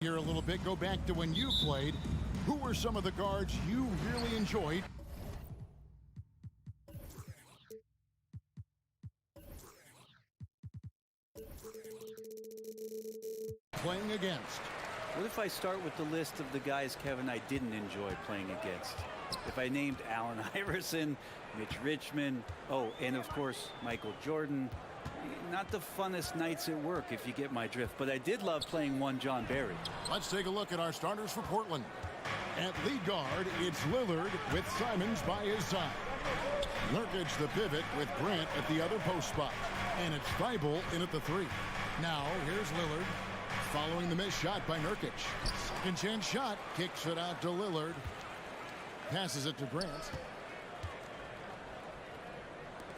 Here a little bit, go back to when you played. Who were some of the guards you really enjoyed playing against? What if I start with the list of the guys, Kevin, I didn't enjoy playing against? If I named Allen Iverson, Mitch Richmond, oh, and of course, Michael Jordan. Not the funnest nights at work, if you get my drift, but I did love playing one John Barry. Let's take a look at our starters for Portland. At lead guard, it's Lillard with Simons by his side. Nurkic the pivot with Grant at the other post spot. And it's Thibault in at the 3. Now, here's Lillard following the missed shot by Nurkic. Second chance shot, kicks it out to Lillard. Passes it to Grant.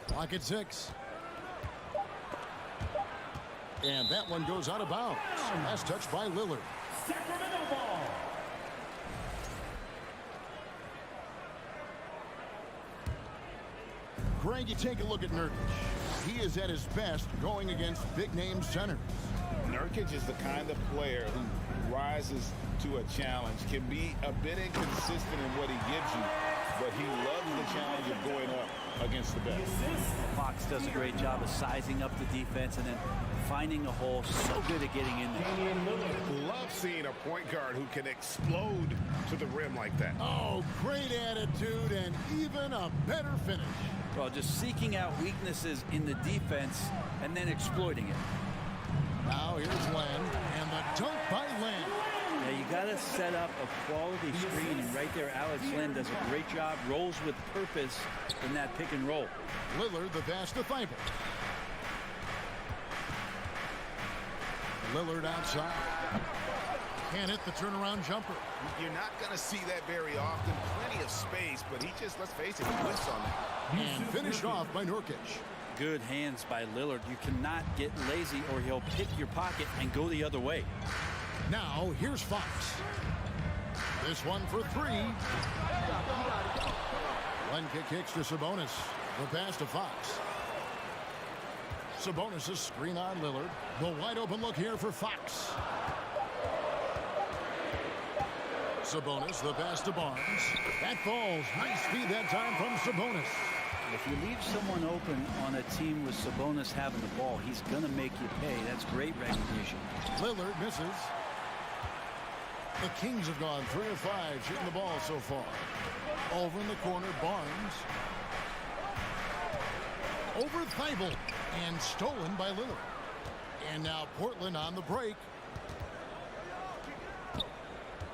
Clock at 6. And that one goes out of bounds. Last touch by Lillard. Sacramento ball. Greg, you take a look at Nurkic. He is at his best going against big-name centers. Nurkic is the kind of player who rises to a challenge, can be a bit inconsistent in what he gives you, but he loves the challenge of going up against the best. Fox does a great job of sizing up the defense and then finding a hole. So good at getting in there. Love seeing a point guard who can explode to the rim like that. Oh, great attitude and even a better finish. Well, just seeking out weaknesses in the defense and then exploiting it. Now here's Len, and the dunk by Len. Yeah, you got to set up a quality screen, and right there, Alex Len does a great job, rolls with purpose in that pick and roll. Lillard the pass to Thibault. Lillard outside. Can't hit the turnaround jumper. You're not going to see that very often. Plenty of space, but he just, let's face it, he whiffs on that. And finished off by Nurkic. Good hands by Lillard. You cannot get lazy or he'll pick your pocket and go the other way. Now, here's Fox. This one for 3. Lenka kicks to Sabonis. The pass to Fox. Sabonis' screen on Lillard. The wide open look here for Fox. Sabonis, the pass to Barnes. That falls. Nice speed that time from Sabonis. If you leave someone open on a team with Sabonis having the ball, he's going to make you pay. That's great recognition. Lillard misses. The Kings have gone 3 of 5 shooting the ball so far. Over in the corner, Barnes. Over Thibault. And stolen by Lillard. And now Portland on the break.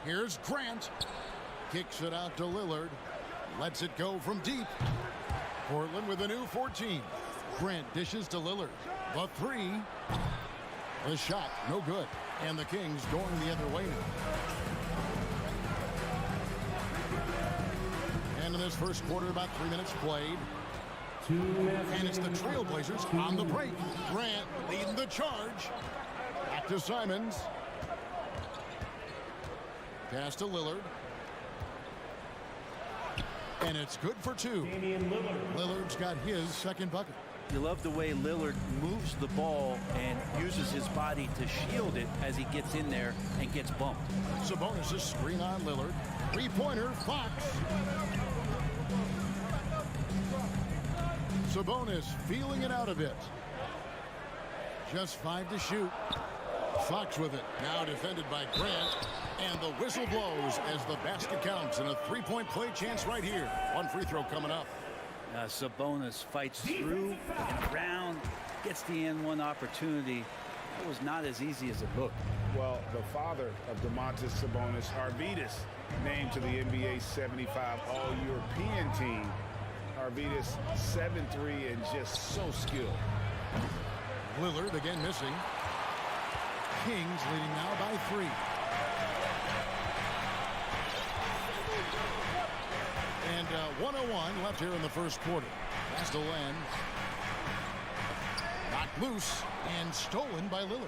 Here's Grant. Kicks it out to Lillard. Lets it go from deep. Portland with a new 14. Grant dishes to Lillard. The 3. The shot, no good. And the Kings going the other way now. And in this first quarter, about 3 minutes played. And it's the Trailblazers on the break. Grant leading the charge. Back to Simons. Pass to Lillard. And it's good for 2. Lillard's got his second bucket. You love the way Lillard moves the ball and uses his body to shield it as he gets in there and gets bumped. Sabonis' screen on Lillard. 3-pointer, Fox. Sabonis feeling it out a bit. Just 5 to shoot. Fox with it. Now defended by Grant. And the whistle blows as the basket counts. And a 3-point play chance right here. One free throw coming up. Sabonis fights through and around. Gets the N1 opportunity. That was not as easy as it looked. Well, the father of Domantas Sabonis, Arvydas, named to the NBA 75 All-European team. Arvydas 7'3" and just so skilled. Lillard again missing. Kings leading now by 3. And 1:01 left here in the first quarter. Pass to Len. Knocked loose and stolen by Lillard.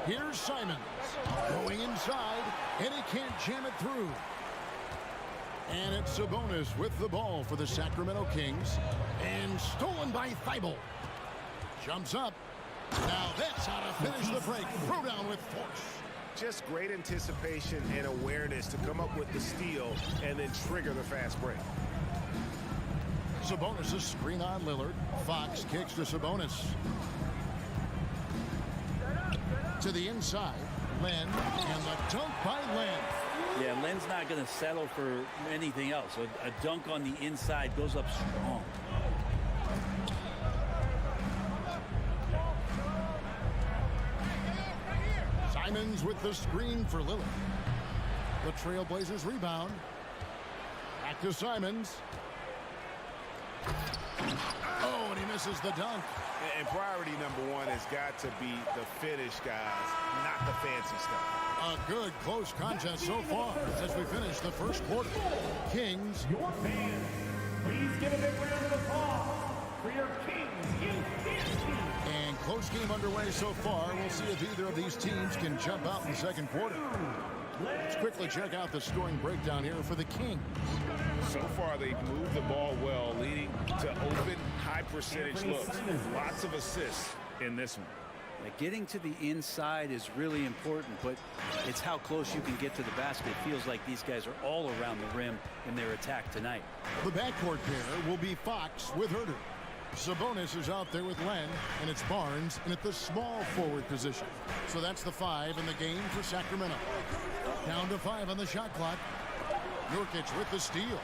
Here's Simons going inside, and he can't jam it through. And it's Sabonis with the ball for the Sacramento Kings. And stolen by Thibault. Jumps up. Now that's how to finish the break. Throw down with force. Just great anticipation and awareness to come up with the steal and then trigger the fast break. Sabonis' screen on Lillard. Fox kicks to Sabonis. To the inside. Len, and the dunk by Len. Yeah, Len's not going to settle for anything else. A dunk on the inside goes up strong. Simons with the screen for Lillard. The Trailblazers rebound. Back to Simons. Oh, and he misses the dunk. And priority number one has got to be the finish, guys, not the fancy stuff. A good close contest so far as we finish the first quarter. Kings. Your fans, please give a big round of applause for your Kings. And close game underway so far. We'll see if either of these teams can jump out in the second quarter. Let's quickly check out the scoring breakdown here for the Kings. So far, they've moved the ball well, leading to open, high-percentage looks. Lots of assists in this one. Getting to the inside is really important, but it's how close you can get to the basket. It feels like these guys are all around the rim in their attack tonight. The backcourt pair will be Fox with Herter. Sabonis is out there with Len, and it's Barnes in at the small forward position. So that's the 5 in the game for Sacramento. Down to 5 on the shot clock. Nurkic with the steal.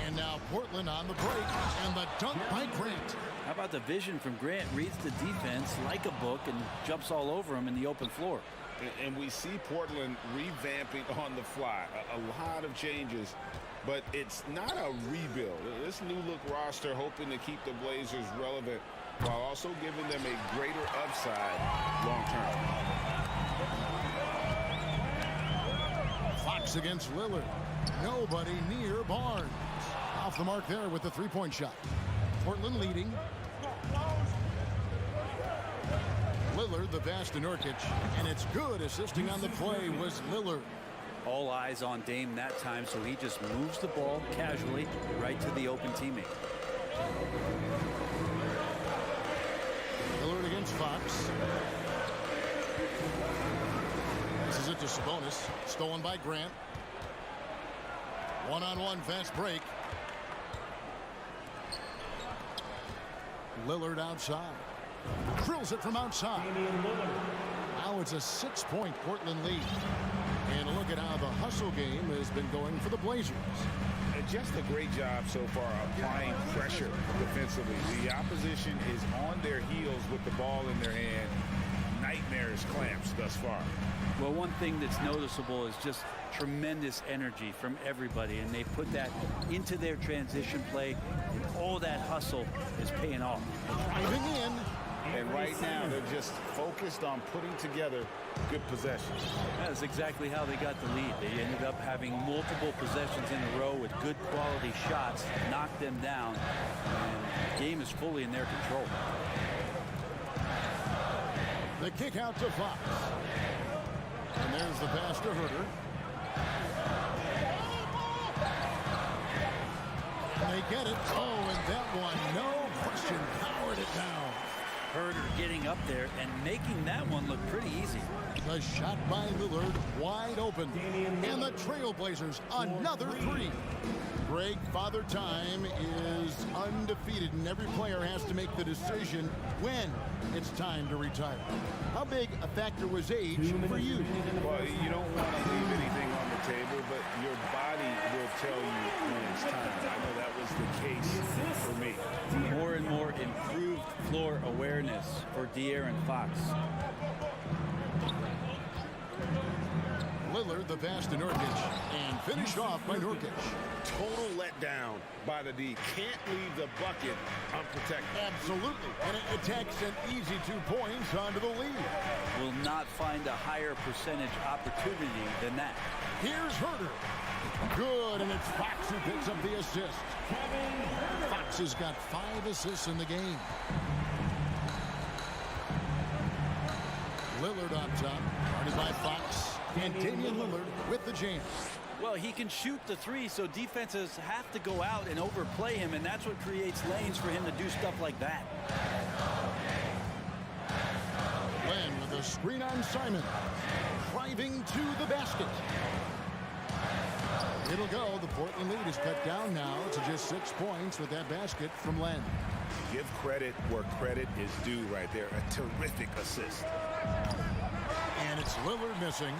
And now Portland on the break, and the dunk by Grant. How about the vision from Grant? Reads the defense like a book and jumps all over him in the open floor. And we see Portland revamping on the fly. A lot of changes, but it's not a rebuild. This new look roster hoping to keep the Blazers relevant while also giving them a greater upside long term. Fox against Lillard. Nobody near Barnes. Off the mark there with the three-point shot. Portland leading. Lillard the pass to Nurkic, and it's good. Assisting on the play was Lillard. All eyes on Dame that time, so he just moves the ball casually right to the open teammate. Lillard against Fox. This is it to Sabonis. Stolen by Grant. One-on-one fast break. Lillard outside. Drills it from outside. Now it's a 6-point Portland lead. And look at how the hustle game has been going for the Blazers. And just a great job so far applying pressure defensively. The opposition is on their heels with the ball in their hand. Nightmares clamps thus far. Well, one thing that's noticeable is just tremendous energy from everybody, and they put that into their transition play, and all that hustle is paying off. Driving in. And right now, they're just focused on putting together good possessions. That's exactly how they got the lead. They ended up having multiple possessions in a row with good quality shots, knocked them down, and the game is fully in their control. The kick out to Fox. And there's the pass to Herter. And they get it. Oh, and that one, no question, powered it down. Herter getting up there and making that one look pretty easy. The shot by Lillard wide open. And the Trailblazers another 3. Greg, Father Time is undefeated, and every player has to make the decision when it's time to retire. How big a factor was age for you? Well, you don't want to leave anything on the table, but your body will tell you when it's time. I know that was the case for me. More and more improved floor awareness for De'Aaron Fox. Lillard the pass to Nurkic, and finished off by Nurkic. Total letdown by the D. Can't leave the bucket unprotected. Absolutely, and it takes an easy 2 points onto the lead. Will not find a higher percentage opportunity than that. Here's Herter. Good, and it's Fox who picks up the assist. Fox has got 5 assists in the game. Lillard on top, guarded by Fox, and Damian Lillard with the jam. Well, he can shoot the three, so defenses have to go out and overplay him, and that's what creates lanes for him to do stuff like that. Len with a screen on Simon. Driving to the basket. It'll go. The Portland lead is cut down now to just 6 points with that basket from Len. Give credit where credit is due right there. A terrific assist. And it's Lillard missing.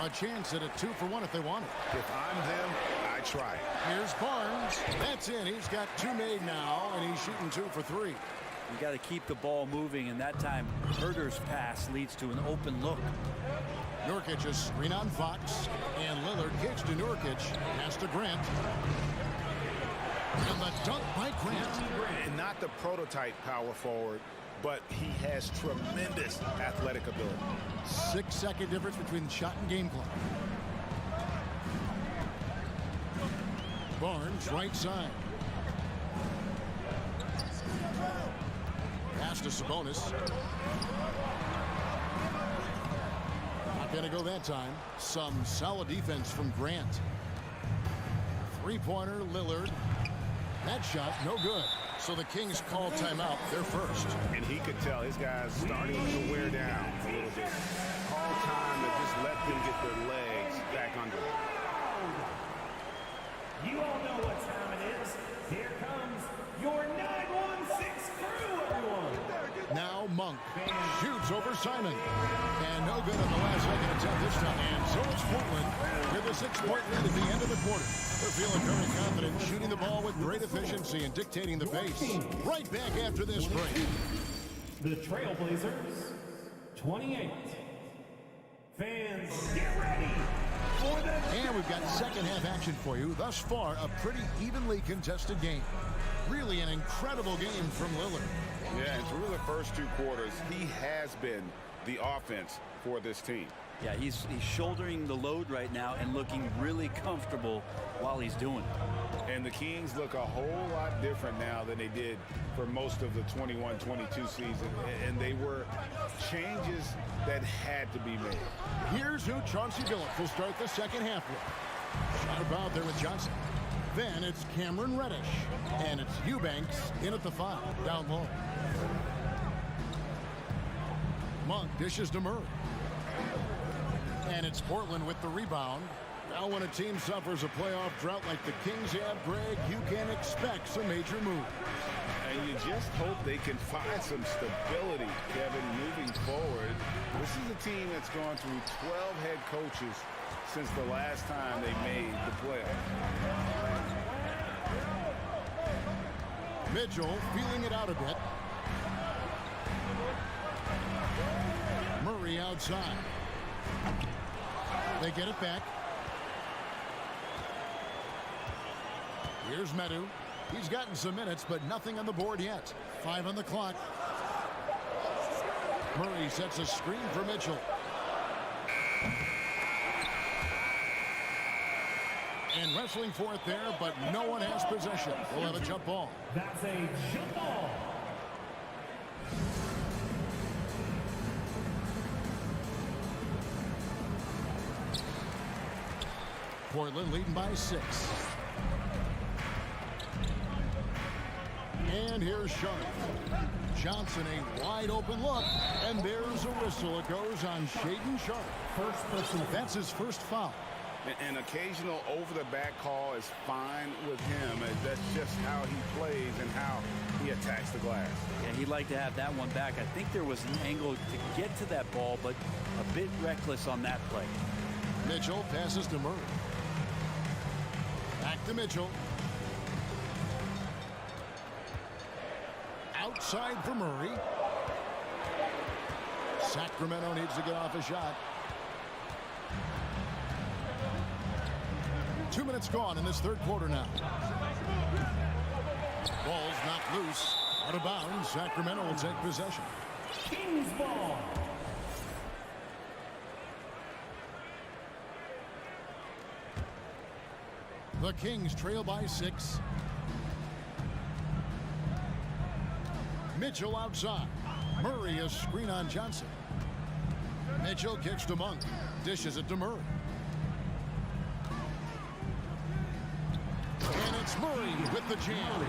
A chance at a 2-for-1 if they want it. If I'm them, I try it. Here's Barnes. That's in. He's got 2 made now, and he's shooting 2 for 3. You got to keep the ball moving, and that time Herder's pass leads to an open look. Nurkic a screen on Fox, and Lillard kicks to Nurkic. Pass to Grant. And the dunk by Grant. And not the prototype power forward, but he has tremendous athletic ability. 6-second difference between shot and game clock. Barnes right side. Pass to Sabonis. Not going to go that time. Some solid defense from Grant. Three-pointer, Lillard. That shot, no good. So the Kings call timeout, their first. And he could tell his guys starting to wear down a little bit. Call time to just let them get their legs back under. You all know what time it is. Here comes your 916 crew, everyone. Now Monk shoots over Simon. And no good on the last second attempt this time. And so it's Portland with a 6-point lead at the end of the quarter. They're feeling very confident, shooting the ball with great efficiency and dictating the pace. Right back after this break. The Trailblazers, 28. Fans, get ready for the... And we've got second half action for you. Thus far, a pretty evenly contested game. Really an incredible game from Lillard. Yeah, and through the first 2 quarters, he has been the offense for this team. Yeah, he's shouldering the load right now and looking really comfortable while he's doing it. And the Kings look a whole lot different now than they did for most of the 21-22 season. And they were changes that had to be made. Here's who Chauncey Billups will start the second half with. Shot about there with Johnson. Then it's Cameron Reddish. And it's Eubanks in at the 5, down low. Monk dishes to Murray. And it's Portland with the rebound. Now when a team suffers a playoff drought like the Kings have, Greg, you can expect some major moves. And you just hope they can find some stability, Kevin, moving forward. This is a team that's gone through 12 head coaches since the last time they made the playoffs. Mitchell feeling it out a bit. Murray outside. They get it back. Here's Medu. He's gotten some minutes, but nothing on the board yet. 5 on the clock. Murray sets a screen for Mitchell. And wrestling for it there, but no one has possession. We'll have a jump ball. That's a jump ball. Portland leading by 6. And here's Sharp. Johnson a wide open look, and there's a whistle. It goes on Shaedon Sharp. First personal. That's his first foul. An occasional over-the-back call is fine with him. That's just how he plays and how he attacks the glass. Yeah, he'd like to have that one back. I think there was an angle to get to that ball, but a bit reckless on that play. Mitchell passes to Murray. Back to Mitchell. Outside for Murray. Sacramento needs to get off a shot. 2 minutes gone in this third quarter now. Ball's knocked loose. Out of bounds. Sacramento will take possession. Kings ball. The Kings trail by 6. Mitchell outside. Murray a screen on Johnson. Mitchell kicks to Monk. Dishes it to Murray. Murray with the jam.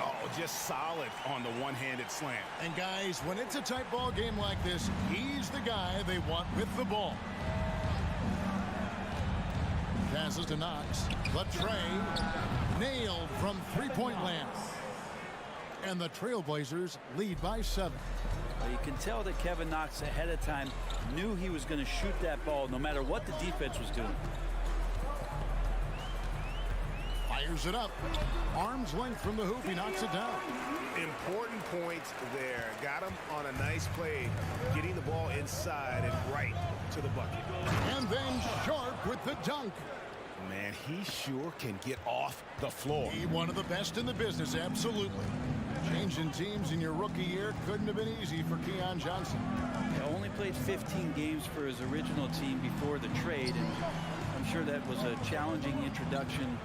Oh, just solid on the one-handed slam. And guys, when it's a tight ball game like this, he's the guy they want with the ball. Passes to Knox. The tray nailed from three-point land. And the Trailblazers lead by 7. Well, you can tell that Kevin Knox ahead of time knew he was going to shoot that ball no matter what the defense was doing. Fires it up. Arm's length from the hoop. He knocks it down. Important points there. Got him on a nice play, getting the ball inside and right to the bucket. And then Sharp with the dunk. Man, he sure can get off the floor. He one of the best in the business, absolutely. Changing teams in your rookie year couldn't have been easy for Keon Johnson. He only played 15 games for his original team before the trade, and I'm sure that was a challenging introduction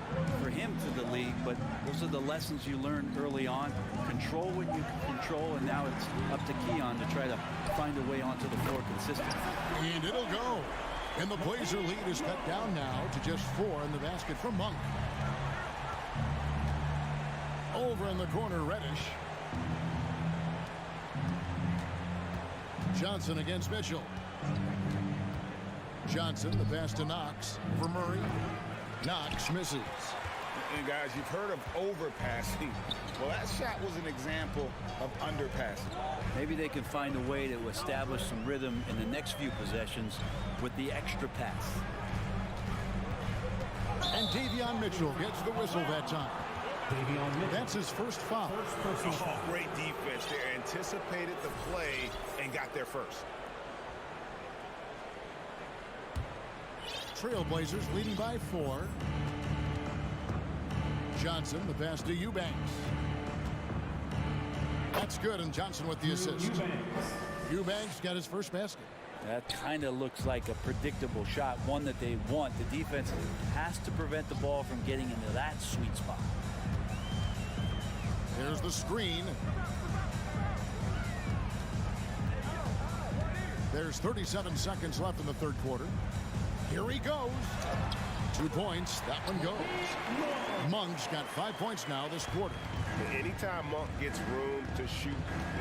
for him to the league, but those are the lessons you learn early on. Control what you can control, and now it's up to Keon to try to find a way onto the floor consistently. And it'll go. And the Blazer lead is cut down now to just 4 in the basket from Monk. Over in the corner, Reddish. Johnson against Mitchell. Johnson, the pass to Knox for Murray. Knox misses. And guys, you've heard of overpassing. Well, that shot was an example of underpassing. Maybe they can find a way to establish some rhythm in the next few possessions with the extra pass. And Davion Mitchell gets the whistle that time. That's his first foul. Oh, great defense there. Anticipated the play and got there first. Trailblazers leading by 4. Johnson, the pass to Eubanks. That's good, and Johnson with the assist. Eubanks got his first basket. That kind of looks like a predictable shot, one that they want. The defense has to prevent the ball from getting into that sweet spot. There's the screen. There's 37 seconds left in the third quarter. Here he goes. 2 points. That one goes. Monk's got 5 points now this quarter. Anytime Monk gets room to shoot,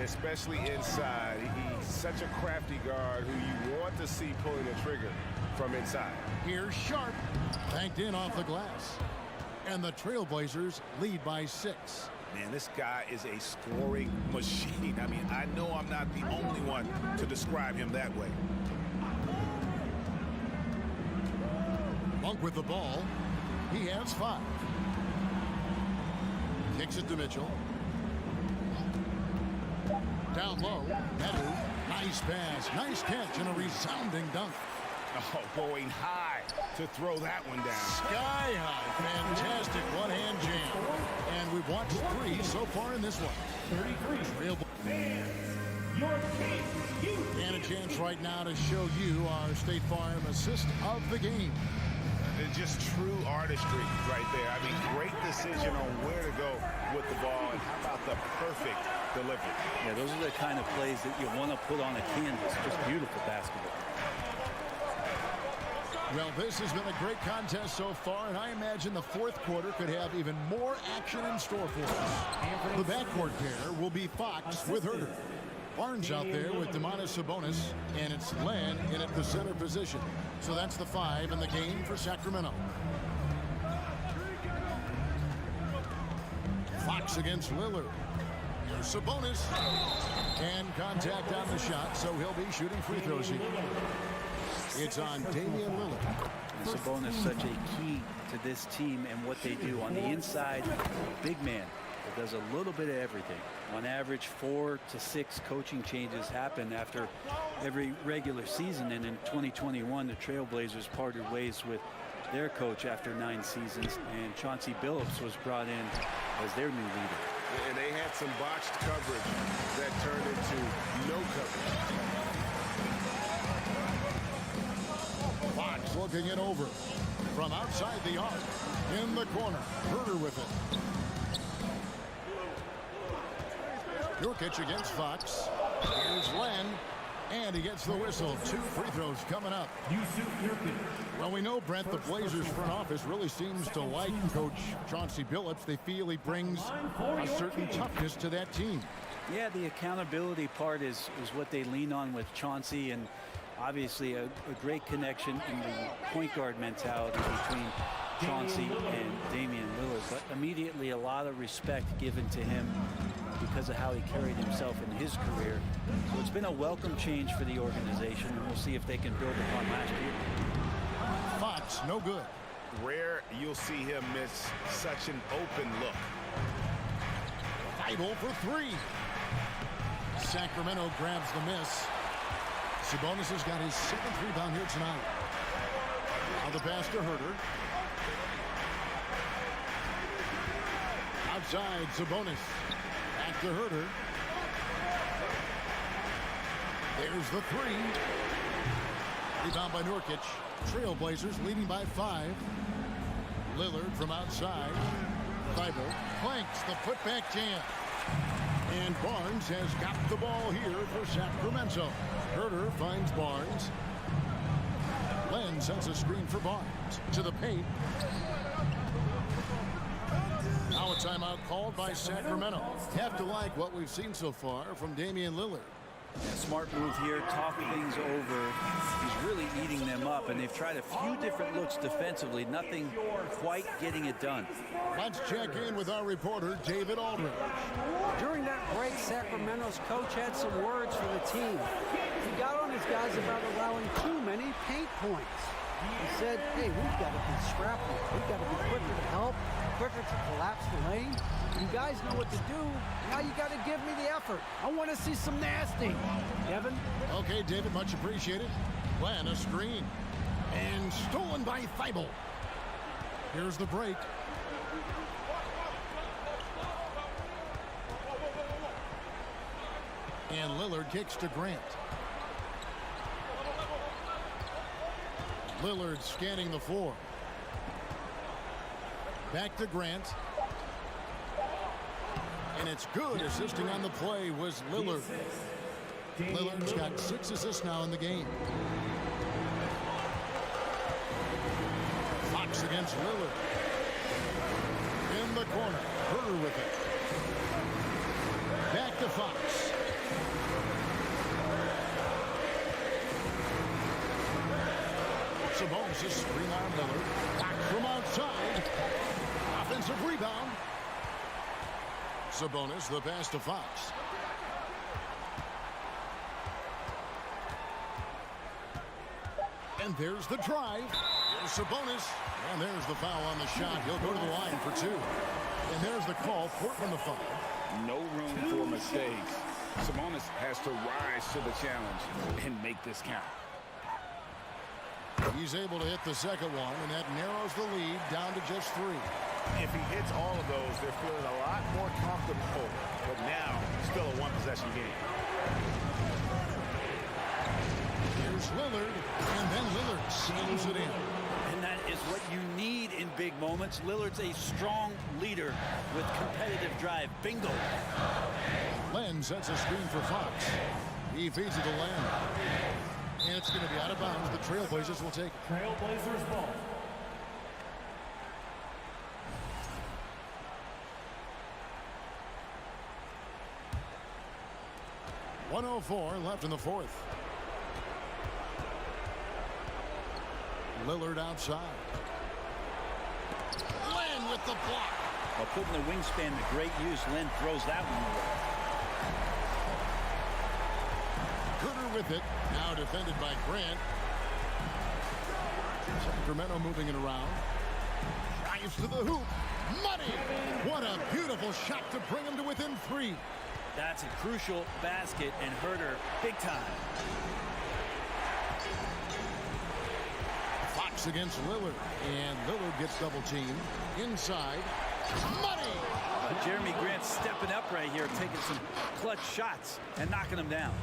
especially inside, he's such a crafty guard who you want to see pulling the trigger from inside. Here's Sharp. Banked in off the glass. And the Trailblazers lead by 6. Man, this guy is a scoring machine. I mean, I know I'm not the only one to describe him that way. Monk with the ball. He has 5. Kicks it to Mitchell. Down low. Meadow. Nice pass. Nice catch and a resounding dunk. Oh, going high to throw that one down. Sky high. Fantastic one-hand jam. And we've watched 3 so far in this one. 33. Your king. And a chance right now to show you our State Farm assist of the game. It's just true artistry right there. I mean, great decision on where to go with the ball, and how about the perfect delivery. Yeah, those are the kind of plays that you want to put on a canvas. Just beautiful basketball. Well, this has been a great contest so far, and I imagine the fourth quarter could have even more action in store for us. The backcourt pair will be Fox with Herter. Barnes out there with Domantas Sabonis, and it's Len in at the center position. So that's the 5 in the game for Sacramento. Fox against Lillard. Here's Sabonis. And contact on the shot, so he'll be shooting free throws here. It's on Damian Lillard. And Sabonis such a key to this team and what they do on the inside. Big man that does a little bit of everything. On average, 4 to 6 coaching changes happen after every regular season. And in 2021, the Trailblazers parted ways with their coach after 9 seasons. And Chauncey Billups was brought in as their new leader. And they had some botched coverage that turned into no coverage. Fox looking it over from outside the arc. In the corner. Herter with it. Nurkic against Fox. Here's Len. And he gets the whistle. 2 free throws coming up. Well, we know, Brent, the Blazers front office really seems to like Coach Chauncey Billups. They feel he brings a certain toughness to that team. Yeah, the accountability part is what they lean on with Chauncey, and obviously a great connection in the point guard mentality between Chauncey and Damian Lillard. But immediately a lot of respect given to him because of how he carried himself in his career. So it's been a welcome change for the organization, and we'll see if they can build upon last year. Fox, no good. Rare you'll see him miss such an open look. Idle for 3. Sacramento grabs the miss. Sabonis has got his 7th rebound here tonight. Now the pass to Herter. Outside, Sabonis. Back to Herter. There's the 3. Rebound by Nurkic. Trailblazers leading by 5. Lillard from outside. Thibault flanks the putback jam. And Barnes has got the ball here for Sacramento. Herter finds Barnes. Len sends a screen for Barnes. To the paint. Now a timeout called by Sacramento. Have to like what we've seen so far from Damian Lillard. Smart move here, talk things over. He's really eating them up, and they've tried a few different looks defensively. Nothing quite getting it done. Let's check in with our reporter, David Aldridge. During that break, Sacramento's coach had some words for the team. He got on his guys about allowing too many paint points. He said, hey, we've got to be scrappy. We've got to be quicker to help, quicker to collapse the lane. You guys know what to do. Now you got to give me the effort. I want to see some nasty. Kevin? Okay, David, much appreciated. Len, a screen. And stolen by Thibault. Here's the break. And Lillard kicks to Grant. Lillard scanning the floor. Back to Grant. And it's good. Assisting on the play was Lillard. Lillard's got 6 assists now in the game. Fox against Lillard. In the corner. Herter with it. Back to Fox. Sabonis' screen on Lillard. Back from outside. Offensive rebound. Sabonis, the pass to Fox. And there's the drive. Here's Sabonis. And there's the foul on the shot. He'll go to the line for 2. And there's the call. Portland the foul. No room for mistakes. Sabonis has to rise to the challenge and make this count. He's able to hit the second one, and that narrows the lead down to just 3. If he hits all of those, they're feeling a lot more comfortable. But now, still a one-possession game. Here's Lillard, and then Lillard slams it in. And that is what you need in big moments. Lillard's a strong leader with competitive drive. Bingo. Len sets a screen for Fox. He feeds it to Len. And it's going to be out of bounds. The Trailblazers will take it. Trailblazers ball. .104 left in the 4th. Lillard outside. Len with the block. While putting the wingspan to great use, Len throws that one away. Herter with it. Now defended by Grant. Sacramento moving it around. Drives to the hoop. Money! What a beautiful shot to bring him to within 3. That's a crucial basket, and Herter big time. Fox against Lillard. And Lillard gets double teamed. Inside. Money! Jeremy Grant stepping up right here, taking some clutch shots and knocking them down.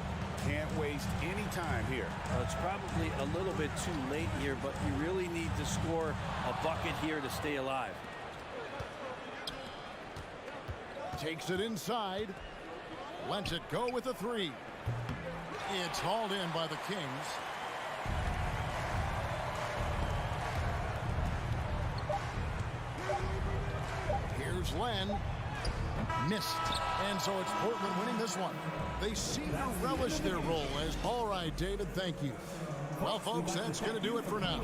Can't waste any time here. It's probably a little bit too late here, but you really need to score a bucket here to stay alive. Takes it inside. Lets it go with a 3. It's hauled in by the Kings. Here's Len. Missed. And so it's Portland winning this one. They seem to relish their role as, all right, David, thank you. Well, folks, that's going to do it for now.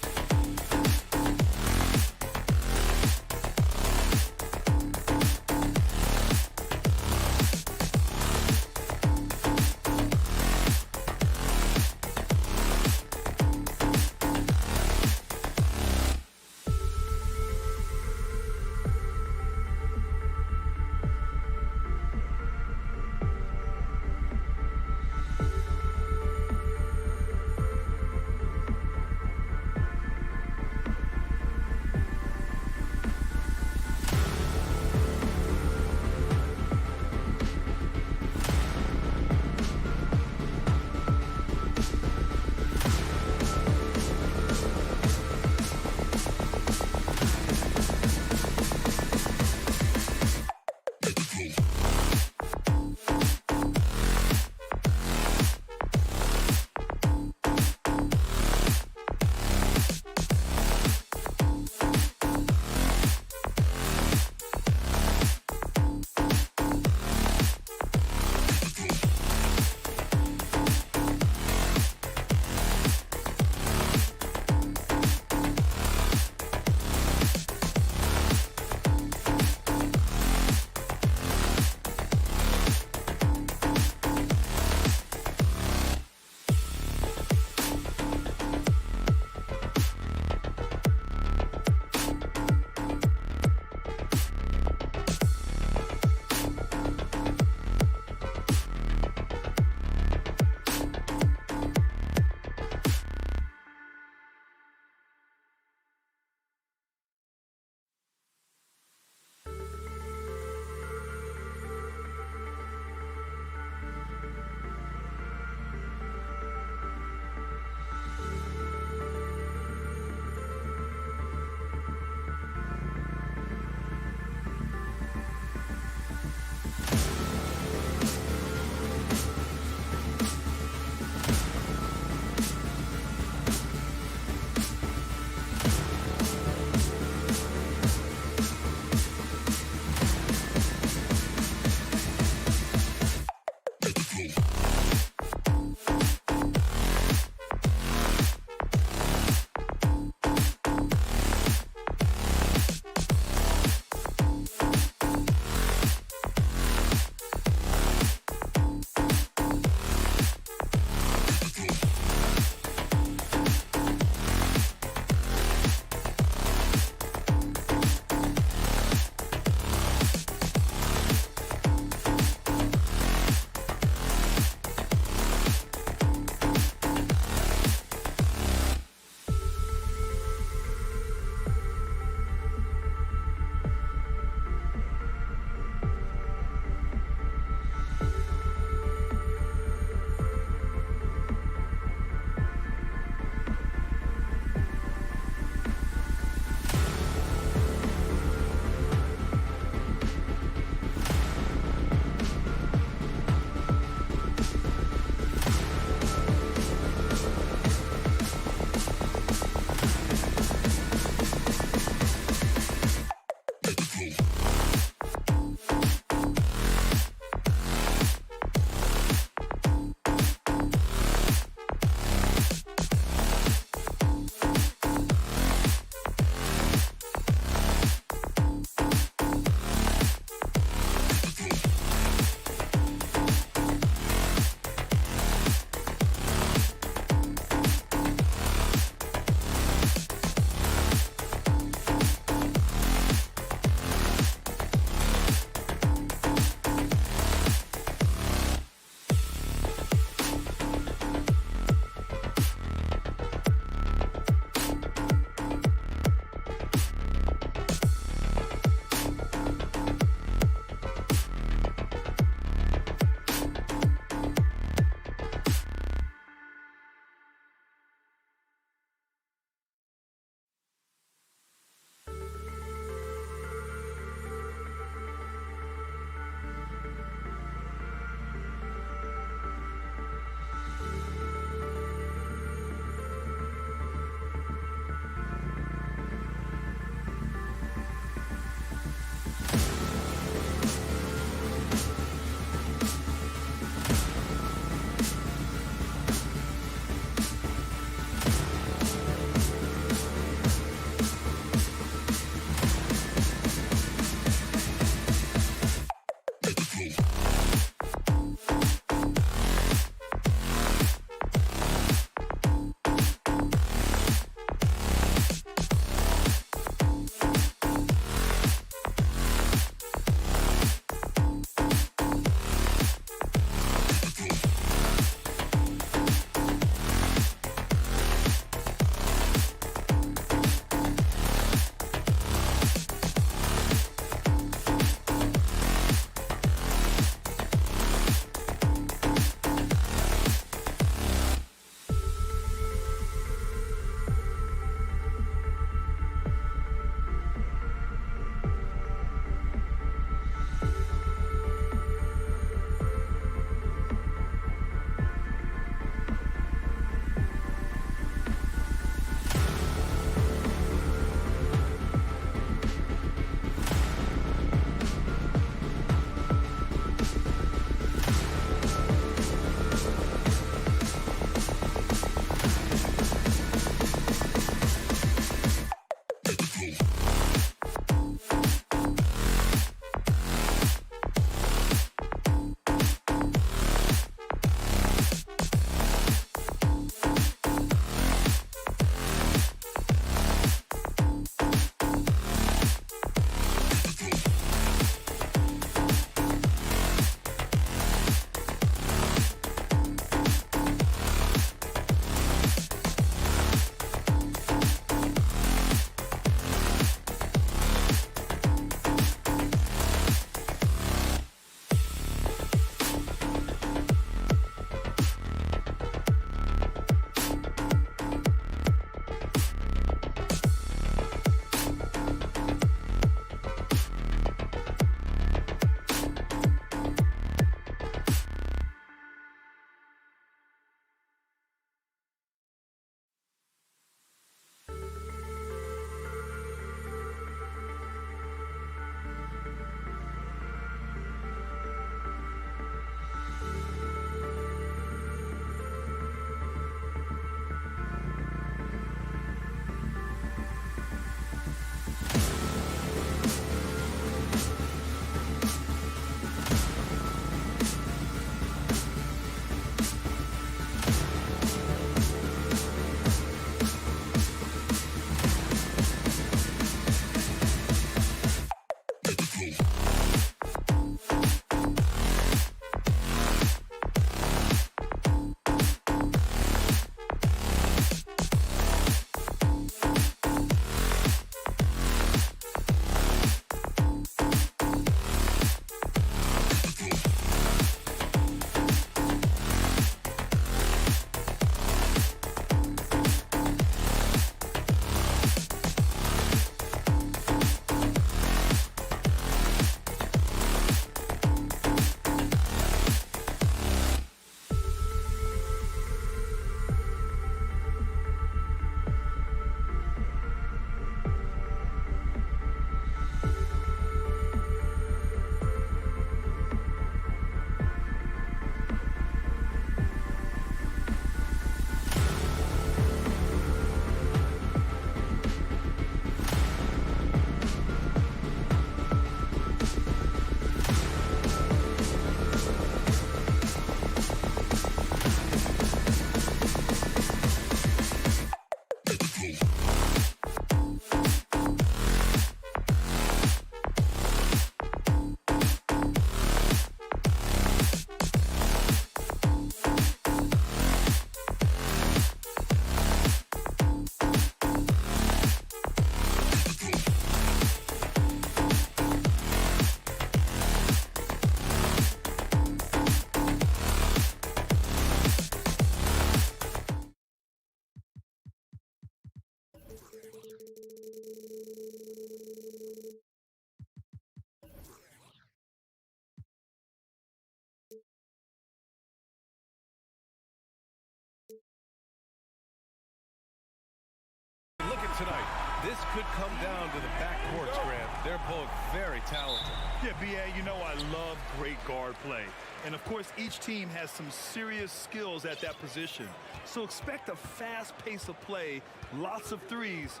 could come down to the backcourts, Grant. They're both very talented. Yeah, B.A., you know I love great guard play. And, of course, each team has some serious skills at that position. So expect a fast pace of play, lots of threes.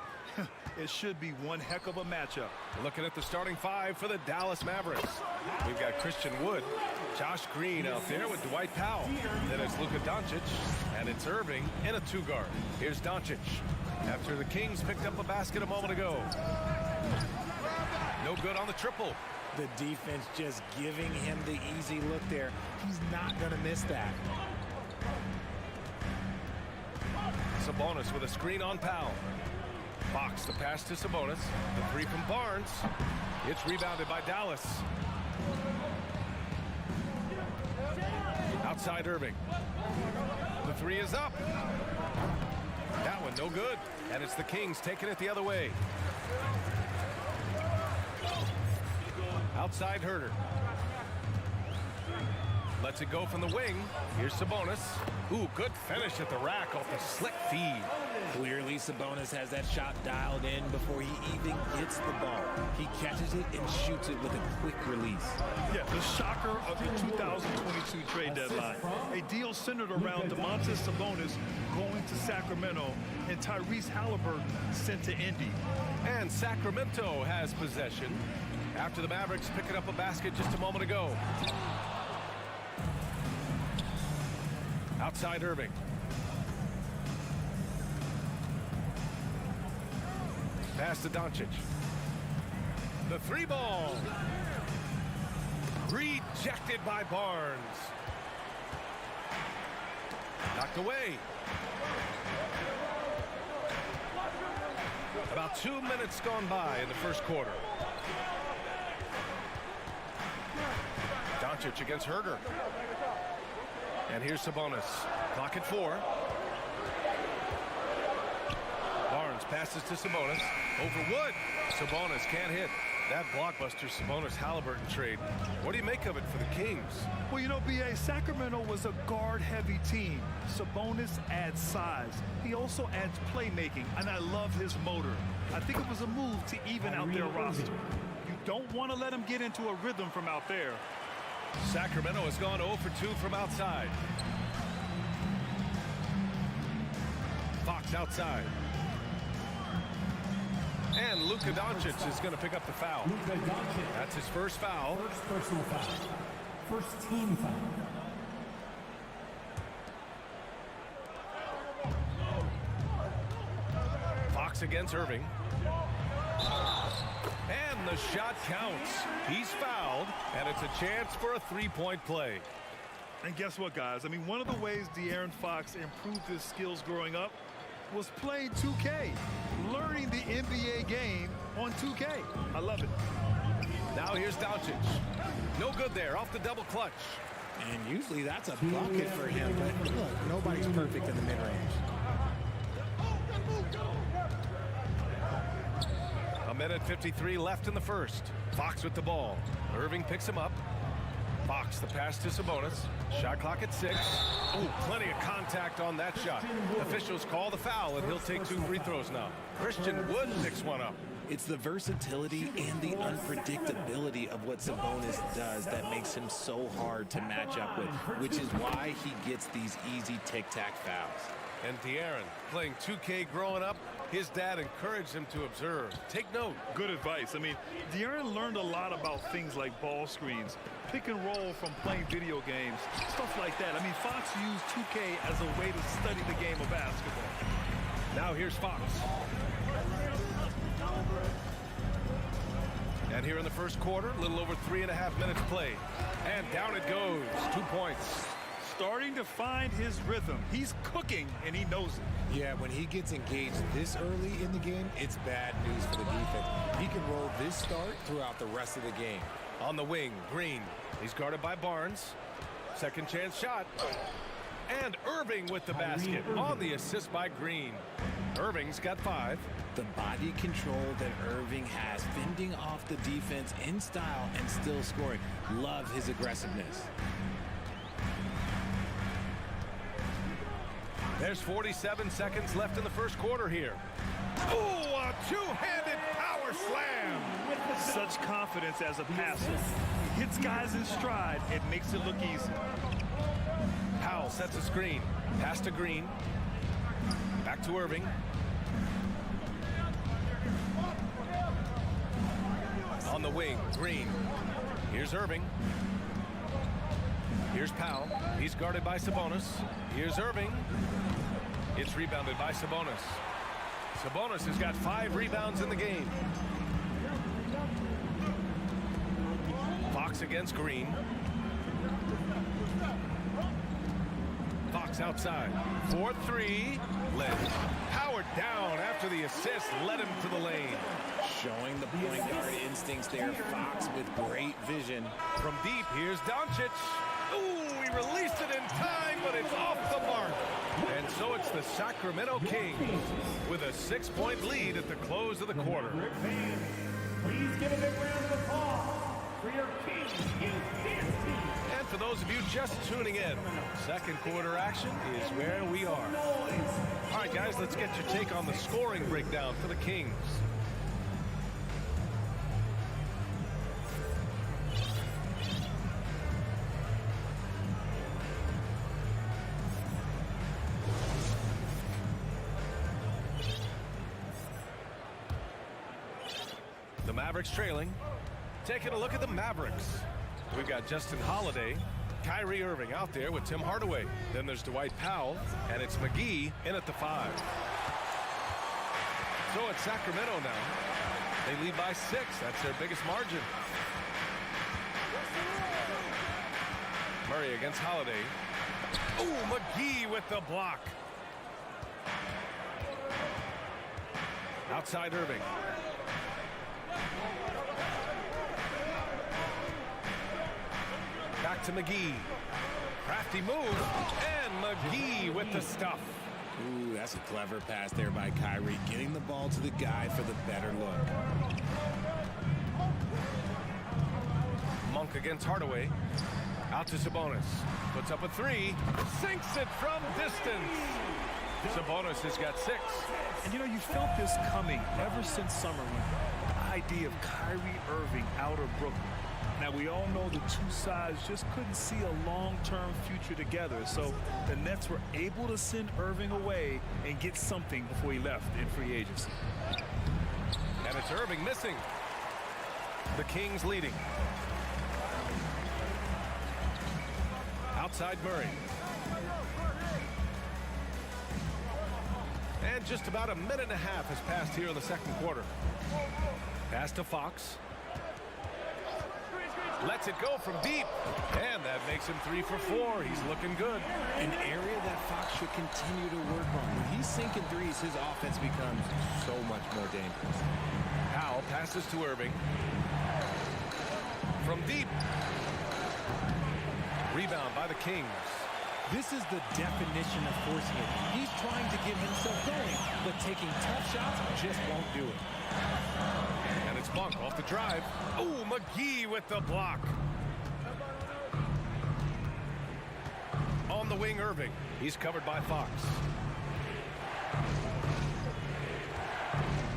It should be one heck of a matchup. Looking at the starting five for the Dallas Mavericks. We've got Christian Wood, Josh Green out there with Dwight Powell. Then it's Luka Doncic, and it's Irving in a two-guard. Here's Doncic after the Kings picked up a basket a moment ago. No good on the triple. The defense just giving him the easy look there. He's not going to miss that. Sabonis with a screen on Powell. Fox the pass to Sabonis. The three from Barnes. It's rebounded by Dallas. Outside Irving. The three is up. That one no good. And it's the Kings taking it the other way. Outside Herter. Lets it go from the wing. Here's Sabonis. Ooh, good finish at the rack off the slick feed. Clearly, Sabonis has that shot dialed in before he even gets the ball. He catches it and shoots it with a quick release. Yeah, the shocker of the 2022 trade deadline. A deal centered around Domantas Sabonis going to Sacramento and Tyrese Halliburton sent to Indy. And Sacramento has possession after the Mavericks picking up a basket just a moment ago. Outside Irving. Pass to Doncic. The three ball. Rejected by Barnes. Knocked away. About 2 minutes gone by in the first quarter. Doncic against Herter. And here's Sabonis. Clock at 4. Barnes passes to Sabonis. Over Wood. Sabonis can't hit. That blockbuster Sabonis-Halliburton trade. What do you make of it for the Kings? Well, you know, B.A., Sacramento was a guard-heavy team. Sabonis adds size. He also adds playmaking, and I love his motor. I think it was a move to even out their roster. You don't want to let him get into a rhythm from out there. Sacramento has gone 0 for 2 from outside. Fox outside. And Luka Doncic is going to pick up the foul. That's his first foul. First personal foul. First team foul. Fox against Irving. And the shot counts. He's fouled, and it's a chance for a three-point play. And guess what, guys? I mean, one of the ways De'Aaron Fox improved his skills growing up was playing 2K, learning the NBA game on 2K. I love it. Now here's Doncic. No good there, off the double clutch. And usually that's a bucket for him, but look, nobody's perfect in the mid-range. A minute 53 left in the first. Fox with the ball. Irving picks him up. Fox the pass to Sabonis. Shot clock at 6. Ooh, plenty of contact on that shot. Officials call the foul, and he'll take 2 free throws now. Christian Wood picks one up. It's the versatility and the unpredictability of what Sabonis does that makes him so hard to match up with, which is why he gets these easy tic-tac fouls. And De'Aaron, playing 2K growing up, his dad encouraged him to observe. Take note. Good advice. I mean, De'Aaron learned a lot about things like ball screens, pick and roll from playing video games, stuff like that. I mean, Fox used 2K as a way to study the game of basketball. Now here's Fox. And here in the first quarter, a little over 3.5 minutes played. And down it goes. 2 points. Starting to find his rhythm. He's cooking, and he knows it. Yeah, when he gets engaged this early in the game, it's bad news for the defense. He can roll this start throughout the rest of the game. On the wing, Green. He's guarded by Barnes. Second chance shot. And Irving with the basket on the assist by Green. Irving's got 5. The body control that Irving has, fending off the defense in style and still scoring. Love his aggressiveness. There's 47 seconds left in the first quarter here. Ooh, a two-handed such confidence as a passer. He hits guys in stride. It makes it look easy. Powell sets a screen. Pass to Green. Back to Irving. On the wing, Green. Here's Irving. Here's Powell. He's guarded by Sabonis. Here's Irving. It's rebounded by Sabonis. Sabonis has got 5 rebounds in the game. Fox against Green. Fox outside. 4-3. Led. Powered down after the assist. Led him to the lane. Showing the point guard instincts there. Fox with great vision. From deep, here's Doncic. Ooh, he released it in time, but it's off the mark. And so it's the Sacramento Kings with a 6-point lead at the close of the quarter. Please give a big round of applause for your Kings in this team. And for those of you just tuning in, second quarter action is where we are. All right, guys, let's get your take on the scoring breakdown for the Kings. The Mavericks trailing. Taking a look at the Mavericks. We've got Justin Holiday, Kyrie Irving out there with Tim Hardaway. Then there's Dwight Powell, and it's McGee in at the 5. So it's Sacramento now. They lead by 6. That's their biggest margin. Murray against Holiday. Ooh, McGee with the block. Outside Irving. Back to McGee. Crafty move. And McGee with the stuff. Ooh, that's a clever pass there by Kyrie. Getting the ball to the guy for the better look. Monk against Hardaway. Out to Sabonis. Puts up a 3. Sinks it from distance. Sabonis has got 6. And, you know, you felt this coming ever since summer when the idea of Kyrie Irving out of Brooklyn. Now, we all know the two sides just couldn't see a long-term future together. So the Nets were able to send Irving away and get something before he left in free agency. And it's Irving missing. The Kings leading. Outside Murray. And just about a minute and a half has passed here in the second quarter. Pass to Fox. Lets it go from deep. And that makes him 3 for 4. He's looking good. An area that Fox should continue to work on. When he's sinking threes, his offense becomes so much more dangerous. Powell passes to Irving. From deep. Rebound by the Kings. This is the definition of forcing it. He's trying to get himself going, but taking tough shots just won't do it. And it's Monk off the drive. Ooh, McGee with the block. On the wing, Irving. He's covered by Fox.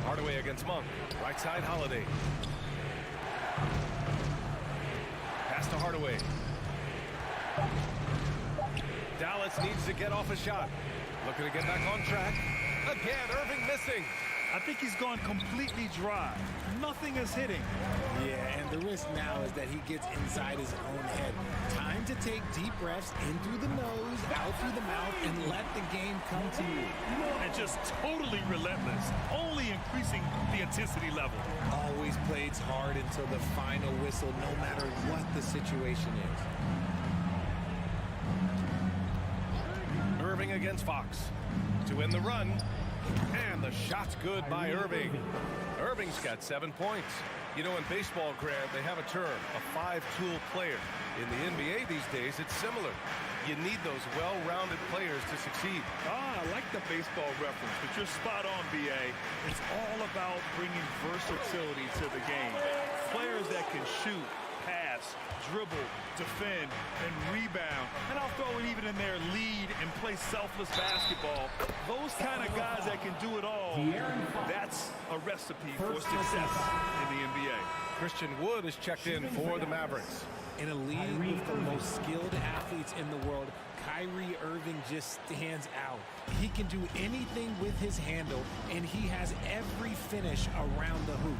Hardaway against Monk. Right side, Holiday. Pass to Hardaway. Dallas needs to get off a shot. Looking to get back on track. Again, Irving missing. I think he's gone completely dry. Nothing is hitting. Yeah, and the risk now is that he gets inside his own head. Time to take deep breaths in through the nose, out through the mouth, and let the game come to you. And just totally relentless, only increasing the intensity level. Always plays hard until the final whistle, no matter what the situation is. Irving against Fox to win the run. And the shot's good by Irving. Irving's got 7 points. You know, in baseball, Grant, they have a term, a 5-tool player. In the NBA these days, it's similar. You need those well-rounded players to succeed. I like the baseball reference, but you're spot on, B.A. It's all about bringing versatility to the game. Players that can shoot, pass, pass, dribble, defend, and rebound. And I'll throw it even in there, lead and play selfless basketball. Those kind of guys that can do it all, that's a recipe for success in the NBA. Christian Wood is checked in for the Mavericks. In a league with the most skilled athletes in the world, Kyrie Irving just stands out. He can do anything with his handle, and he has every finish around the hoop.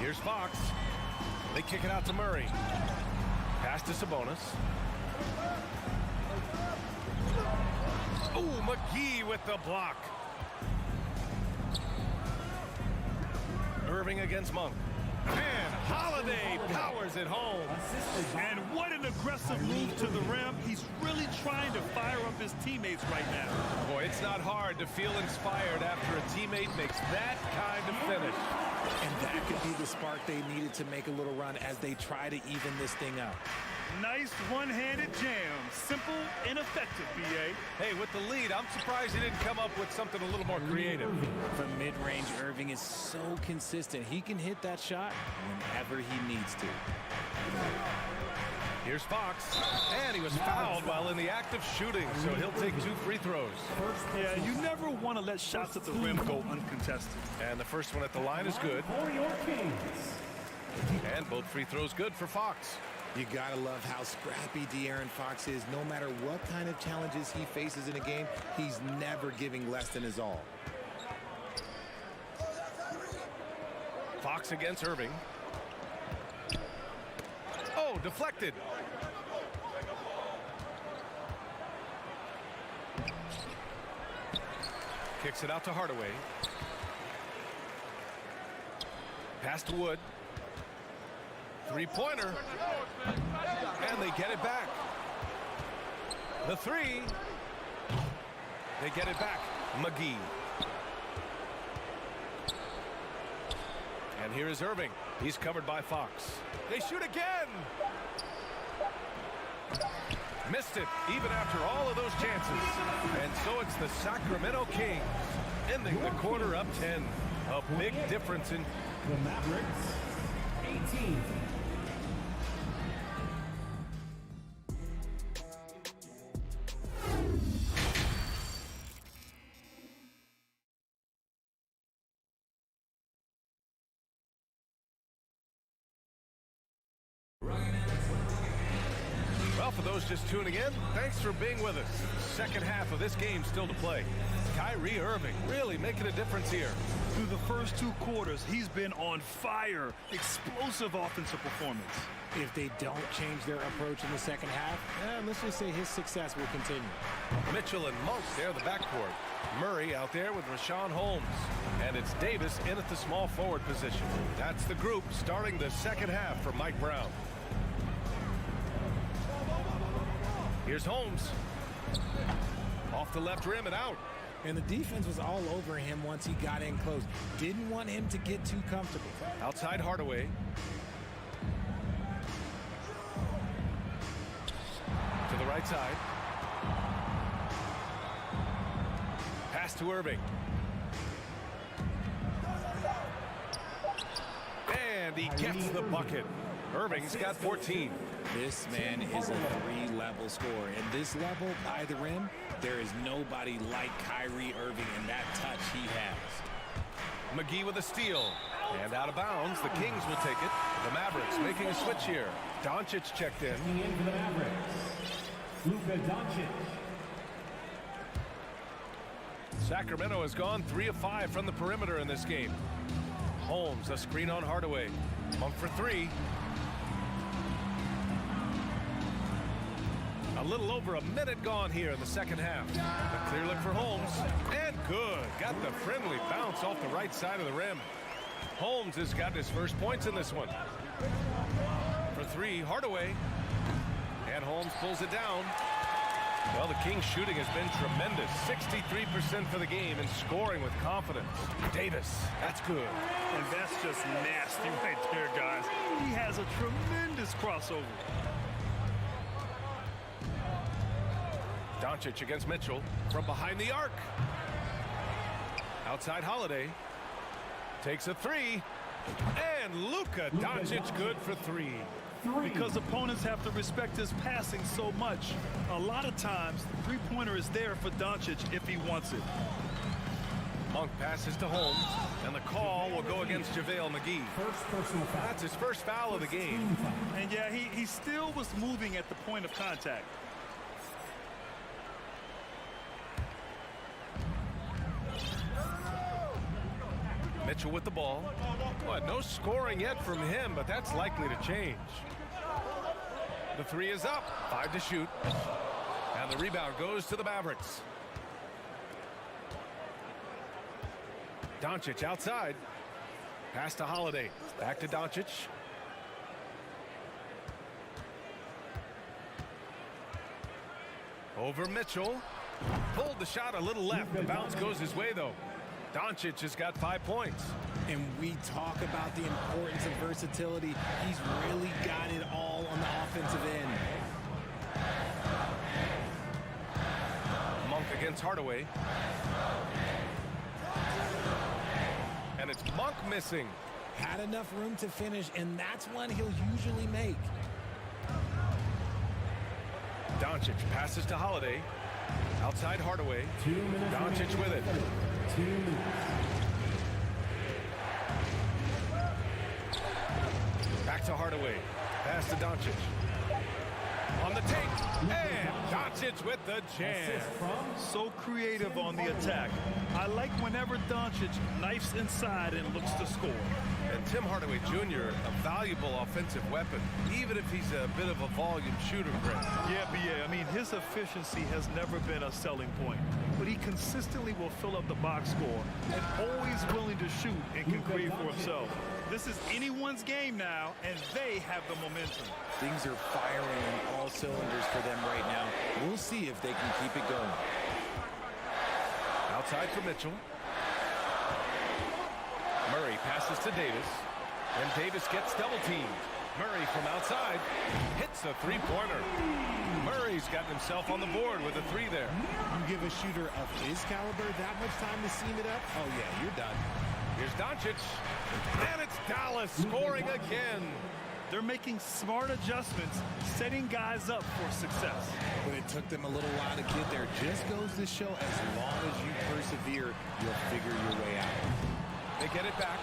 Here's Fox. They kick it out to Murray. Pass to Sabonis. Oh, McGee with the block. Irving against Monk. And Holiday powers it home. And what an aggressive move to the rim. He's really trying to fire up his teammates right now. Boy, it's not hard to feel inspired after a teammate makes that kind of finish. And that could be the spark they needed to make a little run as they try to even this thing up. Nice one-handed jam. Simple and effective, B.A. Hey, with the lead, I'm surprised he didn't come up with something a little more creative. From mid-range, Irving is so consistent. He can hit that shot whenever he needs to. Here's Fox. And he was fouled while in the act of shooting, so he'll take 2 free throws. Yeah, you never want to let shots at the rim go uncontested. And the first one at the line is good. And both free throws good for Fox. You gotta love how scrappy De'Aaron Fox is. No matter what kind of challenges he faces in a game, he's never giving less than his all. Fox against Irving. Oh, deflected. Kicks it out to Hardaway. Pass to Wood. Three-pointer. And they get it back. The three. They get it back. McGee. And here is Irving. He's covered by Fox. They shoot again. Missed it even after all of those chances. And so it's the Sacramento Kings ending the quarter up 10. A big difference in the Mavericks 18. Well, for those just tuning in, thanks for being with us. Second half of this game still to play. Kyrie Irving really making a difference here. Through the first 2 quarters, he's been on fire. Explosive offensive performance. If they don't change their approach in the second half, let's just say his success will continue. Mitchell and Monk there, the backcourt. Murray out there with Rashawn Holmes. And it's Davis in at the small forward position. That's the group starting the second half for Mike Brown. Here's Holmes. Off the left rim and out. And the defense was all over him once he got in close. Didn't want him to get too comfortable. Outside Hardaway. To the right side. Pass to Irving. And he gets the bucket. Irving's got 14. This man is a 3-level scorer. And this level by the rim, there is nobody like Kyrie Irving in that touch he has. McGee with a steal. And out of bounds, the Kings will take it. The Mavericks making a switch here. Doncic checked in. Checking in for the Mavericks, Luka Doncic. Sacramento has gone 3 of 5 from the perimeter in this game. Holmes, a screen on Hardaway. Monk for 3. A little over a minute gone here in the second half. A clear look for Holmes. And good. Got the friendly bounce off the right side of the rim. Holmes has got his first points in this one. For 3, Hardaway. And Holmes pulls it down. Well, the Kings' shooting has been tremendous. 63% for the game and scoring with confidence. Davis, that's good. And that's just nasty right there, guys. He has a tremendous crossover. Doncic against Mitchell from behind the arc. Outside Holiday. Takes a 3. And Luka Doncic good for 3. Because opponents have to respect his passing so much. A lot of times, the three-pointer is there for Doncic if he wants it. Monk passes to Holmes, and the call will go against JaVale McGee. That's his first foul of the game. And yeah, he still was moving at the point of contact. Mitchell with the ball. Well, no scoring yet from him, but that's likely to change. The 3 is up, 5 to shoot. And the rebound goes to the Mavericks. Doncic outside. Pass to Holiday. Back to Doncic. Over Mitchell. Pulled the shot a little left. The bounce goes his way, though. Doncic has got 5 points. And we talk about the importance of versatility. He's really got it all on the offensive end. Monk against Hardaway. And it's Monk missing. Had enough room to finish, and that's one he'll usually make. Doncic passes to Holiday. Outside Hardaway. Doncic with it. 2 minutes. Back to Hardaway. Pass to Doncic. On the take. And Doncic with the jam. So creative on the attack. I like whenever Doncic knifes inside and looks to score. And Tim Hardaway Jr., a valuable offensive weapon, even if he's a bit of a volume shooter, Greg. Yeah, B.A. I mean, his efficiency has never been a selling point, but he consistently will fill up the box score and always willing to shoot and can create for himself. This is anyone's game now, and they have the momentum. Things are firing on all cylinders for them right now. We'll see if they can keep it going. Outside for Mitchell. Murray passes to Davis, and Davis gets double-teamed. Murray from outside hits a three-pointer. Murray's gotten himself on the board with a 3 there. You give a shooter of his caliber that much time to seam it up, oh yeah, you're done. Here's Doncic, and it's Dallas scoring again. They're making smart adjustments, setting guys up for success. But it took them a little while to get there. Just goes to show as long as you persevere, you'll figure your way out. They get it back.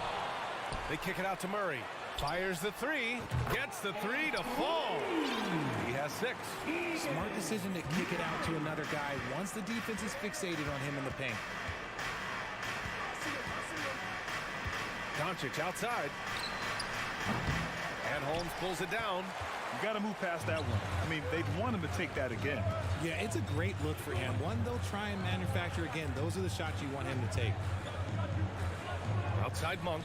They kick it out to Murray. Fires the 3. Gets the 3 to fall. He has 6. Smart decision to kick it out to another guy once the defense is fixated on him in the paint. Doncic outside. And Holmes pulls it down. You got to move past that one. I mean, they'd want him to take that again. Yeah, it's a great look for him. One they'll try and manufacture again. Those are the shots you want him to take. Outside Monk.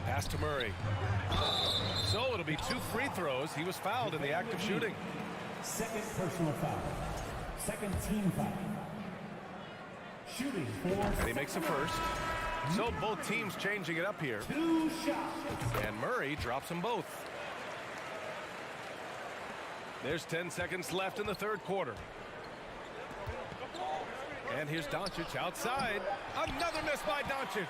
Pass to Murray. So it'll be 2 free throws. He was fouled in the act of shooting. Second personal foul. Second team foul. Shooting for... And he makes a first. So both teams changing it up here. 2 shots. And Murray drops them both. There's 10 seconds left in the third quarter. And here's Doncic outside. Another miss by Doncic.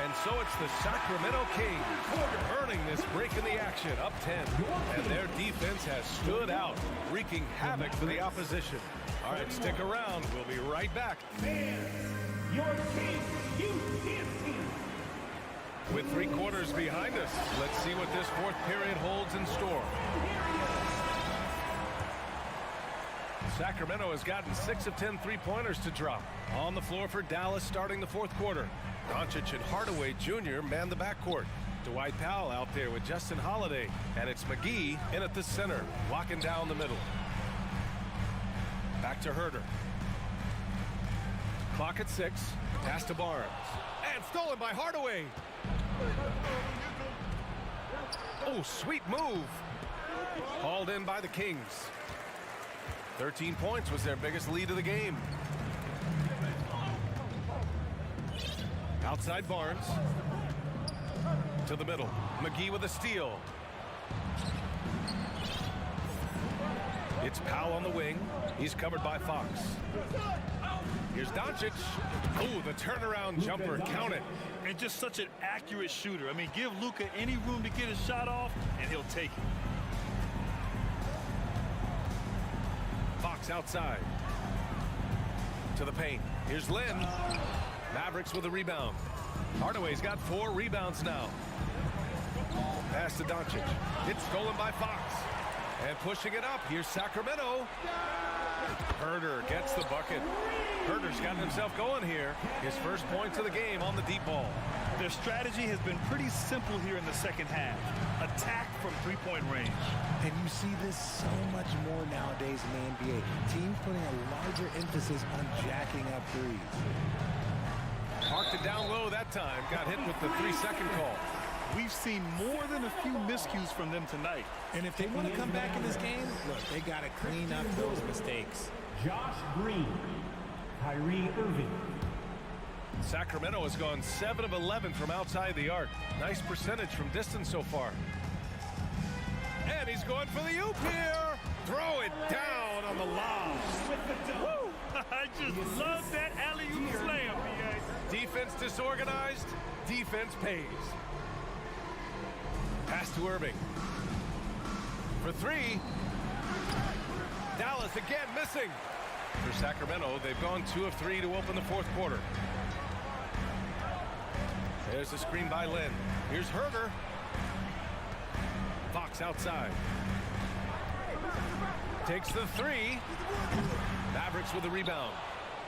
And so it's the Sacramento Kings earning this break in the action, up 10. And their defense has stood out, wreaking havoc for the opposition. All right, stick around. We'll be right back. Your King youth team. With 3 quarters behind us, let's see what this fourth period holds in store. Sacramento has gotten 6 of 10 three-pointers to drop. On the floor for Dallas starting the fourth quarter. Doncic and Hardaway Jr. man the backcourt. Dwight Powell out there with Justin Holiday. And it's McGee in at the center, locking down the middle. Back to Herter. Clock at 6. Pass to Barnes. And stolen by Hardaway. Oh, sweet move. Hauled in by the Kings. 13 points was their biggest lead of the game. Outside Barnes. To the middle. McGee with a steal. It's Powell on the wing. He's covered by Fox. Here's Doncic. Oh, the turnaround jumper. Count it. And just such an accurate shooter. I mean, give Luka any room to get his shot off, and he'll take it. Fox outside. To the paint. Here's Lynn. Mavericks with a rebound. Hardaway's got 4 rebounds now. Pass to Doncic. It's stolen by Fox. And pushing it up. Here's Sacramento. Herder gets the bucket. Herder's gotten himself going here. His first points of the game on the deep ball. Their strategy has been pretty simple here in the second half. Attack from three-point range. And you see this so much more nowadays in the NBA. Teams putting a larger emphasis on jacking up threes. Marked it down low that time. Got hit with the 3-second call. We've seen more than a few miscues from them tonight. And if they want to come back in this game, look, they got to clean up those mistakes. Josh Green, Kyrie Irving. Sacramento has gone 7 of 11 from outside the arc. Nice percentage from distance so far. And he's going for the oop here. Throw it down on the lob. Woo! I just love that alley-oop slam, B.A. Defense disorganized. Defense pays. Pass to Irving. For 3. Dallas again missing. For Sacramento, they've gone 2 of 3 to open the fourth quarter. There's a screen by Lynn. Here's Herder. Fox outside. Takes the 3. Mavericks with the rebound.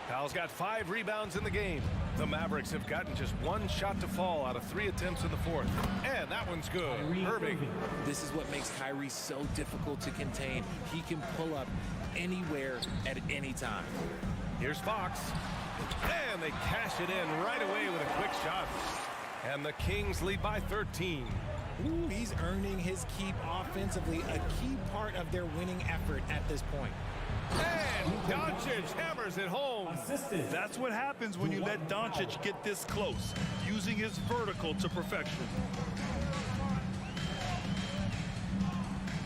Powell's got 5 rebounds in the game. The Mavericks have gotten just 1 shot to fall out of 3 attempts in the fourth. And that one's good. Irving. This is what makes Kyrie so difficult to contain. He can pull up anywhere at any time. Here's Fox. And they cash it in right away with a quick shot. And the Kings lead by 13. Ooh, he's earning his keep offensively, a key part of their winning effort at this point. And Doncic hammers it home. That's what happens when you let Doncic get this close, using his vertical to perfection.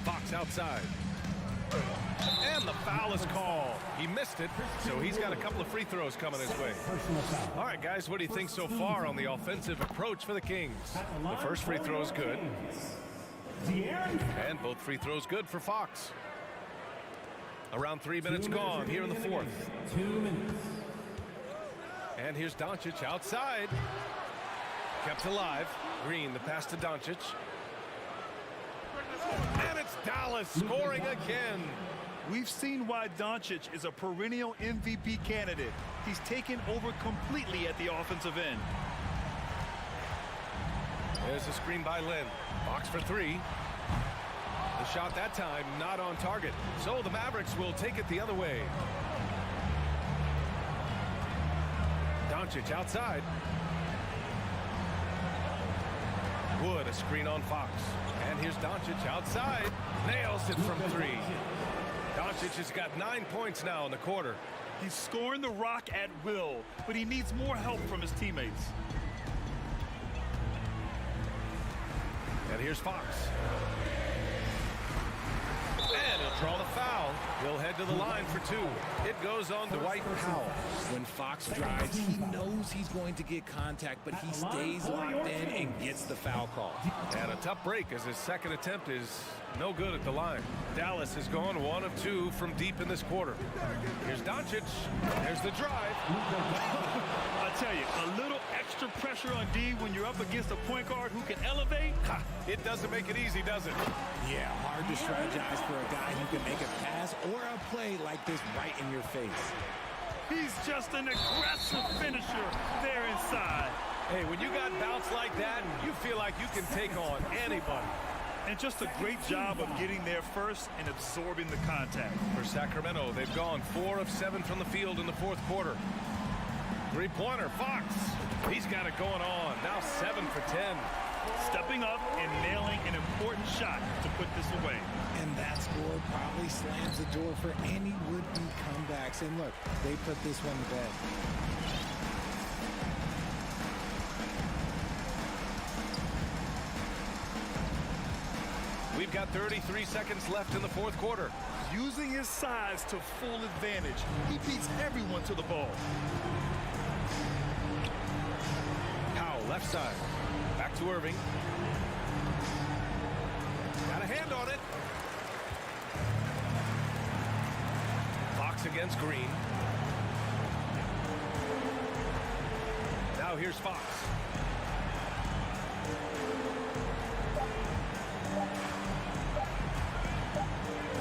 Fox outside. And the foul is called. He missed it, so he's got a couple of free throws coming his way. All right, guys, what do you think so far on the offensive approach for the Kings? The first free throw is good. And both free throws good for Fox. Around 3 minutes gone here in the fourth. 2 minutes. And here's Doncic outside. Kept alive. Green, the pass to Doncic. And it's Dallas scoring again. We've seen why Doncic is a perennial MVP candidate. He's taken over completely at the offensive end. There's a screen by Lynn. Fox for 3. The shot that time not on target. So the Mavericks will take it the other way. Doncic outside. Wood, a screen on Fox. And here's Doncic outside. Nails it from 3. Doncic has got 9 points now in the quarter. He's scoring the rock at will, but he needs more help from his teammates. And here's Fox. And he'll draw the foul. He'll head to the line for 2. It goes on to Dwight Powell. When Fox drives, he knows he's going to get contact, but he stays locked in and gets the foul call. And a tough break as his second attempt is no good at the line. Dallas has gone 1 of 2 from deep in this quarter. Here's Doncic. There's the drive. I tell you, a little extra pressure on D when you're up against a point guard who can elevate. Ha, it doesn't make it easy, does it? Yeah, hard to strategize for a guy who can make a pass or a play like this right in your face. He's just an aggressive finisher there inside. Hey, when you got bounce like that, you feel like you can take on anybody. And just a great job of getting there first and absorbing the contact. For Sacramento, they've gone 4 of 7 from the field in the fourth quarter. Three-pointer, Fox. He's got it going on. Now 7 for 10. Stepping up and nailing an important shot to put this away. And that score probably slams the door for any would-be comebacks. And look, they put this one to bed. We've got 33 seconds left in the fourth quarter. using his size to full advantage. He beats everyone to the ball. Powell, left side. Back to Irving. Got a hand on it. Fox against Green. Now here's Fox.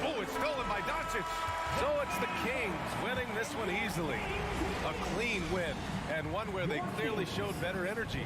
Oh, it's stolen by Doncic. So it's the Kings winning this one easily. A clean win, and one where they clearly showed better energy.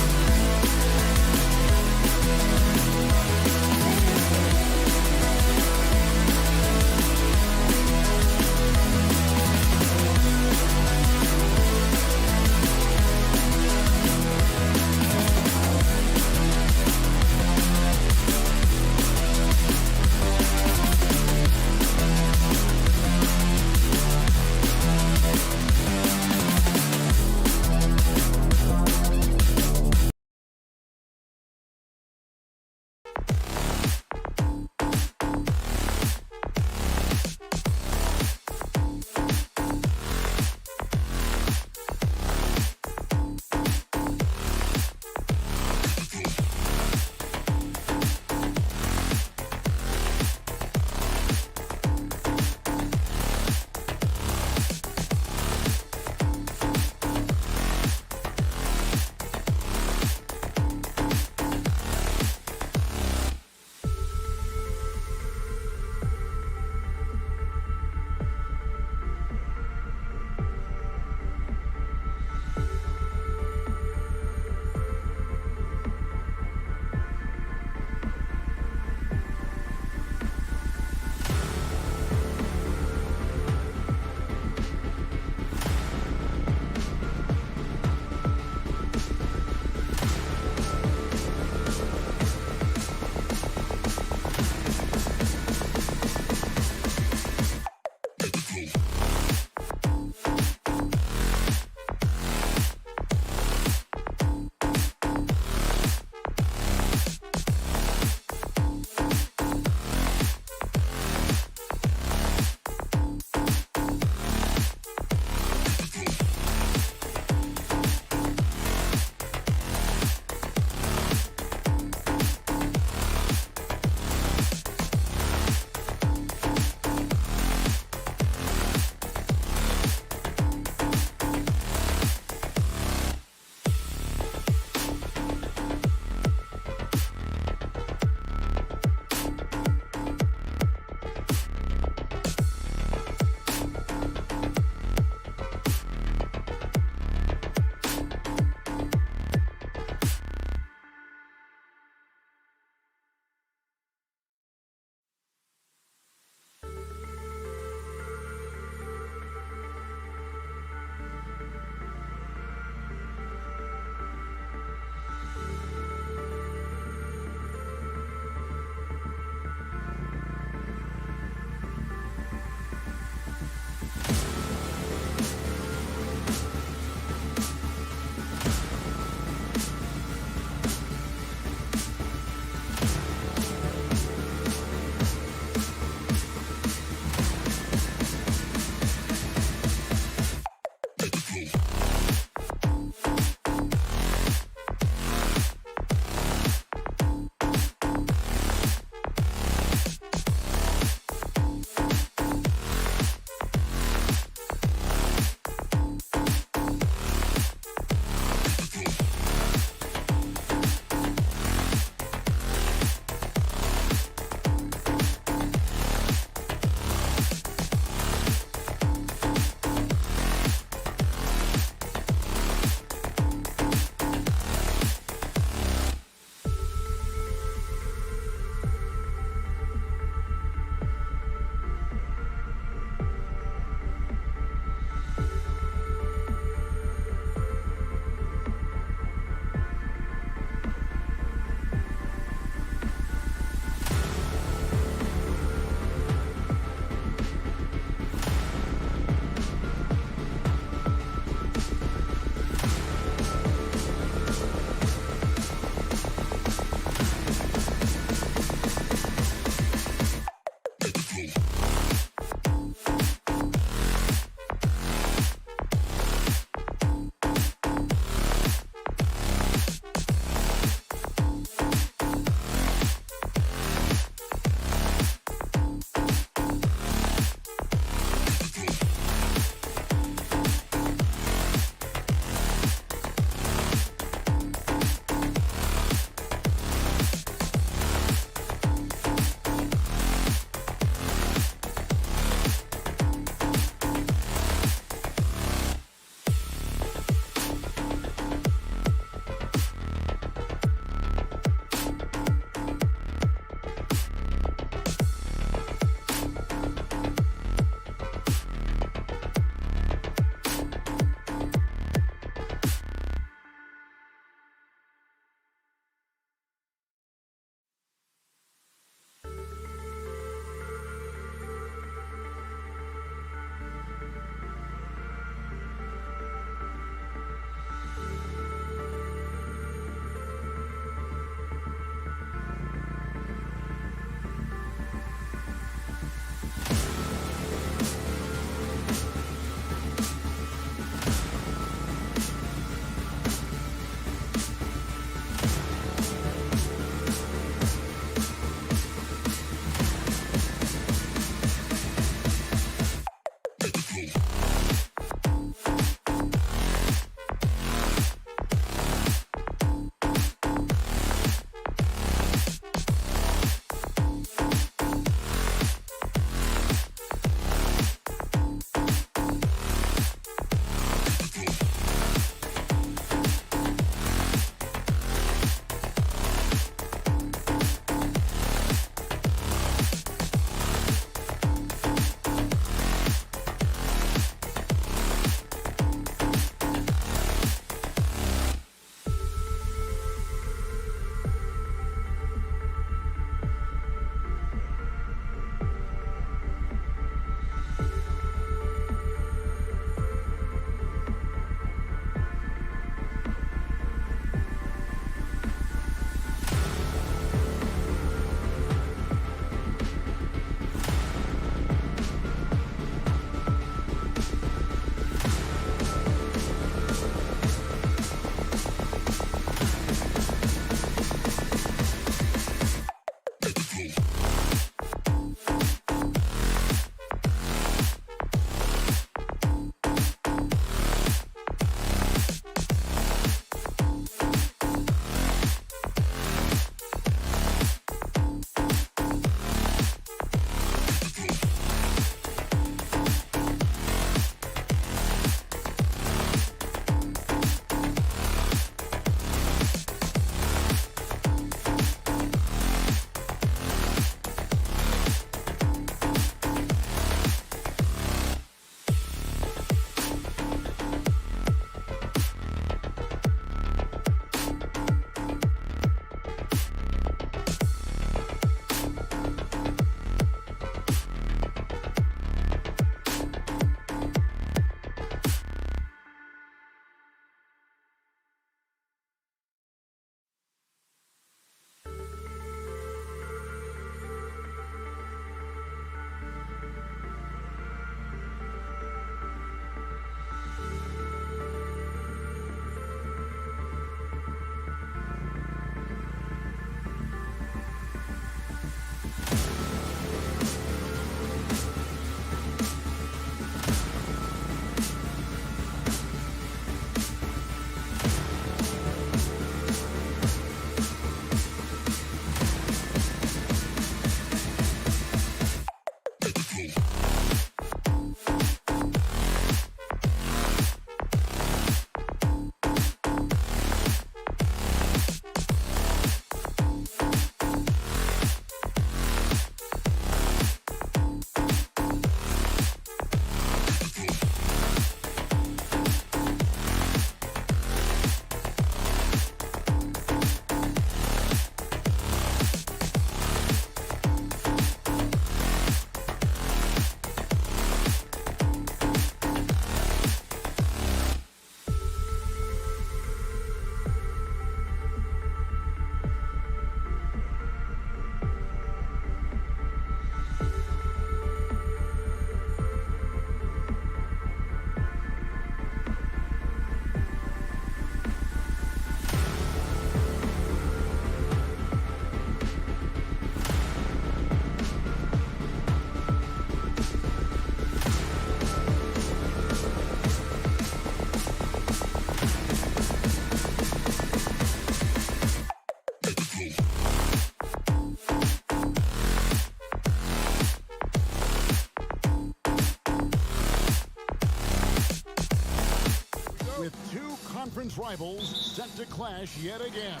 rivals set to clash yet again.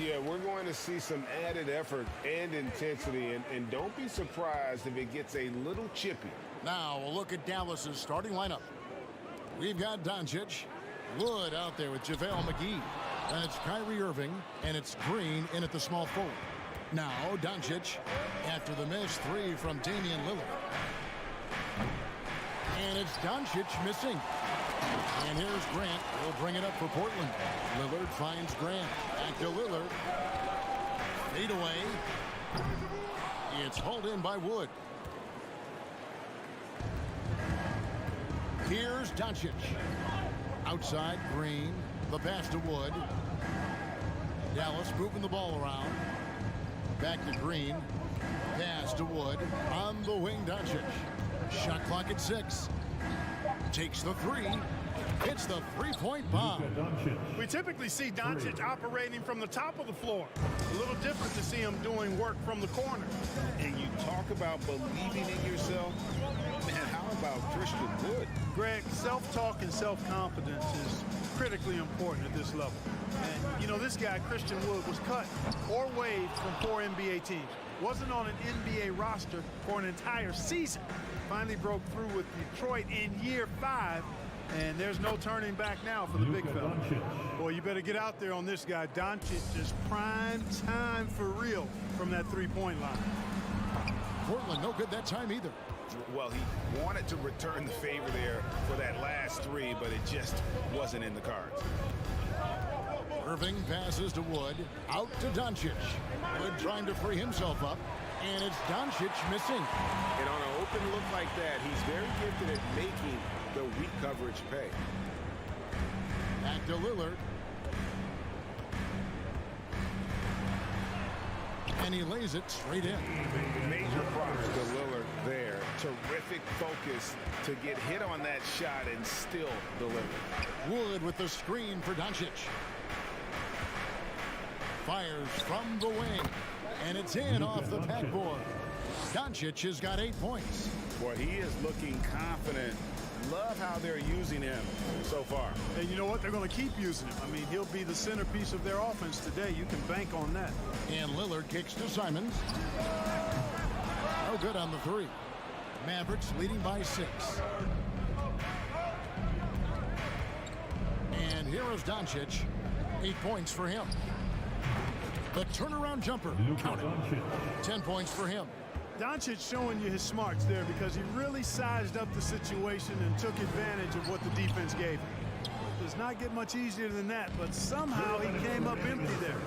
Yeah, we're going to see some added effort and intensity, and don't be surprised if it gets a little chippy. Now, a look at Dallas's starting lineup. We've got Doncic, Wood out there with JaVale McGee. Then it's Kyrie Irving, and it's Green in at the small forward. Now, Doncic, after the missed three from Damian Lillard. And it's Doncic missing. And here's Grant. He'll bring it up for Portland. Lillard finds Grant. Back to Lillard. Fade away. It's hauled in by Wood. Here's Doncic. Outside, Green. The pass to Wood. Dallas moving the ball around. Back to Green. Pass to Wood. On the wing, Doncic. Shot clock at 6. Takes the three. Hits the three-point bomb. We typically see Doncic operating from the top of the floor. A little different to see him doing work from the corner. And you talk about believing in yourself. Man, how about Christian Wood? Greg, self-talk and self-confidence is critically important at this level. And, you know, this guy, Christian Wood, was cut or waived from 4 NBA teams. Wasn't on an NBA roster for an entire season. Finally broke through with Detroit in year 5. And there's no turning back now for the big fella. Boy, you better get out there on this guy. Doncic is prime time for real from that three-point line. Portland no good that time either. Well, he wanted to return the favor there for that last three, but it just wasn't in the cards. Irving passes to Wood. Out to Doncic. Wood trying to free himself up. And it's Doncic missing. And on an open look like that, he's very gifted at making the weak coverage pay. Back to Lillard. And he lays it straight in. Major props to Lillard there. Terrific focus to get hit on that shot and still deliver. Wood with the screen for Doncic. Fires from the wing. And it's in off the backboard. Doncic has got 8 points. Boy, he is looking confident. Love how they're using him so far. And you know what? They're going to keep using him. I mean, he'll be the centerpiece of their offense today. You can bank on that. And Lillard kicks to Simons. No good on the three. Mavericks leading by 6. And here is Doncic. 8 points for him. The turnaround jumper. Counted. 10 points for him. Doncic showing you his smarts there because he really sized up the situation and took advantage of what the defense gave him. Does not get much easier than that, but somehow he came up empty there.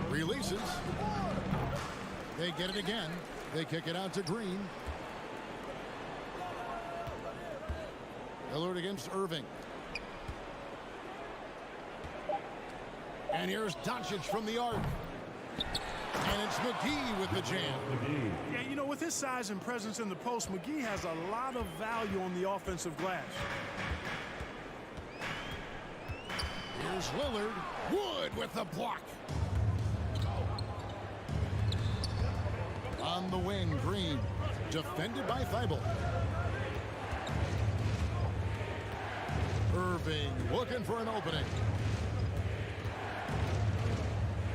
Releases. They get it again. They kick it out to Green. Lillard against Irving. And here's Doncic from the arc. And it's McGee with the jam. Yeah, you know, with his size and presence in the post, McGee has a lot of value on the offensive glass. Here's Lillard. Wood with the block. On the wing, Green. Defended by Thibault. Irving looking for an opening.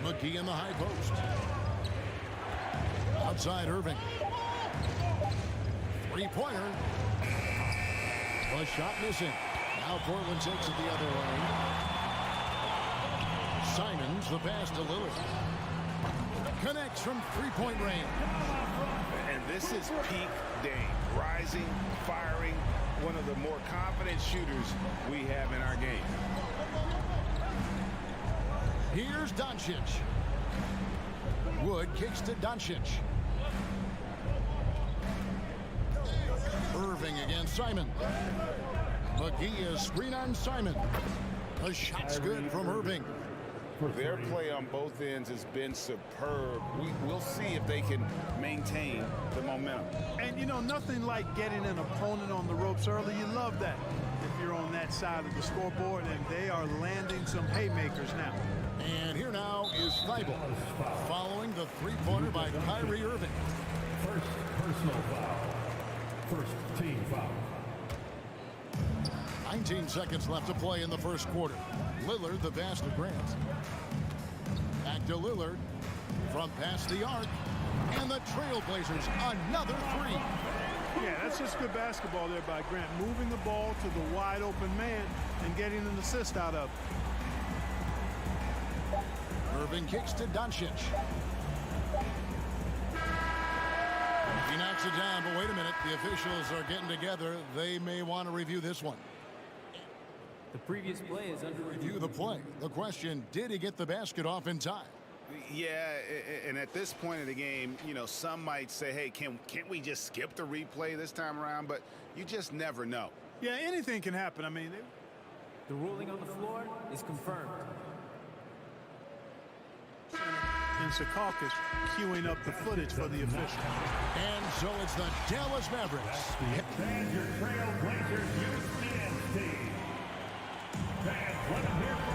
McGee in the high post. Outside Irving. Three-pointer. The shot missing. Now Portland takes it the other way. Simons, the pass to Lillard. Connects from three-point range. And this is peak Dame. Rising, firing, one of the more confident shooters we have in our game. Here's Doncic. Wood kicks to Doncic. Irving against Simon. McGee is screen on Simon. The shot's good from Irving. Their play on both ends has been superb. We'll see if they can maintain the momentum. And, you know, nothing like getting an opponent on the ropes early. You love that if you're on that side of the scoreboard, and they are landing some haymakers now. And here now is Thibault, following the three-pointer by Kyrie Irving. First personal foul. First team foul. 19 seconds left to play in the first quarter. Lillard, the pass to Grant. Back to Lillard from past the arc. And the Trailblazers, another three. Yeah, that's just good basketball there by Grant. Moving the ball to the wide open man and getting an assist out of it. Irving kicks to Doncic. He knocks it down, but wait a minute. The officials are getting together. They may want to review this one. The previous play is under Review the play. The question, did he get the basket off in time? Yeah, and at this point in the game, you know, some might say, hey, can't we just skip the replay this time around? But you just never know. Yeah, anything can happen. I mean, the ruling on the floor is confirmed. And Secaucus queuing up the footage for the official. And so it's the Dallas Mavericks. Your Trailblazers youth team.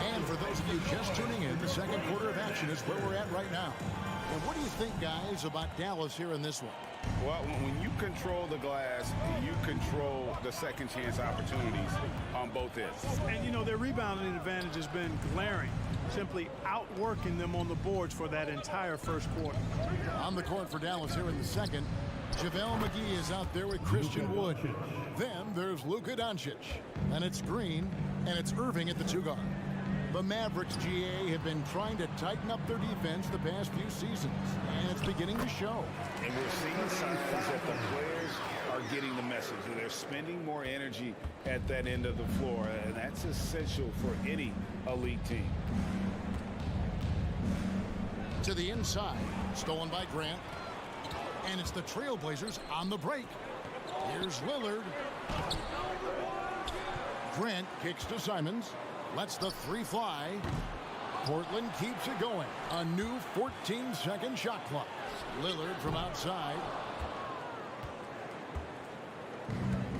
And for those of you just tuning in, the second quarter of action is where we're at right now. And what do you think, guys, about Dallas here in this one? Well, when you control the glass, you control the second chance opportunities on both ends. And, you know, their rebounding advantage has been glaring, simply outworking them on the boards for that entire first quarter. On the court for Dallas here in the second, JaVale McGee is out there with Christian Wood. Then there's Luka Doncic. And it's Green, and it's Irving at the two guard. The Mavericks, GA, have been trying to tighten up their defense the past few seasons, and it's beginning to show. And we're seeing signs that the players are getting the message, that they're spending more energy at that end of the floor, and that's essential for any elite team. To the inside, stolen by Grant, and it's the Trailblazers on the break. Here's Lillard. Grant kicks to Simons. Lets the three fly. Portland keeps it going. A new 14-second shot clock. Lillard from outside.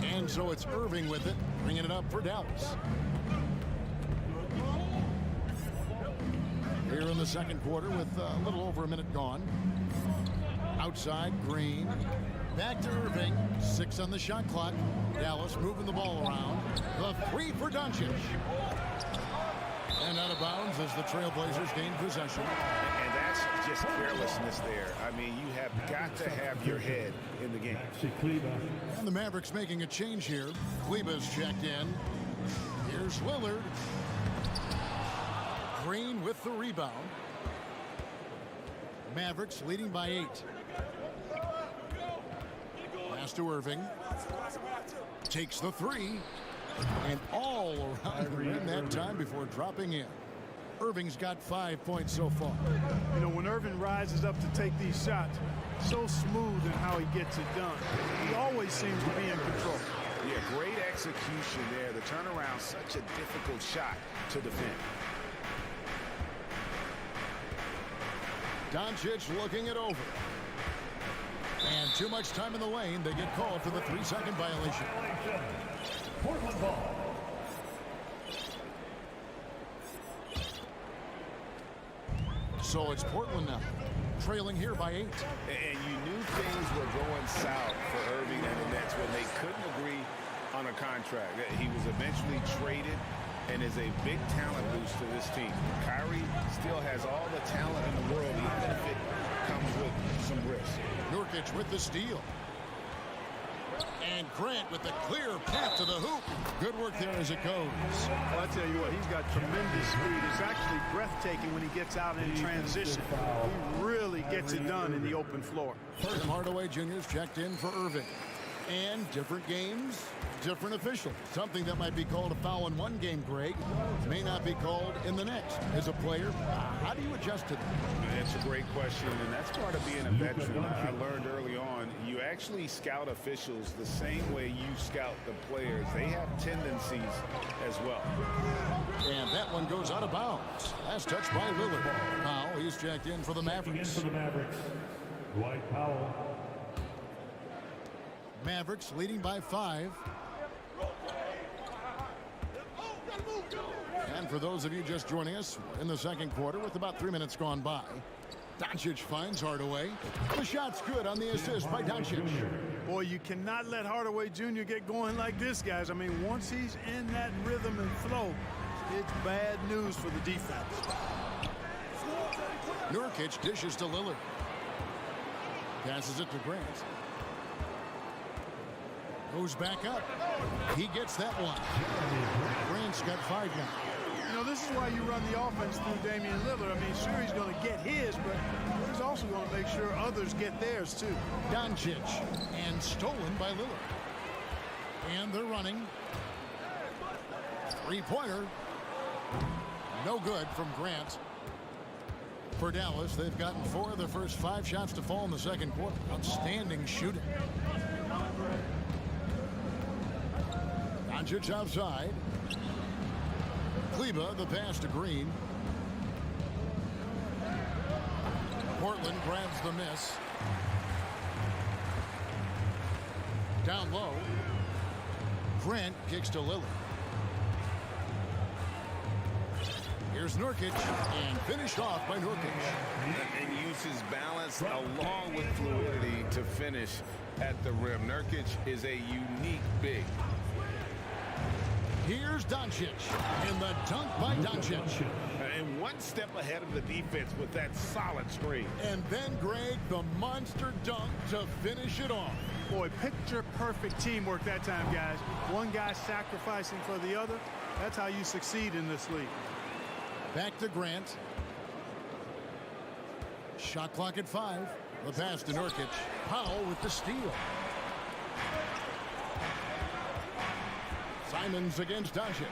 And so it's Irving with it, bringing it up for Dallas. Here in the second quarter with a little over a minute gone. Outside, Green. Back to Irving. 6 on the shot clock. Dallas moving the ball around. The three for Doncic. And out of bounds as the Trailblazers gain possession. And that's just carelessness there. I mean, you have got to have your head in the game. And the Mavericks making a change here. Kleba's checked in. Here's Lillard. Green with the rebound. Mavericks leading by 8. Pass to Irving. Takes the three. And all around the rim that time before dropping in. Irving's got 5 points so far. You know, when Irving rises up to take these shots, so smooth in how he gets it done. He always seems to be in control. Yeah, great execution there. The turnaround, such a difficult shot to defend. Doncic looking it over. And too much time in the lane. They get called for the 3-second violation. Portland ball. So it's Portland now, trailing here by 8. And you knew things were going south for Irving and the Nets when they couldn't agree on a contract. He was eventually traded and is a big talent boost to this team. Kyrie still has all the talent in the world, even if it comes with some risk. Nurkic with the steal. And Grant with the clear path to the hoop. Good work there as it goes. Well, I tell you what, he's got tremendous speed. It's actually breathtaking when he gets out in transition. He really gets it done in the open floor. Tim Hardaway Jr.'s checked in for Irving. And different games, different officials. Something that might be called a foul in one game, Greg, may not be called in the next. As a player, how do you adjust to that? That's a great question, and that's part of being a veteran. I learned early on, you actually scout officials the same way you scout the players. They have tendencies as well. And that one goes out of bounds. Last touch by Lillard. Now he's checked in for the Mavericks. Dwight Powell. Mavericks leading by 5. And for those of you just joining us, we're in the second quarter with about 3 minutes gone by. Doncic finds Hardaway. The shot's good on the assist by Doncic. Boy, you cannot let Hardaway Jr. get going like this, guys. I mean, once he's in that rhythm and flow, it's bad news for the defense. Nurkic dishes to Lillard. Passes it to Grant. Goes back up. He gets that one. Grant's got 5 now. You know, this is why you run the offense through Damian Lillard. I mean, sure, he's going to get his, but he's also going to make sure others get theirs, too. Doncic, and stolen by Lillard. And they're running. 3-pointer. No good from Grant. For Dallas, they've gotten 4 of their first 5 shots to fall in the second quarter. Outstanding shooting. Doncic outside. Kleba, the pass to Green. Portland grabs the miss. Down low. Grant kicks to Lillard. Here's Nurkic, and finished off by Nurkic. And uses balance along with fluidity to finish at the rim. Nurkic is a unique big. Here's Doncic, and the dunk by Doncic. And one step ahead of the defense with that solid screen. And then, Greg, the monster dunk to finish it off. Boy, picture-perfect teamwork that time, guys. One guy sacrificing for the other. That's how you succeed in this league. Back to Grant. Shot clock at 5. The pass to Nurkic. Powell with the steal. Simons against Doncic.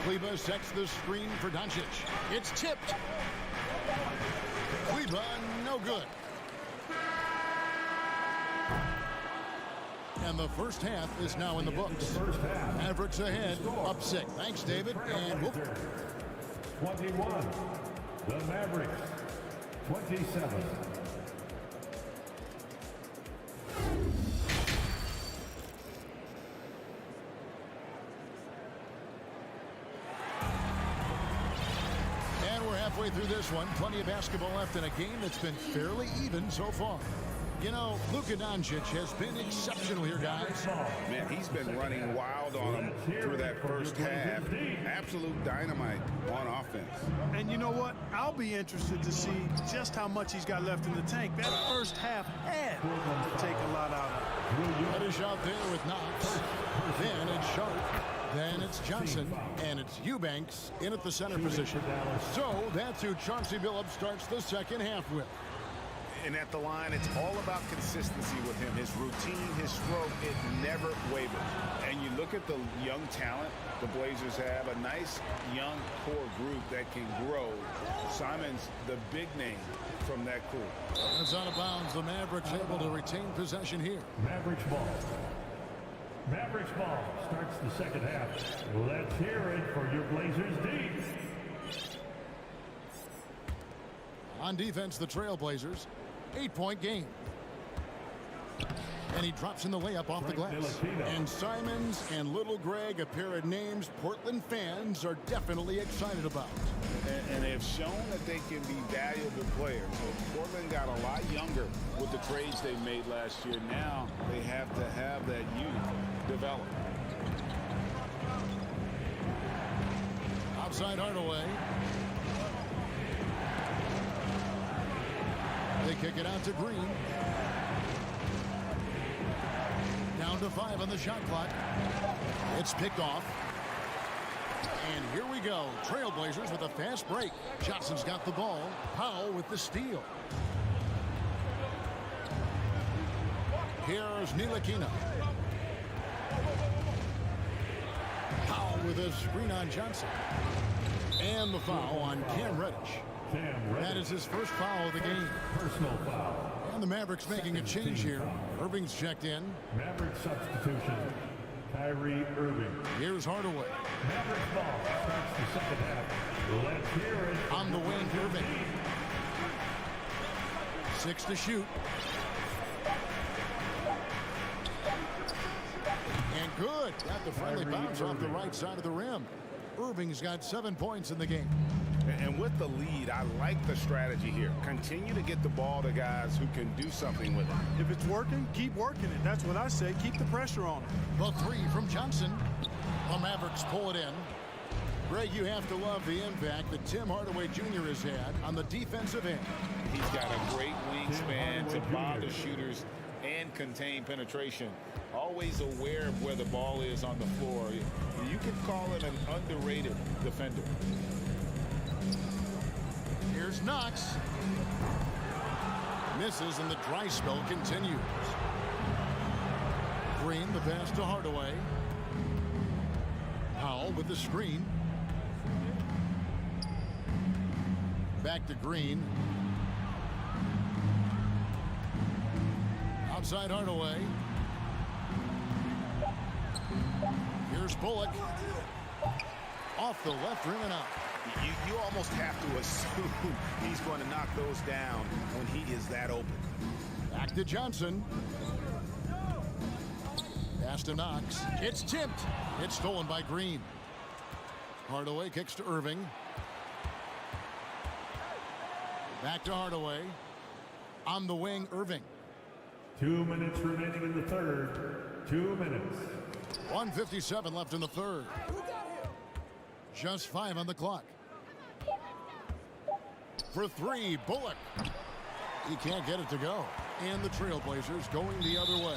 Kleba sets the screen for Doncic. It's tipped. Kleba, no good. And the first half is now in the books. Mavericks ahead, up 6. Thanks, David. And 21. The Mavericks. 27. And we're halfway through this one. Plenty of basketball left in a game that's been fairly even so far. You know, Luka Doncic has been exceptional here, guys. Man, he's been running wild on him through that first half. Absolute dynamite on offense. And you know what? I'll be interested to see just how much he's got left in the tank. That first half had to take a lot out of it. Finish out there with Knox. Then it's Sharp. Then it's Johnson. And it's Eubanks in at the center position. So that's who Chauncey Billups starts the second half with. And at the line, it's all about consistency with him. His routine, his stroke, it never wavers. And you look at the young talent the Blazers have, a nice young core group that can grow. Simon's the big name from that crew. That's out of bounds. The Mavericks able to retain possession here. Mavericks ball. Mavericks ball starts the second half. Let's hear it for your Blazers D. On defense, the Trailblazers. 8-point game. And he drops in the layup off the glass. And Simons and Little Greg, a pair of names Portland fans are definitely excited about. And they've shown that they can be valuable players. So Portland got a lot younger with the trades they made last year. Now they have to have that youth develop. Outside Hardaway. They kick it out to Green. Down to 5 on the shot clock. It's picked off. And here we go. Trailblazers with a fast break. Johnson's got the ball. Powell with the steal. Here's Ntilikina. Powell with a screen on Johnson. And the foul on Cam Reddish. That is his first foul of the game. Personal foul. And the Mavericks making a change here. Irving's checked in. Maverick substitution. Kyrie Irving. Here's Hardaway. Mavericks ball starts the second half. Let's hear it. On the wing, Irving. 6 to shoot. And good. Got the friendly bounce off the right side of the rim. Irving's got 7 points in the game. And with the lead, I like the strategy here. Continue to get the ball to guys who can do something with it. If it's working, keep working it. That's what I say. Keep the pressure on it. The three from Johnson. The Mavericks pull it in. Greg, you have to love the impact that Tim Hardaway Jr. has had on the defensive end. He's got a great wingspan to bother shooters and contain penetration. Always aware of where the ball is on the floor. You could call him an underrated defender. Here's Knox. Misses and the dry spell continues. Green, the pass to Hardaway. Powell with the screen. Back to Green. Outside Hardaway. Here's Bullock. Off the left rim and out. You almost have to assume he's going to knock those down when he is that open. Back to Johnson. Pass to Knox. It's tipped. It's stolen by Green. Hardaway kicks to Irving. Back to Hardaway. On the wing, Irving. 2 minutes remaining in the third. 2 minutes. 1:57 left in the third. Just 5 on the clock. For three, Bullock. He can't get it to go. And the Trailblazers going the other way.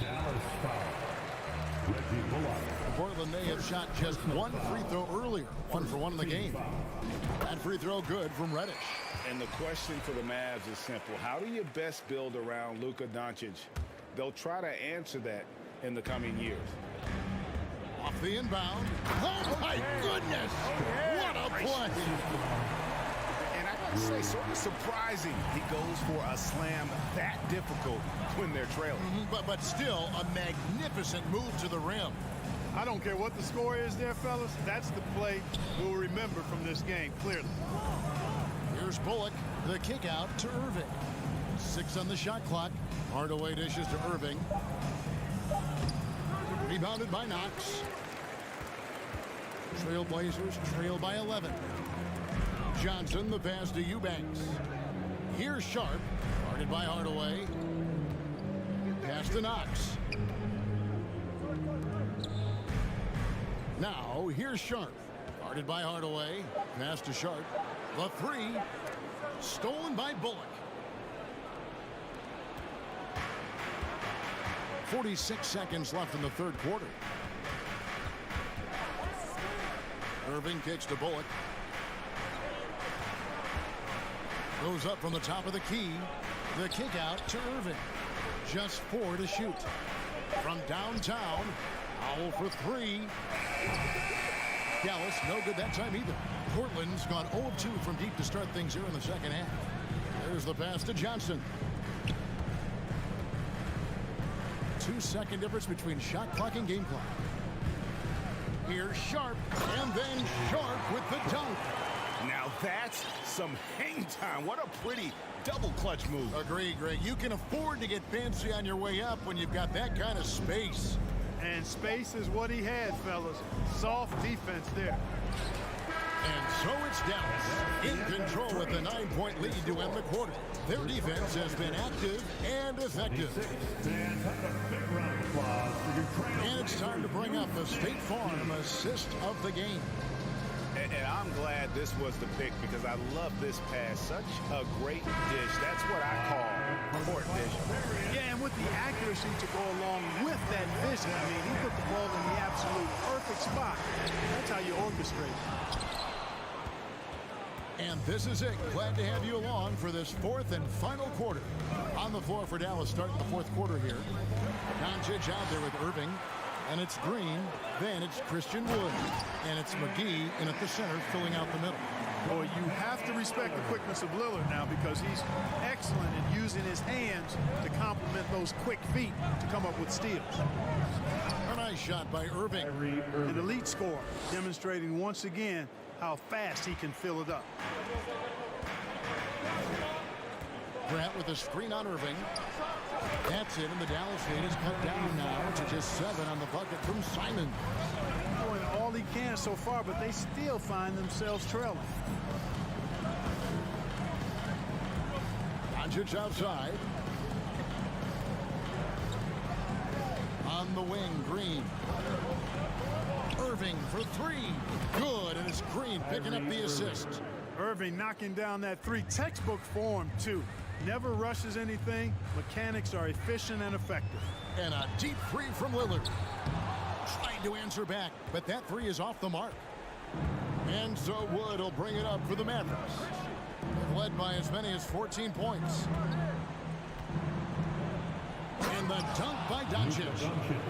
Portland may have shot just one free throw earlier. 1 for 1 in the game. That free throw good from Reddish. And the question for the Mavs is simple. How do you best build around Luka Doncic? They'll try to answer that in the coming years. Off the inbound. Oh, my goodness. What a play. And I got to say, sort of surprising he goes for a slam that difficult when they're trailing. But still a magnificent move to the rim. I don't care what the score is there, fellas. That's the play we'll remember from this game, clearly. Here's Bullock. The kick out to Irving. 6 on the shot clock. Hardaway dishes to Irving. Rebounded by Knox. Trailblazers trail by 11. Johnson, the pass to Eubanks. Here's Sharp. Guarded by Hardaway. Pass to Knox. Now, here's Sharp. Guarded by Hardaway. Pass to Sharp. The three. Stolen by Bullock. 46 seconds left in the third quarter. Irving kicks to Bullock. Goes up from the top of the key. The kick out to Irving. Just 4 to shoot. From downtown, Powell for 3. Dallas, no good that time either. Portland's gone 0-2 from deep to start things here in the second half. There's the pass to Johnson. 2-second difference between shot clock and game clock. Here's Sharp, and then Sharp with the dunk. Now that's some hang time. What a pretty double clutch move. Agree, Greg. You can afford to get fancy on your way up when you've got that kind of space. And space is what he had, fellas. Soft defense there. And so it's Dallas in control with a 9-point lead to end the quarter. Their defense has been active and effective. And it's time to bring up the State Farm assist of the game. And I'm glad this was the pick because I love this pass. Such a great dish. That's what I call court dish. Yeah, and with the accuracy to go along with that vision. I mean, he put the ball in the absolute perfect spot. That's how you orchestrate. And this is it. Glad to have you along for this fourth and final quarter. On the floor for Dallas starting the fourth quarter here. Doncic out there with Irving. And it's Green. Then it's Christian Wood. And it's McGee in at the center filling out the middle. Boy, you have to respect the quickness of Lillard now because he's excellent in using his hands to complement those quick feet to come up with steals. A nice shot by Irving. An elite scorer, demonstrating once again how fast he can fill it up. Grant with a screen on Irving. That's it, and the Dallas lead is cut down now to just 7 on the bucket from Simon. Doing all he can so far, but they still find themselves trailing. Doncic outside. On the wing, Green. Irving for three. Good, and it's Green picking up the assist. Irving knocking down that three. Textbook form, too. Never rushes anything. Mechanics are efficient and effective. And a deep three from Lillard. Trying to answer back, but that three is off the mark. And so Wood will bring it up for the Mavericks. They've led by as many as 14 points. And the dunk by Doncic.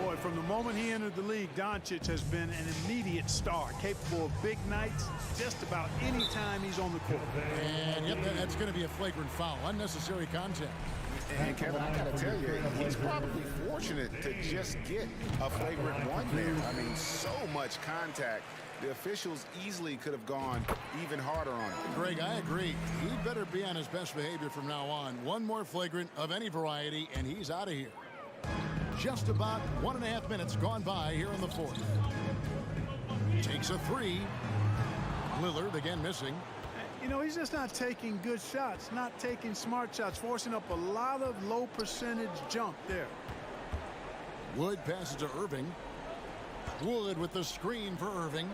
Boy, from the moment he entered the league, Doncic has been an immediate star, capable of big nights just about any time he's on the court. And yep, that's going to be a flagrant foul. Unnecessary contact. And Kevin, I got to tell you, he's probably fortunate to just get a flagrant one there. I mean, so much contact. The officials easily could have gone even harder on him. Greg, I agree. He better be on his best behavior from now on. One more flagrant of any variety, and he's out of here. Just about 1.5 minutes gone by here in the fourth. Takes a three. Lillard again missing. You know, he's just not taking good shots, not taking smart shots, forcing up a lot of low percentage jump there. Wood passes to Irving. Wood with the screen for Irving.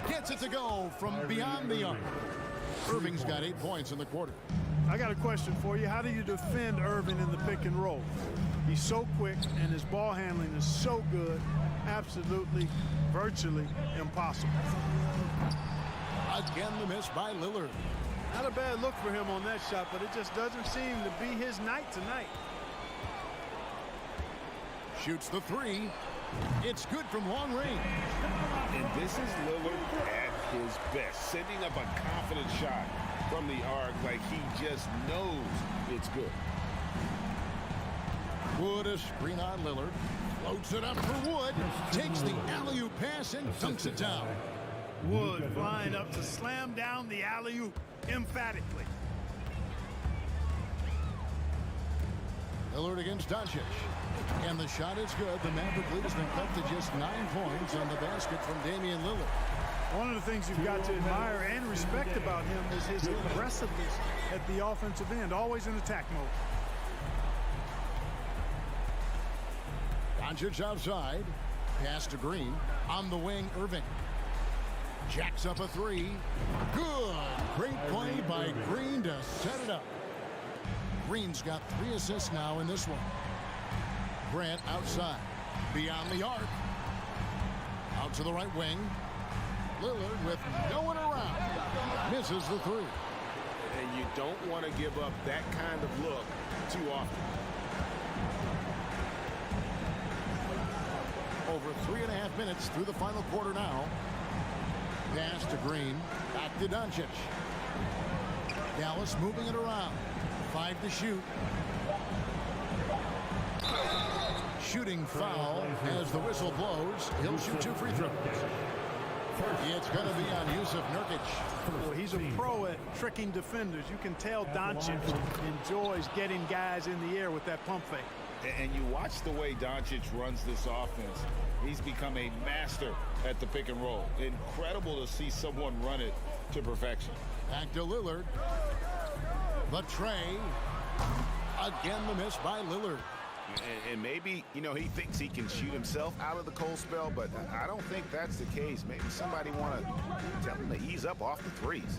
Gets it to go from beyond the arc. Irving's got 8 points in the quarter. I got a question for you. How do you defend Irving in the pick and roll? He's so quick and his ball handling is so good. Absolutely, virtually impossible. Again, the miss by Lillard. Not a bad look for him on that shot, but it just doesn't seem to be his night tonight. Shoots the three. It's good from long range. And this is Lillard at his best, sending up a confident shot from the arc like he just knows it's good. Wood a screen on Lillard. Floats it up for Wood. Takes the alley-oop pass and dunks it down. Wood flying up to slam down the alley-oop emphatically. Lillard against Doncic. And the shot is good. The Maverick lead has been cut to just 9 points on the basket from Damian Lillard. One of the things you've got to admire and respect about him is his aggressiveness at the offensive end, always in attack mode. Doncic outside. Pass to Green. On the wing, Irving. Jacks up a three. Good. Great play by Green to set it up. Green's got 3 assists now in this one. Grant outside. Beyond the arc. Out to the right wing. Lillard with no one around. Misses the three. And you don't want to give up that kind of look too often. Over 3.5 minutes through the final quarter now. Pass to Green. Back to Doncic. Dallas moving it around. 5 to shoot. Shooting foul as the whistle blows. He'll shoot 2 free throws. It's going to be on Yusuf Nurkic. Well, he's a pro at tricking defenders. You can tell Doncic enjoys getting guys in the air with that pump fake. And you watch the way Doncic runs this offense. He's become a master at the pick and roll. Incredible to see someone run it to perfection. Back to Lillard. The tray. Again, the miss by Lillard. And maybe, you know, he thinks he can shoot himself out of the cold spell, but I don't think that's the case. Maybe somebody want to tell him to ease up off the threes.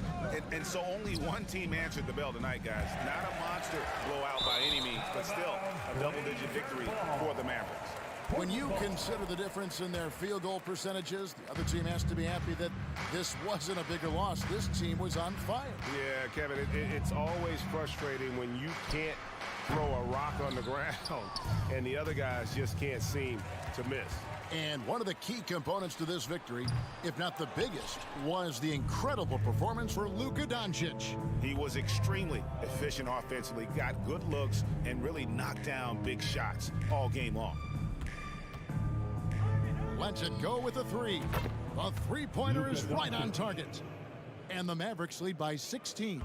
And so only one team answered the bell tonight, guys. Not a monster blowout by any means, but still a double-digit victory for the Mavericks. When you consider the difference in their field goal percentages, the other team has to be happy that this wasn't a bigger loss. This team was on fire. Yeah, Kevin, it's always frustrating when you can't throw a rock on the ground and the other guys just can't seem to miss. And one of the key components to this victory, if not the biggest, was the incredible performance for Luka Doncic. He was extremely efficient offensively, got good looks, and really knocked down big shots all game long. Lets it go with a three. A three-pointer is right on target. And the Mavericks lead by 16.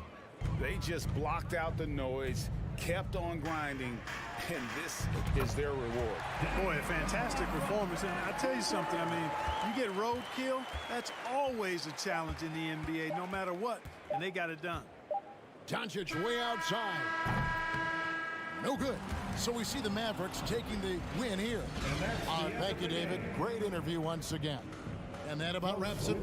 They just blocked out the noise, kept on grinding, and this is their reward. Boy, a fantastic performance. And I tell you something, I mean, you get roadkill, that's always a challenge in the NBA, no matter what, and they got it done. Doncic way outside. No good. So we see the Mavericks taking the win here. Thank you, David. Great interview once again. And that about wraps it.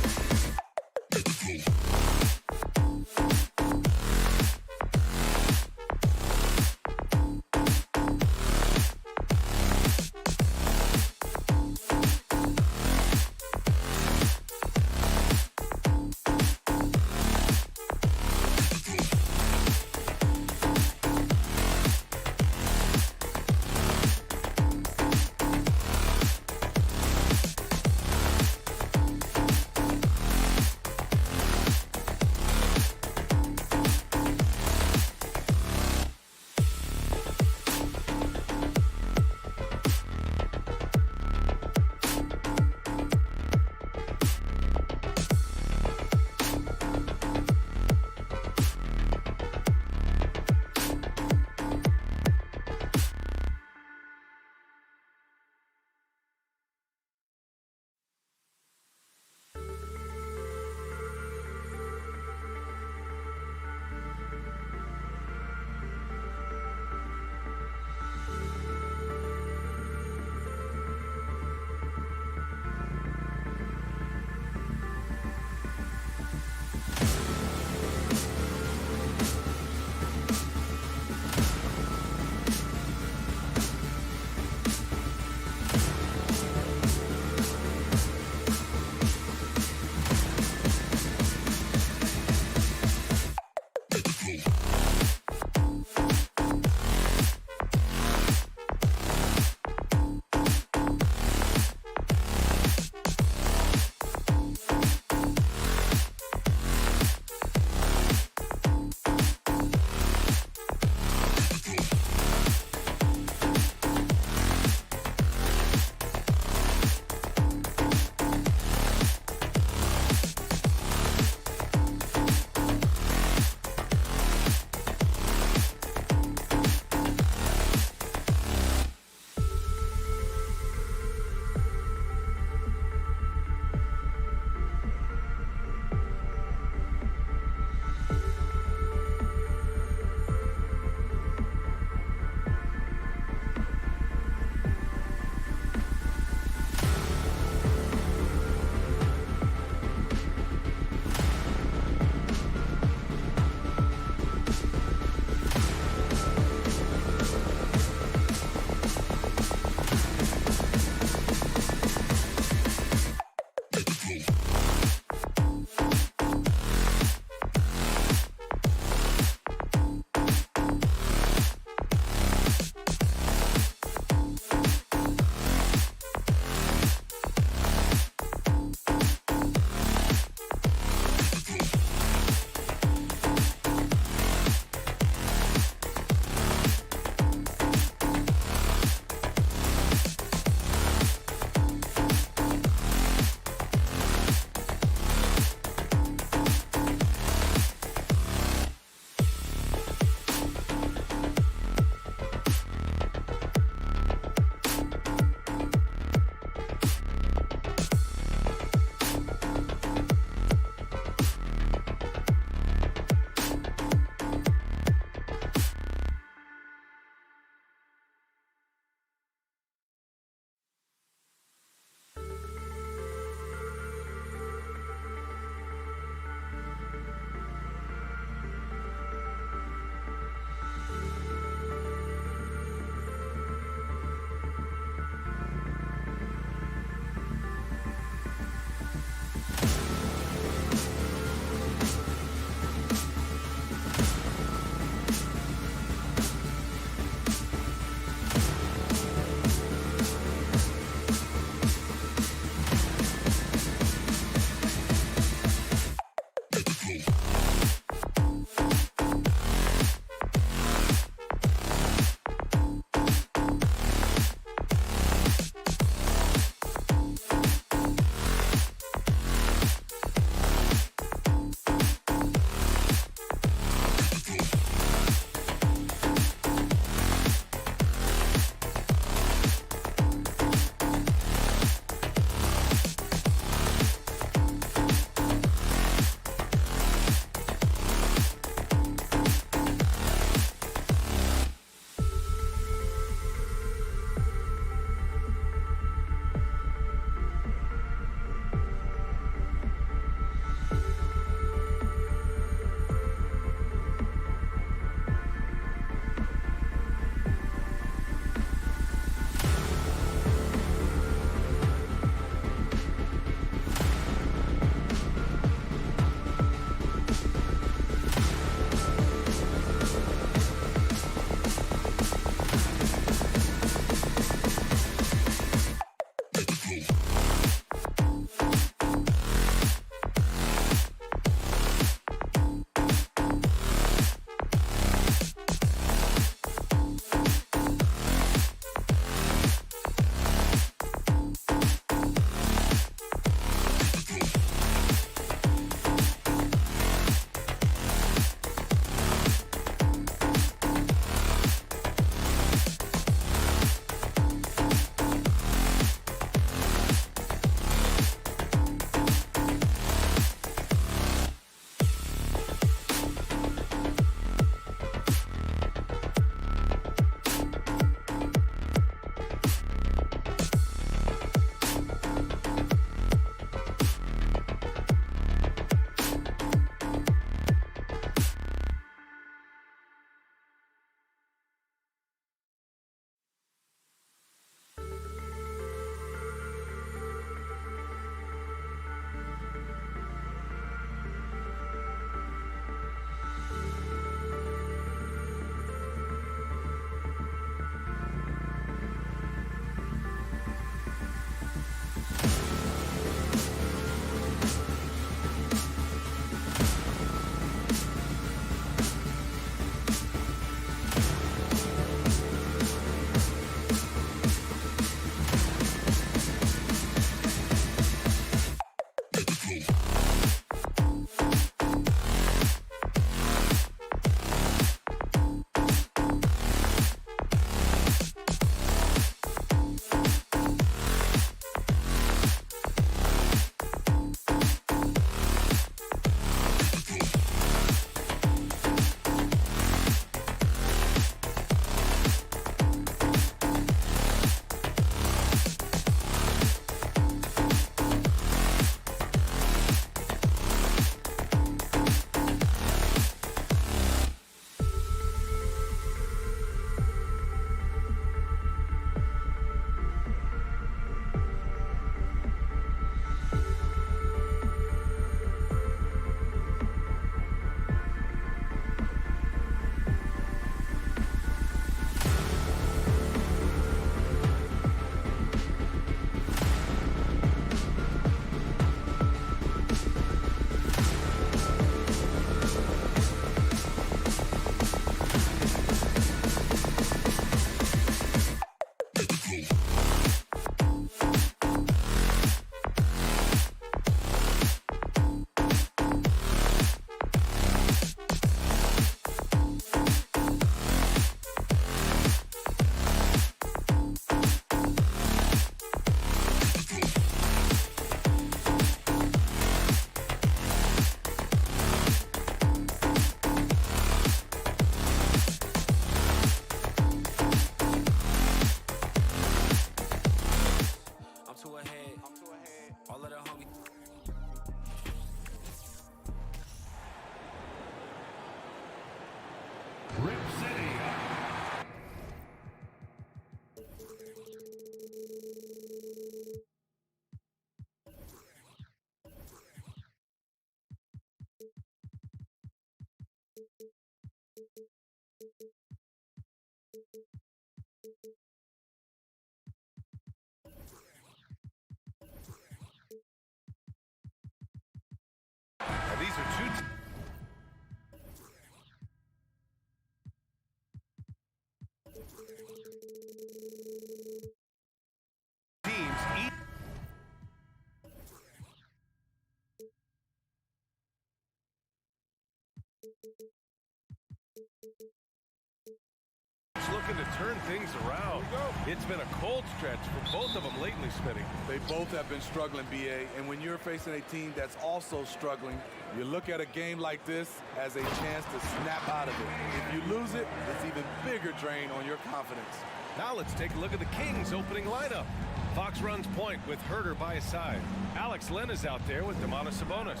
Looking to turn things around. It's been a cold stretch for both of them lately, Smitty. They both have been struggling, BA, and when you're facing a team that's also struggling, you look at a game like this as a chance to snap out of it. If you lose it, it's even bigger drain on your confidence. Now let's take a look at the Kings' opening lineup. Fox runs point with Herter by his side. Alex Len is out there with Domantas Sabonis.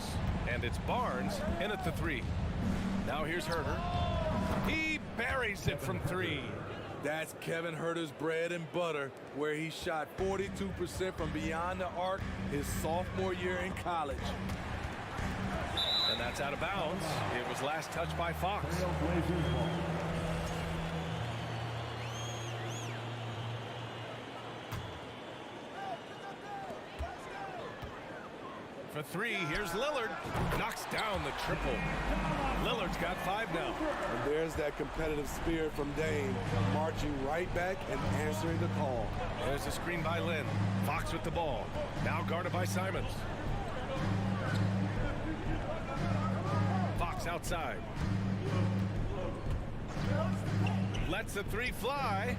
And it's Barnes in at the 3. Now here's Herter. He buries it from 3. That's Kevin Herter's bread and butter, where he shot 42% from beyond the arc his sophomore year in college. And that's out of bounds. It was last touched by Fox. For 3, here's Lillard. Knocks down the triple. Lillard's got 5 now. And there's that competitive spirit from Dame, marching right back and answering the call. There's a screen by Lynn. Fox with the ball. Now guarded by Simons. Fox outside. Lets the 3 fly.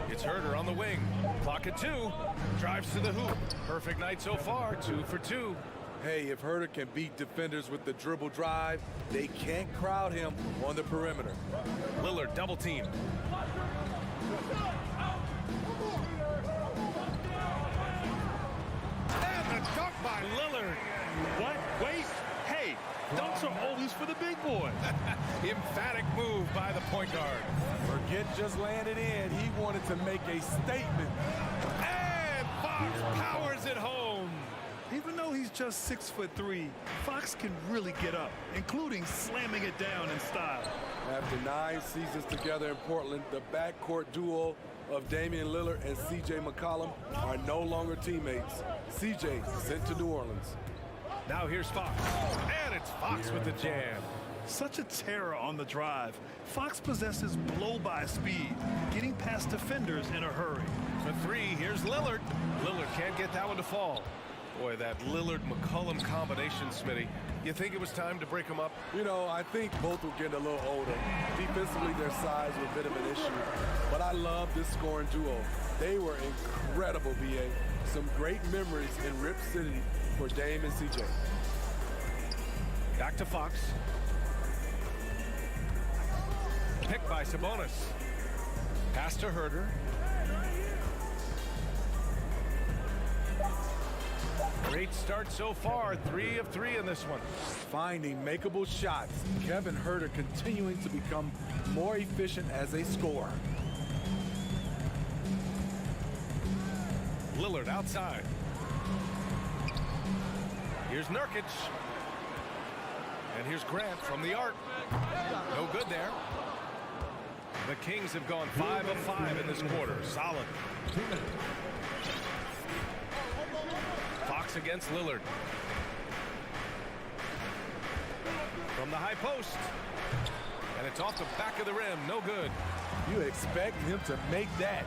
It's Herter on the wing. Clock at 2. Drives to the hoop. Perfect night so far. 2 for 2. Hey, if Herter can beat defenders with the dribble drive, they can't crowd him on the perimeter. Lillard double team. And the dunk by Lillard. What? Wait. Hey, dunks are always for the big boy. Emphatic move by the point guard. Forget just laying it in. He wanted to make a statement. And Fox powers it home. Even though he's just 6'3", Fox can really get up, including slamming it down in style. After 9 seasons together in Portland, the backcourt duo of Damian Lillard and C.J. McCollum are no longer teammates. C.J. sent to New Orleans. Now here's Fox, and it's Fox with the jam. Such a terror on the drive. Fox possesses blow-by speed, getting past defenders in a hurry. For 3, here's Lillard. Lillard can't get that one to fall. Boy, that Lillard-McCollum combination, Smitty. You think it was time to break them up? You know, I think both were getting a little older. Defensively, their size was a bit of an issue. But I love this scoring duo. They were incredible, BA. Some great memories in Rip City for Dame and CJ. Back to Fox. Picked by Sabonis. Pass to Herter. Great start so far. 3 of 3 in this one. Finding makeable shots. Kevin Herter continuing to become more efficient as a scorer. Lillard outside. Here's Nurkic. And here's Grant from the arc. No good there. The Kings have gone 5 of 5 in this quarter. Solid. Fox against Lillard. From the high post. And it's off the back of the rim. No good. You expect him to make that,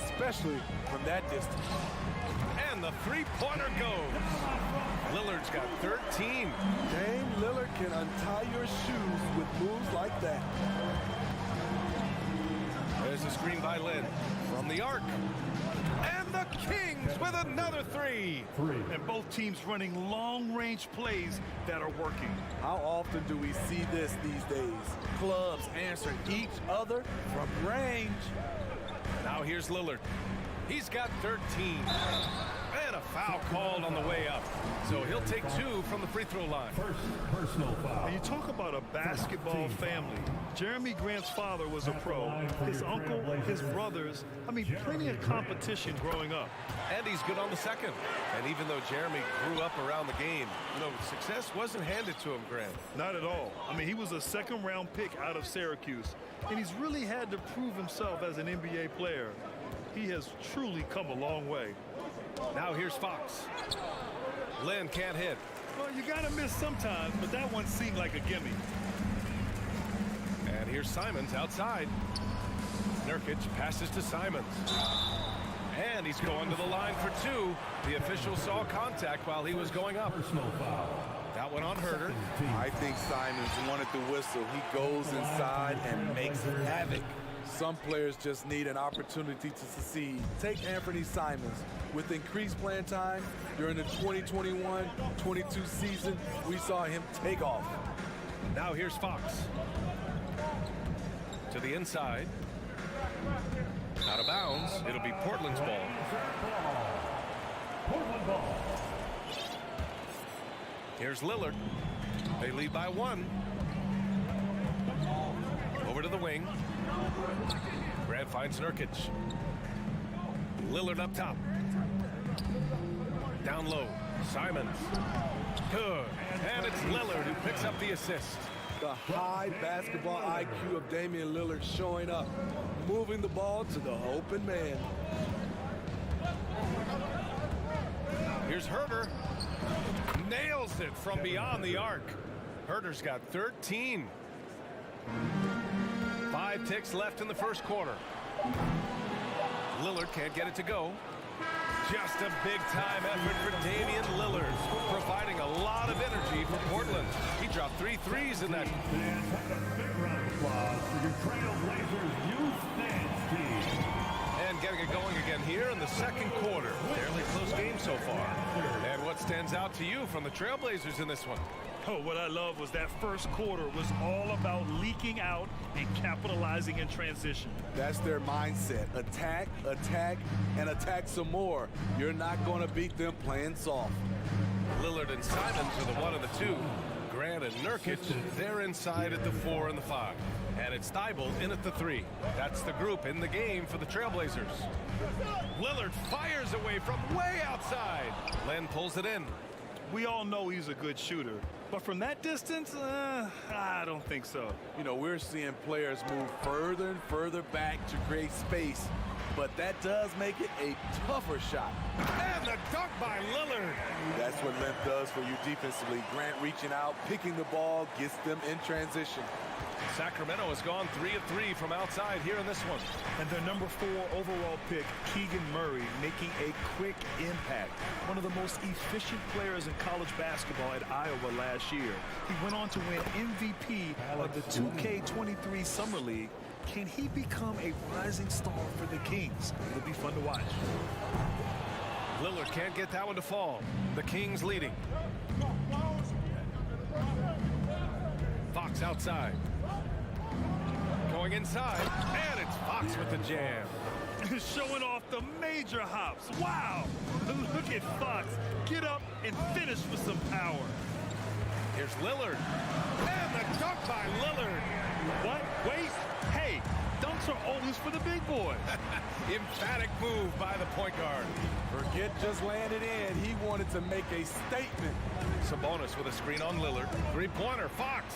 especially from that distance. And the three-pointer goes. Lillard's got 13. Dame Lillard can untie your shoes with moves like that. There's a screen by Lynn from the arc. And the Kings with another 3. And both teams running long-range plays that are working. How often do we see this these days? Clubs answer each other from range. Now here's Lillard. He's got 13. And a foul called on the way up. So he'll take 2 from the free throw line. First personal foul. And you talk about a basketball family. Jeremy Grant's father was a pro. His uncle, his brothers. I mean, plenty of competition growing up. And he's good on the second. And even though Jeremy grew up around the game, you know, success wasn't handed to him, Grant. Not at all. I mean, he was a second-round pick out of Syracuse. And he's really had to prove himself as an NBA player. He has truly come a long way. Now here's Fox. Lynn can't hit. Well, you got to miss sometimes, but that one seemed like a gimme. And here's Simons outside. Nurkic passes to Simons. And he's going to the line for 2. The official saw contact while he was going up. Personal foul. That one on Herder. I think Simons wanted the whistle. He goes inside and makes havoc. Some players just need an opportunity to succeed. Take Anthony Simons. With increased playing time during the 2021-22 season, we saw him take off. Now here's Fox. To the inside. Out of bounds. It'll be Portland's ball. Portland ball. Here's Lillard. They lead by 1. Over to the wing. Grant finds Nurkic. Lillard up top. Down low. Simons. Good. And it's Lillard who picks up the assist. The high basketball IQ of Damian Lillard showing up, moving the ball to the open man. Here's Herder. Nails it from beyond the arc. Herder's got 13. 5 ticks left in the first quarter. Lillard can't get it to go. Just a big-time effort for Damian Lillard, providing a lot of energy for Portland. He dropped 3 threes in that. And have a big round of applause for your Trailblazers youth dance team. And getting it going again here in the second quarter. Fairly close game so far. And what stands out to you from the Trailblazers in this one? Oh, what I love was that first quarter was all about leaking out and capitalizing in transition. That's their mindset. Attack, attack, and attack some more. You're not going to beat them playing soft. Lillard and Simons are the 1 and the 2. Grant and Nurkic, they're inside at the 4 and the 5. And it's Thibault in at the 3. That's the group in the game for the Trailblazers. Lillard fires away from way outside. Len pulls it in. We all know he's a good shooter, but from that distance, I don't think so. You know, we're seeing players move further and further back to create space, but that does make it a tougher shot. And the dunk by Lillard. That's what length does for you defensively. Grant reaching out, picking the ball, gets them in transition. Sacramento has gone 3 of 3 from outside here in this one. And their number 4 overall pick, Keegan Murray, making a quick impact. One of the most efficient players in college basketball at Iowa last year. He went on to win MVP of the 2K23 Summer League. Can he become a rising star for the Kings? It'll be fun to watch. Lillard can't get that one to fall. The Kings leading. Fox outside. Going inside, and it's Fox with the jam. Showing off the major hops. Wow! Look at Fox. Get up and finish with some power. Here's Lillard. And the dunk by Lillard. What? Wait. Hey, dunks are always for the big boy. Emphatic move by the point guard. Forget just landed in. He wanted to make a statement. Sabonis with a screen on Lillard. 3-pointer, Fox.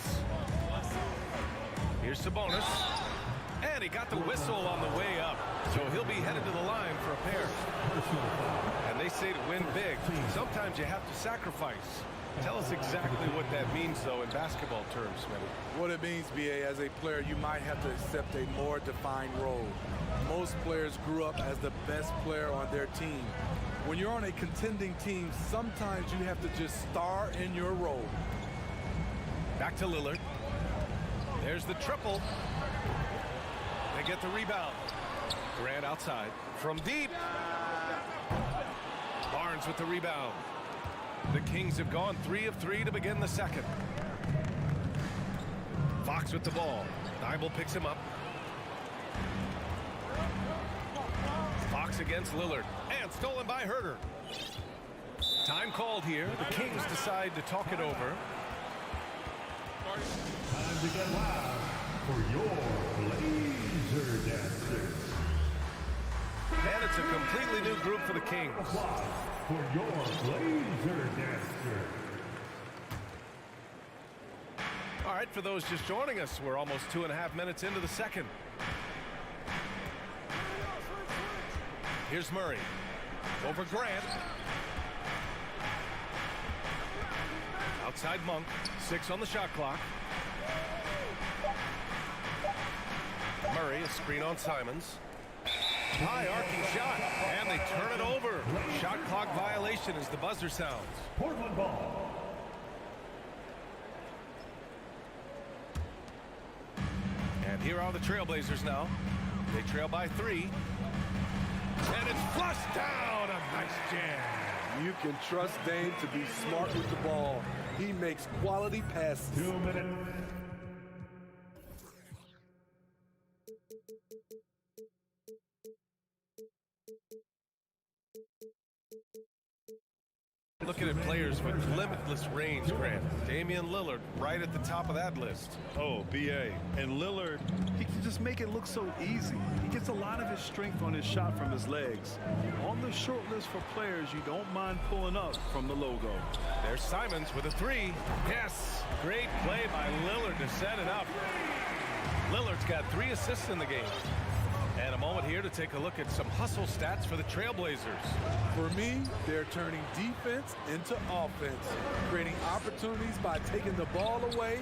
Here's Sabonis. And he got the whistle on the way up. So he'll be headed to the line for a pair. And they say to win big, sometimes you have to sacrifice. Tell us exactly what that means, though, in basketball terms, Smitty. What it means, BA, as a player, you might have to accept a more defined role. Most players grew up as the best player on their team. When you're on a contending team, sometimes you have to just star in your role. Back to Lillard. There's the triple. They get the rebound. Grant outside. From deep. Barnes with the rebound. The Kings have gone 3 of 3 to begin the second. Fox with the ball. Thibault picks him up. Fox against Lillard. And stolen by Herder. Time called here. The Kings decide to talk it over. Time to get loud for your Blazer Dancers. And it's a completely new group for the Kings. For your Blazer Dancers. All right, for those just joining us, we're almost 2.5 minutes into the second. Here's Murray. Over Grant. Outside Monk. 6 on the shot clock. Murray, a screen on Simons. High arcing shot, and they turn it over. Shot clock violation as the buzzer sounds. Portland ball. And here are the Trailblazers now. They trail by 3. And it's flushed down. A nice jam. You can trust Dame to be smart with the ball. He makes quality passes. 2 minutes. Looking at players with limitless range, Grant. Damian Lillard right at the top of that list. Oh, BA. And Lillard, he can just make it look so easy. He gets a lot of his strength on his shot from his legs. On the short list for players you don't mind pulling up from the logo. There's Simons with a 3. Yes, great play by Lillard to set it up. Lillard's got 3 assists in the game. And a moment here to take a look at some hustle stats for the Trailblazers. For me, they're turning defense into offense, creating opportunities by taking the ball away.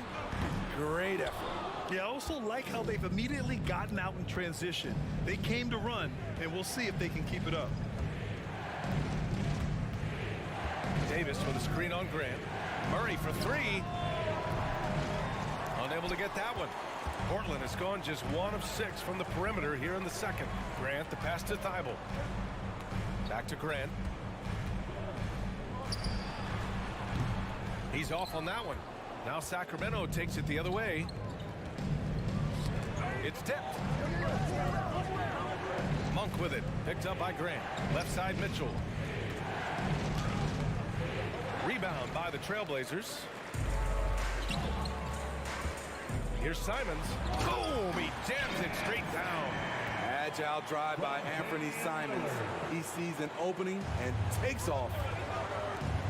Great effort. Yeah, I also like how they've immediately gotten out in transition. They came to run, and we'll see if they can keep it up. Davis with a screen on Grant. Murray for 3. Unable to get that one. Portland has gone just 1 of 6 from the perimeter here in the second. Grant, the pass to Thibault. Back to Grant. He's off on that one. Now Sacramento takes it the other way. It's tipped. Monk with it. Picked up by Grant. Left side Mitchell. Rebound by the Trailblazers. Here's Simons. Boom! He jams it straight down. Agile drive by Anthony Simons. He sees an opening and takes off.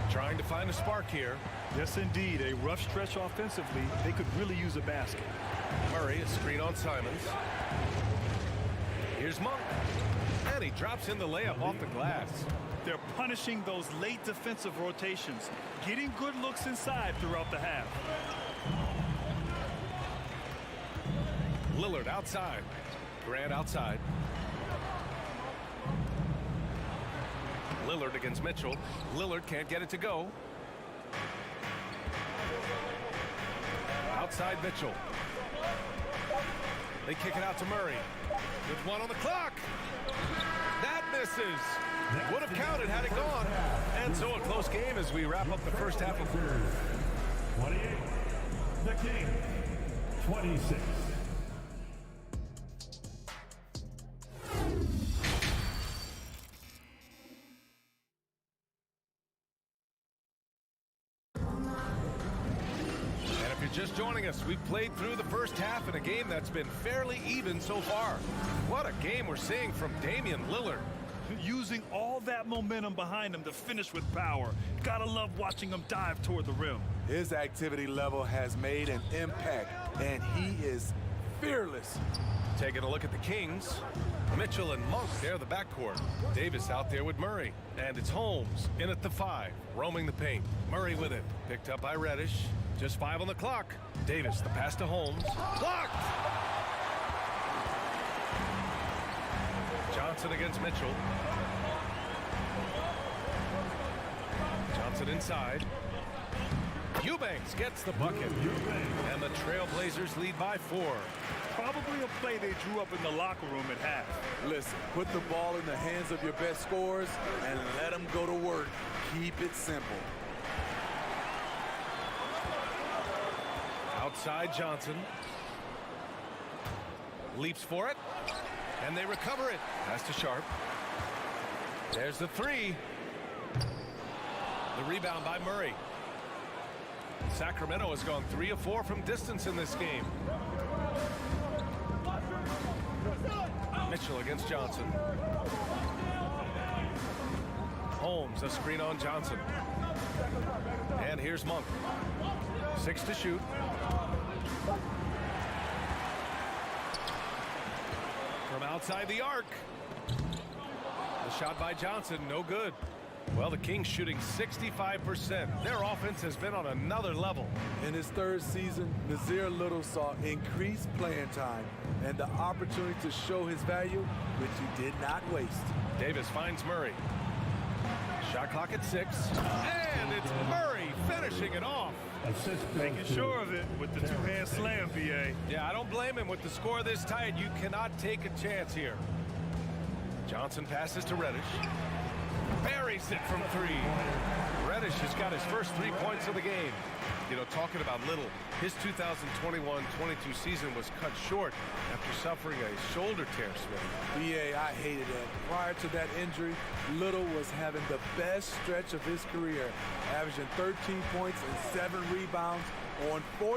Trying to find a spark here. Yes, indeed. A rough stretch offensively. They could really use a basket. Murray, a screen on Simons. Here's Monk. And he drops in the layup off the glass. They're punishing those late defensive rotations, getting good looks inside throughout the half. Lillard outside. Grant outside. Lillard against Mitchell. Lillard can't get it to go. Outside Mitchell. They kick it out to Murray. With 1 on the clock. That misses. Would have counted had it gone. And so a close game as we wrap up the first half of 28. The King. 26. Just joining us, we've played through the first half in a game that's been fairly even so far. What a game we're seeing from Damian Lillard. Using all that momentum behind him to finish with power. Gotta love watching him dive toward the rim. His activity level has made an impact, and he is fearless. Taking a look at the Kings. Mitchell and Monk, they're the backcourt. Davis out there with Murray. And it's Holmes in at the 5, roaming the paint. Murray with it. Picked up by Reddish. Just 5 on the clock. Davis, the pass to Holmes. Blocked! Johnson against Mitchell. Johnson inside. Eubanks gets the bucket. And the Trailblazers lead by 4. Probably a play they drew up in the locker room at half. Listen, put the ball in the hands of your best scorers and let them go to work. Keep it simple. Outside Johnson. Leaps for it. And they recover it. Pass to Sharp. There's the 3. The rebound by Murray. Sacramento has gone 3 of 4 from distance in this game. Mitchell against Johnson. Holmes, a screen on Johnson. And here's Monk. 6 to shoot. From outside the arc. The shot by Johnson, no good. Well, the Kings shooting 65%. Their offense has been on another level. In his 3rd season, Nazir Little saw increased playing time and the opportunity to show his value, which he did not waste. Davis finds Murray. Shot clock at 6. And it's Murray finishing it off. Making sure of it with the two-hand slam, BA. Yeah, I don't blame him. With the score this tight, you cannot take a chance here. Johnson passes to Reddish. Buries it from three. Reddish has got his first 3 points of the game. You know, talking about Little, his 2021-22 season was cut short after suffering a shoulder tear, Smith. BA, I hated that. Prior to that injury, Little was having the best stretch of his career, averaging 13 points and 7 rebounds on 45%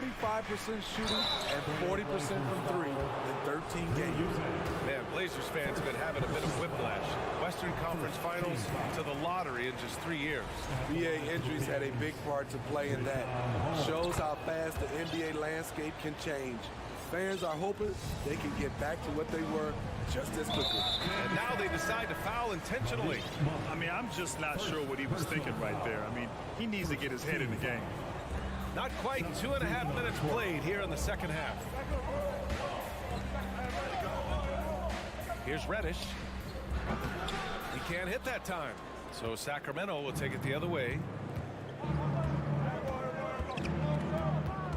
shooting and 40% from three in 13 games. Man, Blazers fans have been having a bit of whiplash. Western Conference Finals to the lottery in just 3 years. BA injuries had a big part to play in that. Shows how fast the NBA landscape can change. Fans are hoping they can get back to what they were just as quickly. And now they decide to foul intentionally. I mean, I'm just not sure what he was thinking right there. I mean, he needs to get his head in the game. Not quite 2.5 minutes played here in the second half. Here's Reddish. He can't hit that time. So Sacramento will take it the other way.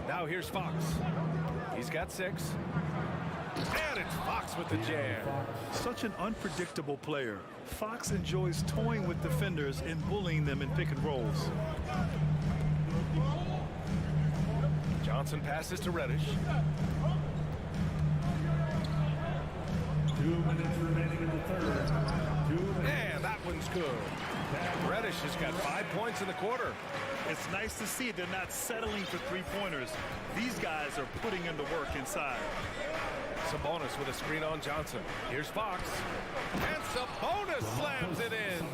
Now here's Fox. He's got 6. And it's Fox with the jam. Such an unpredictable player. Fox enjoys toying with defenders and bullying them in pick and rolls. Johnson passes to Reddish. 2 minutes remaining in the third. And that one's good. Reddish has got 5 points in the quarter. It's nice to see they're not settling for three-pointers. These guys are putting in the work inside. Sabonis with a screen on Johnson. Here's Fox. And Sabonis slams it in.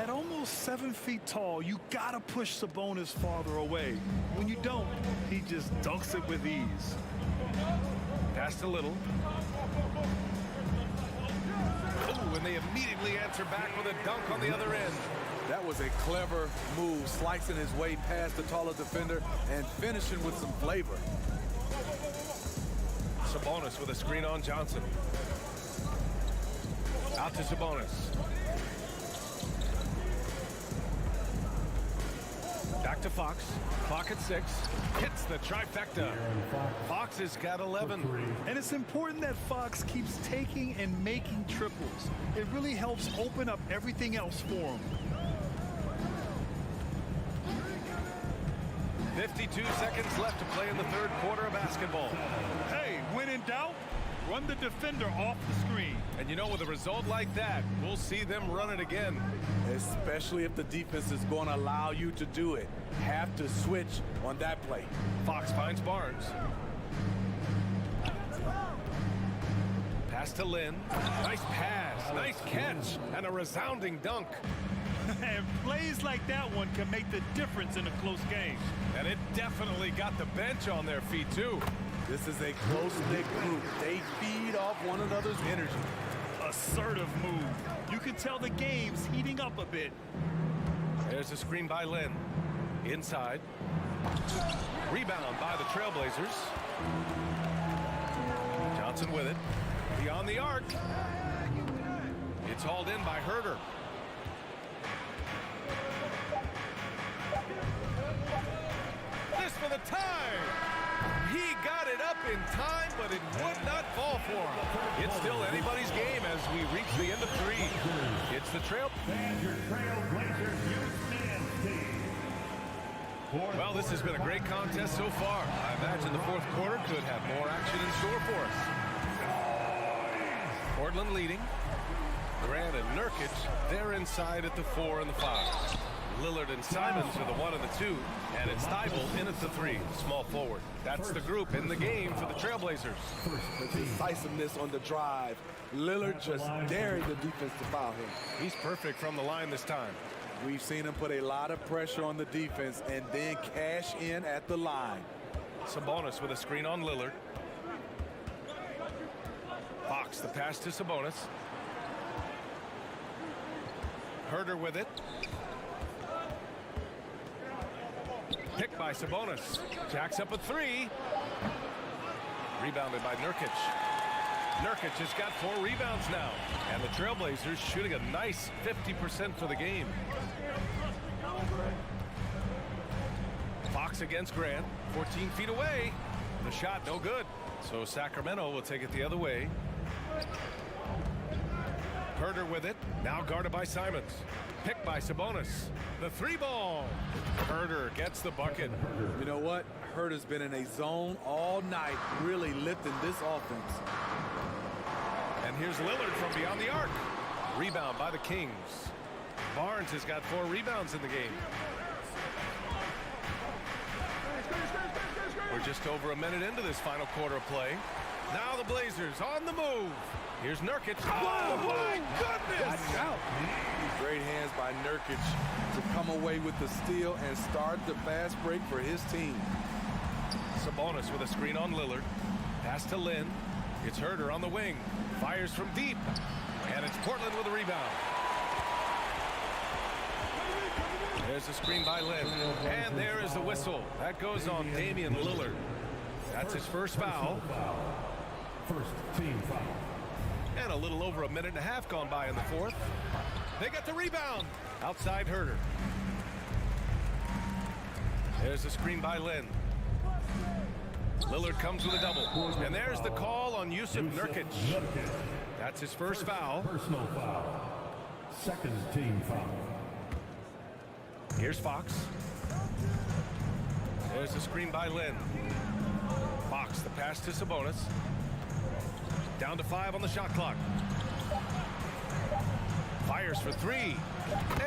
At almost 7 feet tall, you gotta push Sabonis farther away. When you don't, he just dunks it with ease. Pass to Little. Oh, and they immediately answer back with a dunk on the other end. That was a clever move, slicing his way past the taller defender and finishing with some flavor. Sabonis with a screen on Johnson. Out to Sabonis. Back to Fox. Clock at 6. Hits the trifecta. Fox has got 11. And it's important that Fox keeps taking and making triples. It really helps open up everything else for him. 52 seconds left to play in the third quarter of basketball. Hey, when in doubt, run the defender off the screen. And you know, with a result like that, we'll see them run it again. Especially if the defense is going to allow you to do it. Have to switch on that play. Fox finds Barnes. Pass to Lynn. Nice pass, nice catch, and a resounding dunk. And plays like that one can make the difference in a close game. And it definitely got the bench on their feet, too. This is a close-knit group. They feed off one another's energy. Assertive move. You can tell the game's heating up a bit. There's a screen by Lynn. Inside. Rebound by the Trailblazers. Johnson with it. Beyond the arc. It's hauled in by Herder. This for the time. He got it up in time, but it would not fall for him. It's still anybody's game as we reach the end of 3. It's the Trailblazers youth men's team. Well, this has been a great contest so far. I imagine the fourth quarter could have more action in store for us. Portland leading. Grant and Nurkic, they're inside at the 4 and the 5. Lillard and Simons are the 1 and the 2, and it's Thibault in at the 3, small forward. That's the group in the game for the Trailblazers. The decisiveness on the drive. Lillard just daring the defense to foul him. He's perfect from the line this time. We've seen him put a lot of pressure on the defense and then cash in at the line. Sabonis with a screen on Lillard. Fox, the pass to Sabonis. Herder with it. Picked by Sabonis. Jacks up a 3. Rebounded by Nurkic. Nurkic has got 4 rebounds now. And the Trailblazers shooting a nice 50% for the game. Fox Fox against Grant. 14 feet away. The shot no good. So Sacramento will take it the other way. Herder with it. Now guarded by Simons. Picked by Sabonis. The three ball. Herder gets the bucket. You know what? Herder's been in a zone all night, really lifting this offense. And here's Lillard from beyond the arc. Rebound by the Kings. Barnes has got 4 rebounds in the game. We're just over a minute into this final quarter of play. Now the Blazers on the move. Here's Nurkic. Oh, my goodness! Watch out. Great hands by Nurkic to come away with the steal and start the fast break for his team. Sabonis with a screen on Lillard. Pass to Lynn. It's Herder on the wing. Fires from deep. And it's Portland with a rebound. There's a screen by Lynn. And there is the whistle. That goes on Damian Lillard. That's his first foul. First team foul. And a little over a minute and a half gone by in the fourth. They got the rebound. Outside Herder. There's a screen by Lynn. Lillard comes with a double. And there's the call on Yusuf Nurkic. That's his first foul. Personal foul. Second team foul. Here's Fox. There's a screen by Lynn. Fox, the pass to Sabonis. Down to 5 on the shot clock. Fires for 3.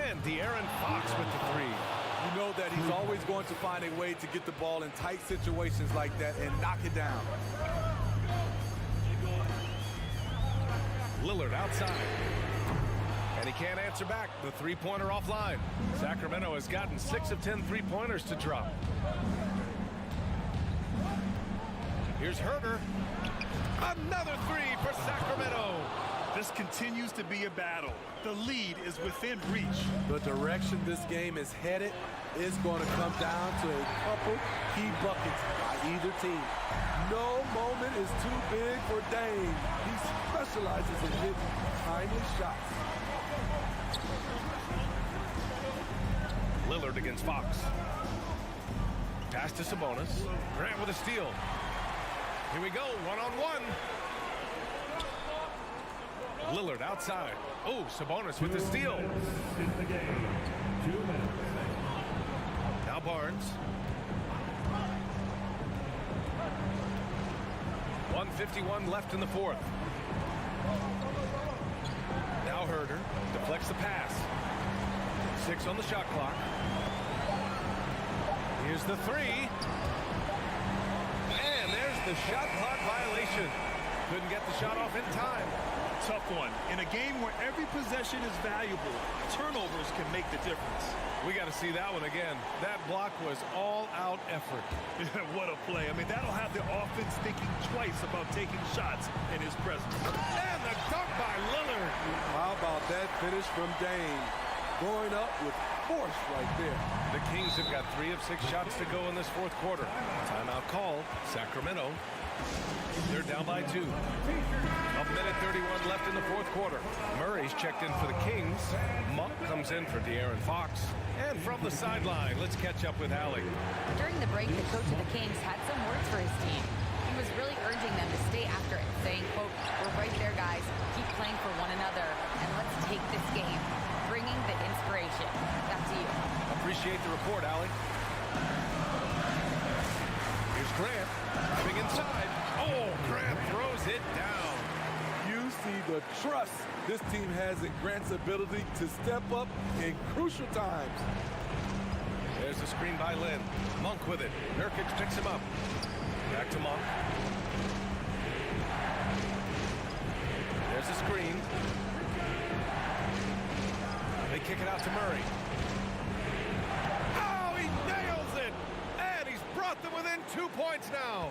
And De'Aaron Fox with the 3. You know that he's always going to find a way to get the ball in tight situations like that and knock it down. Lillard outside. And he can't answer back. The three-pointer offline. Sacramento has gotten 6 of 10 three-pointers to drop. Here's Herder. Another 3 for Sacramento. This continues to be a battle. The lead is within reach. The direction this game is headed is going to come down to a couple key buckets by either team. No moment is too big for Dame. He specializes in hitting timely shots. Lillard against Fox. Pass to Sabonis. Grant with a steal. Here we go, one-on-one. Lillard outside. Oh, Sabonis with the steal. In the game. 2 minutes. Now Barnes. 1:51 left in the fourth. Now Herder deflects the pass. 6 on the shot clock. Here's the 3. And there's the shot clock violation. Couldn't get the shot off in time. Tough one. In a game where every possession is valuable, turnovers can make the difference. We got to see that one again. That block was all-out effort. What a play. I mean, that'll have the offense thinking twice about taking shots in his presence. And the dunk by Lillard. How about that finish from Dame? Going up with force right there. The Kings have got 3 of 6 shots to go in this fourth quarter. Timeout called. Sacramento. They're down by 2. 1 minute 31 left in the fourth quarter. Murray's checked in for the Kings. Monk comes in for De'Aaron Fox. And from the sideline, let's catch up with Allie. During the break, the coach of the Kings had some words for his team. He was really urging them to stay after it, saying, quote, "We're right there, guys. Keep playing for one another, and let's take this game." Bringing the inspiration. Back to you. Appreciate the report, Allie. Here's Grant. Driving inside. Oh, Grant throws it down. You see the trust this team has in Grant's ability to step up in crucial times. There's the screen by Lynn. Monk with it. Nurkic picks him up. Back to Monk. There's the screen. They kick it out to Murray. Oh, he nails it! And he's brought them within 2 points now.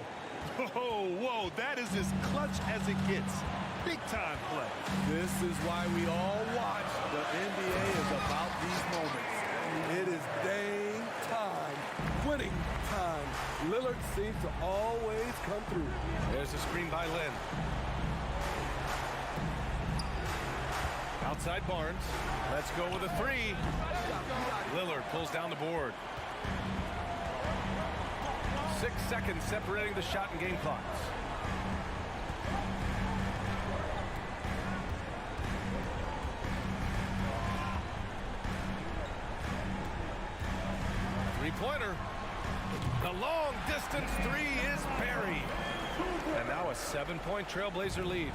Oh, whoa, that is as clutch as it gets. Big time play. This is why we all watch. The NBA is about these moments. It is Dame time, winning time. Lillard seems to always come through. There's a screen by Lynn. Outside Barnes. Let's go with a 3. Lillard pulls down the board. 6 seconds separating the shot and game clocks. Three-pointer. The long distance three is buried. And now a 7-point Trailblazer lead.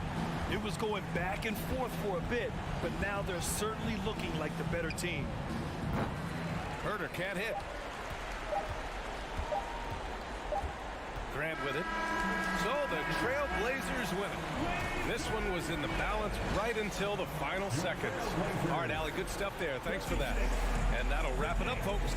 It was going back and forth for a bit, but now they're certainly looking like the better team. Herter can't hit. Grant with it. So the Trailblazers win it. This one was in the balance right until the final seconds. All right, Allie, good stuff there. Thanks for that. And that'll wrap it up, folks.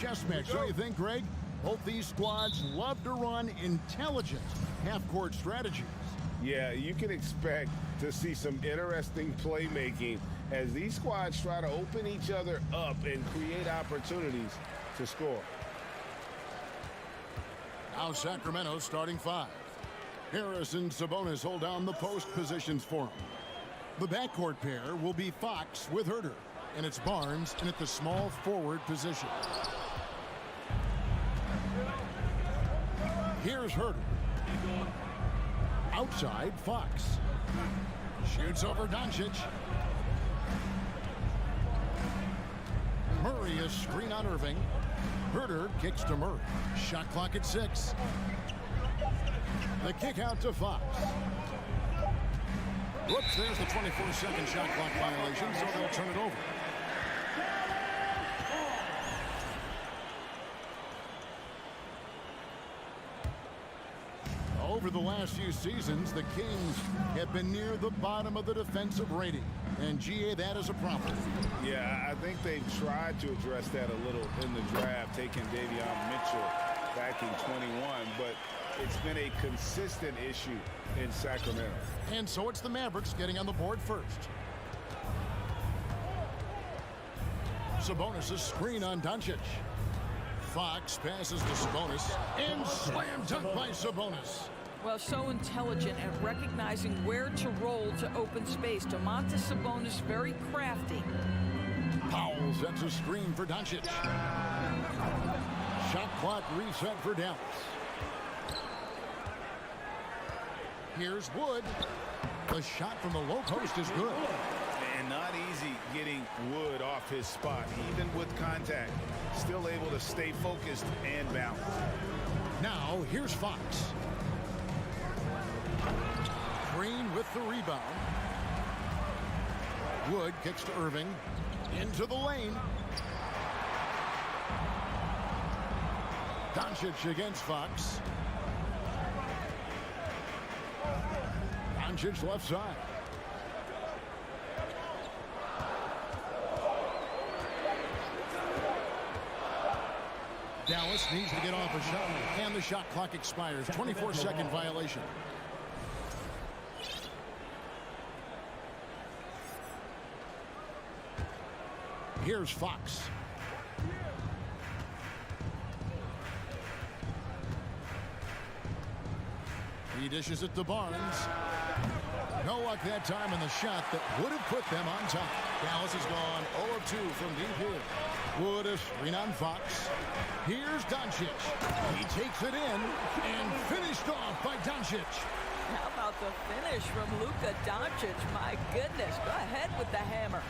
chess match, don't you think, Greg? Both these squads love to run intelligent half-court strategies. Yeah, you can expect to see some interesting playmaking as these squads try to open each other up and create opportunities to score. Now Sacramento starting 5. Harris and Sabonis hold down the post positions for him. The backcourt pair will be Fox with Herter, and it's Barnes in at the small forward position. Here's Herter. Outside, Fox. Shoots over Doncic. Murray is screen on Irving. Herter kicks to Murray. Shot clock at 6. The kick out to Fox. Whoops, there's the 24-second shot clock violation, so they'll turn it over. Over the last few seasons, the Kings have been near the bottom of the defensive rating. And, GA, that is a problem. Yeah, I think they've tried to address that a little in the draft, taking Davion Mitchell back in 21, but it's been a consistent issue in Sacramento. And so it's the Mavericks getting on the board first. Sabonis' screen on Doncic. Fox passes to Sabonis and slam dunk by Sabonis. Well, so intelligent at recognizing where to roll to open space. Domantas Sabonis very crafty. Powell sets a screen for Doncic. Shot clock reset for Dallas. Here's Wood. The shot from the low post is good. And not easy getting Wood off his spot, even with contact. Still able to stay focused and balanced. Now, here's Fox. Green with the rebound. Wood kicks to Irving. Into the lane. Doncic against Fox. Doncic left side. Dallas needs to get off a shot, and the shot clock expires. 24-second violation. Here's Fox. He dishes it to Barnes. No luck that time in the shot that would have put them on top. Dallas has gone 0 of 2 from deep here. Wood a screen on Fox. Here's Doncic. He takes it in and finished off by Doncic. How about the finish from Luka Doncic? My goodness, go ahead with the hammer.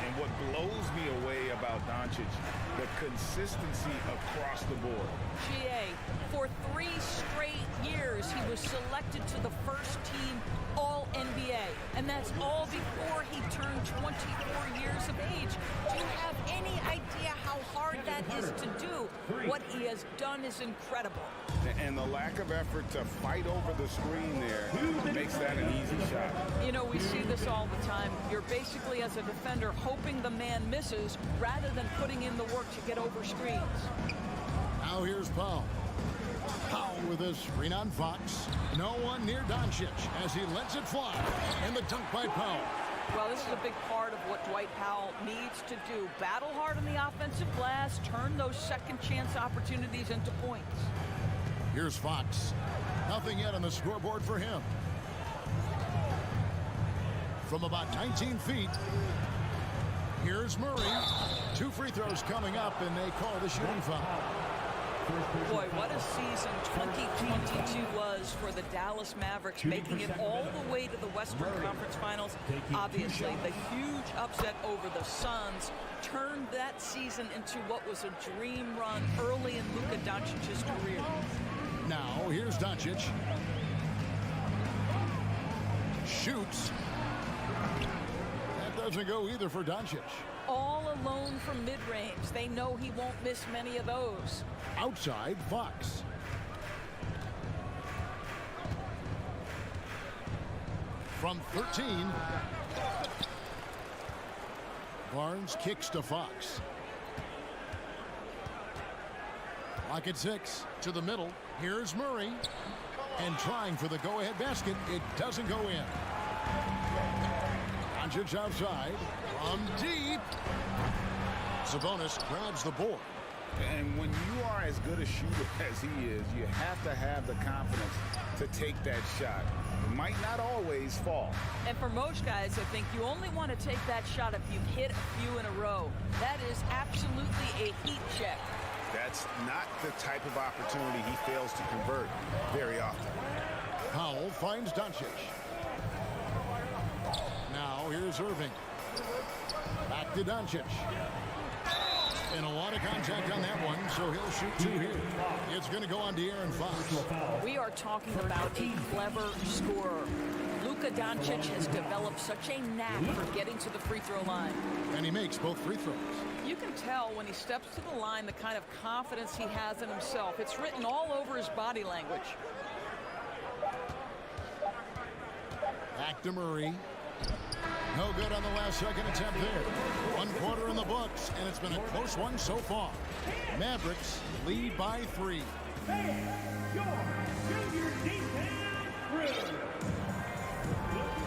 And what blows me away about Doncic, the consistency across the board. GA, for 3 straight years, he was selected to the first team All-NBA. And that's all before he turned 24 years of age. Do you have any idea how hard that is to do? What he has done is incredible. And the lack of effort to fight over the screen there makes that an easy shot. You know, we see this all the time. You're basically, as a defender, hoping the man misses rather than putting in the work to get over screens. Now here's Powell. Powell with a screen on Fox. No one near Doncic as he lets it fly. And the dunk by Powell. Well, this is a big part of what Dwight Powell needs to do. Battle hard on the offensive glass, turn those second chance opportunities into points. Here's Fox. Nothing yet on the scoreboard for him. From about 19 feet, here's Murray. 2 free throws coming up, and they call the shooting foul. Boy, what a season 2022 was for the Dallas Mavericks, making it all the way to the Western Conference Finals. Obviously, the huge upset over the Suns turned that season into what was a dream run early in Luka Doncic's career. Now, here's Doncic. Shoots. That doesn't go either for Doncic. All alone from mid-range. They know he won't miss many of those. Outside, Fox. From 13. Barnes kicks to Fox. Clock at 6. To the middle. Here's Murray. And trying for the go-ahead basket. It doesn't go in. Doncic outside. From deep. Sabonis grabs the board. And when you are as good a shooter as he is, you have to have the confidence to take that shot. It might not always fall. And for most guys, I think you only want to take that shot if you've hit a few in a row. That is absolutely a heat check. That's not the type of opportunity he fails to convert very often. Powell finds Doncic. Now here's Irving. Back to Doncic. And a lot of contact on that one, so he'll shoot 2 here. It's going to go on De'Aaron Fox. We are talking about a clever scorer. Luka Doncic has developed such a knack for getting to the free throw line. And he makes both free throws. You can tell when he steps to the line the kind of confidence he has in himself. It's written all over his body language. Back to Murray. No good on the last second attempt there. 1 quarter in the books, and it's been a close one so far. Mavericks lead by 3.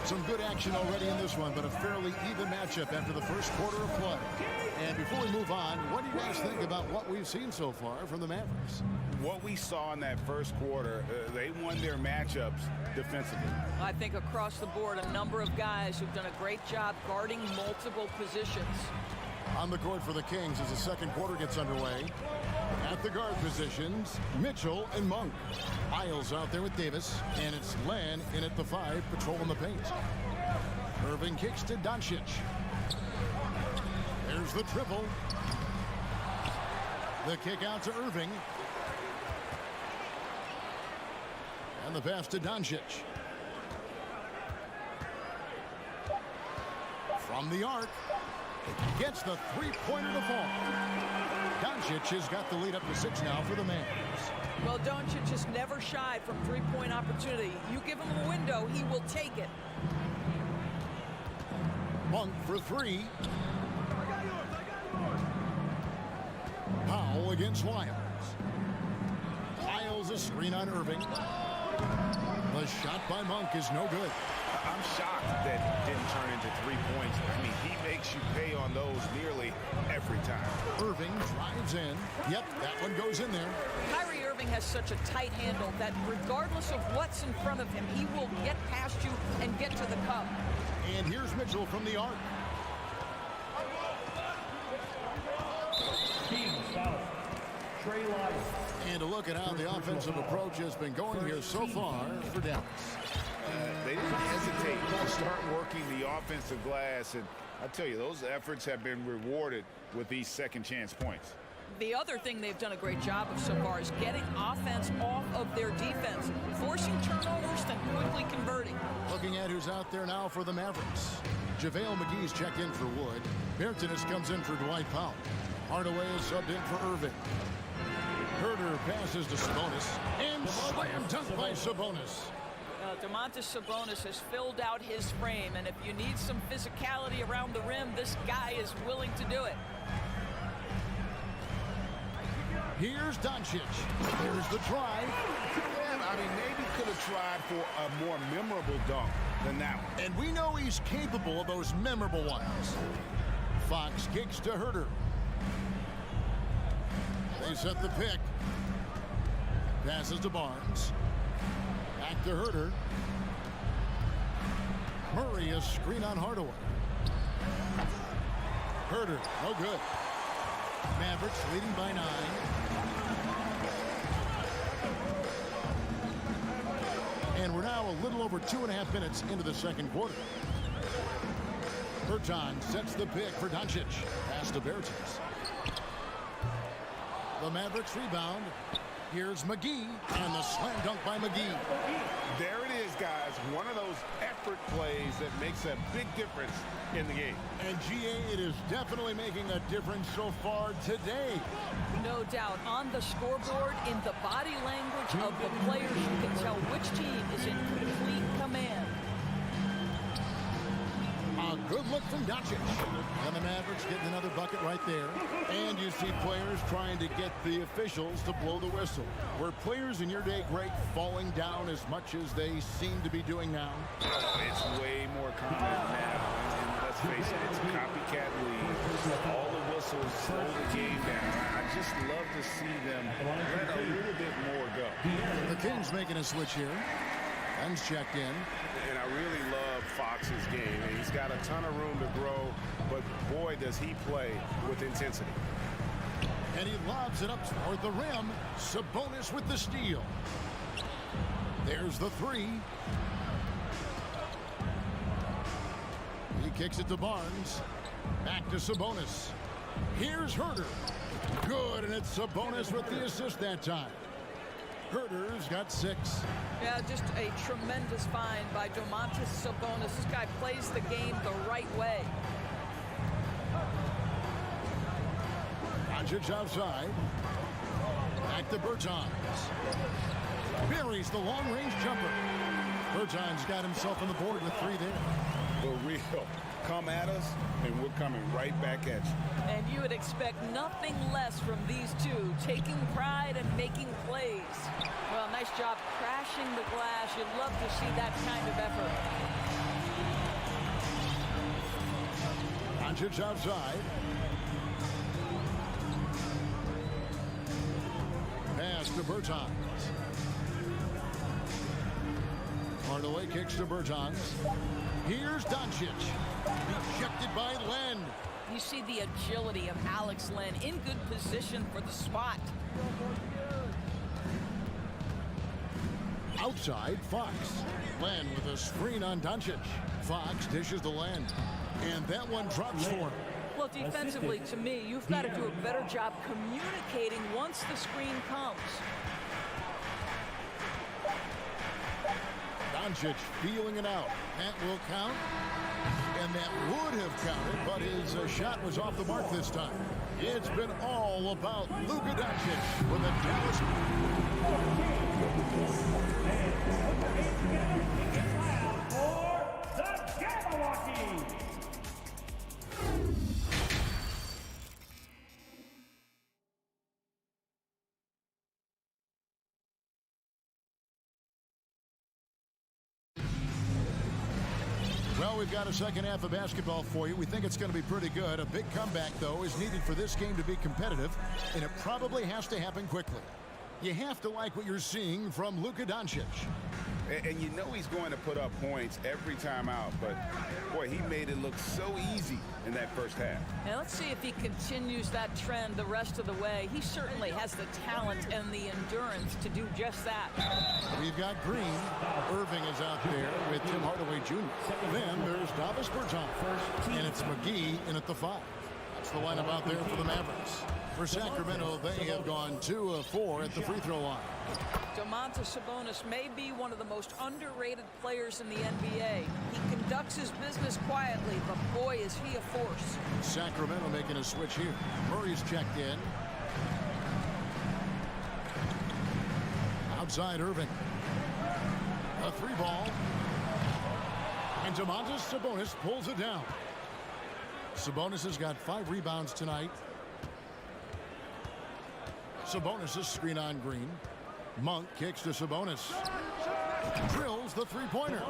Some good action already in this one, but a fairly even matchup after the first quarter of play. And before we move on, what do you guys think about what we've seen so far from the Mavericks? What we saw in that first quarter, they won their matchups defensively. I think across the board, a number of guys who've done a great job guarding multiple positions. On the court for the Kings as the second quarter gets underway. At the guard positions, Mitchell and Monk. Isles out there with Davis, and it's Len in at the 5, patrolling the paint. Irving kicks to Doncic. There's the triple. The kick out to Irving. And the pass to Doncic. From the arc. Gets the three-pointer to fall. Doncic has got the lead up to 6 now for the Mavs. Well, Doncic has never shied from three-point opportunity. You give him a window, he will take it. Monk for 3. Powell against Lyles. Lyles a screen on Irving. The shot by Monk is no good. I'm shocked that it didn't turn into 3 points. I mean, he makes you pay on those nearly every time. Irving drives in. Yep, that one goes in there. Kyrie Irving has such a tight handle that regardless of what's in front of him, he will get past you and get to the cup. And here's Mitchell from the arc. And a look at how the offensive approach has been going here so far for Dallas. They didn't hesitate to start working the offensive glass, and I tell you, those efforts have been rewarded with these second chance points. The other thing they've done a great job of so far is getting offense off of their defense, forcing turnovers, then quickly converting. Looking at who's out there now for the Mavericks. JaVale McGee's checked in for Wood. Bertans comes in for Dwight Powell. Hardaway is subbed in for Irving. Herder passes to Sabonis. And slam dunk by Sabonis. Domantas Sabonis has filled out his frame, and if you need some physicality around the rim, this guy is willing to do it. Here's Doncic. Here's the try. Yeah, I mean, maybe could have tried for a more memorable dunk than that one. And we know he's capable of those memorable ones. Fox kicks to Herder. They set the pick. Passes to Barnes. Back to Herder. Murray a screen on Hardaway. Herder, no good. Mavericks leading by 9. And we're now a little over 2.5 minutes into the second quarter. Bertans sets the pick for Doncic. Pass to Bertans. The Mavericks rebound. Here's McGee, and the slam dunk by McGee. There it is, guys. One of those effort plays that makes a big difference in the game. And GA, it is definitely making a difference so far today. No doubt. On the scoreboard, in the body language of the players, you can tell which team is in complete command. A good look from Doncic. And the Mavericks getting another bucket right there. And you see players trying to get the officials to blow the whistle. Were players in your day great falling down as much as they seem to be doing now? Oh, it's way more common now. And let's face it, it's a copycat league. All the whistles slow the game down. I just love to see them let a little bit more go. The Kings making a switch here. Ben's checked in. And I really love Fox's game. And he's got a ton of room to grow, but boy, does he play with intensity. And he lobs it up toward the rim. Sabonis with the steal. There's the three. He kicks it to Barnes. Back to Sabonis. Here's Herter. Good, and it's Sabonis with the assist that time. Herter's got 6. Yeah, just a tremendous find by Domantas Sabonis. This guy plays the game the right way. Doncic outside. Back to Bertans. Buries the long-range jumper. Bertans got himself on the board with 3 there. For real. Come at us, and we're coming right back at you. And you would expect nothing less from these two, taking pride and making plays. Well, nice job crashing the glass. You'd love to see that kind of effort. Doncic outside. Pass to Bertans. Hardaway kicks to Bertans. Here's Doncic. Ejected by Len. You see the agility of Alex Len in good position for the spot. Outside, Fox. Len with a screen on Doncic. Fox dishes to Len. And that one drops for him. Well, defensively, to me, you've got to do a better job communicating once the screen comes. Doncic feeling it out. That will count. And that would have counted, but his shot was off the mark this time. It's been all about Luka Doncic with a Dallas. For the Jabberwocky. Well, we've got a second half of basketball for you. We think it's going to be pretty good. A big comeback, though, is needed for this game to be competitive, and it probably has to happen quickly. You have to like what you're seeing from Luka Doncic. And you know he's going to put up points every time out, but boy, he made it look so easy in that first half. Now let's see if he continues that trend the rest of the way. He certainly has the talent and the endurance to do just that. We've got Green. Irving is out there with Tim Hardaway Jr. Then there's Davis Bertans. And it's McGee in at the 5. That's the lineup out there for the Mavericks. For Sacramento, they have gone 2 of 4 at the free throw line. Domantas Sabonis may be one of the most underrated players in the NBA. He conducts his business quietly, but boy, is he a force. Sacramento making a switch here. Murray's checked in. Outside Irving. A 3 ball. And Domantas Sabonis pulls it down. Sabonis has got 5 rebounds tonight. Sabonis' screen on Green. Monk kicks to Sabonis. Drills the 3-pointer.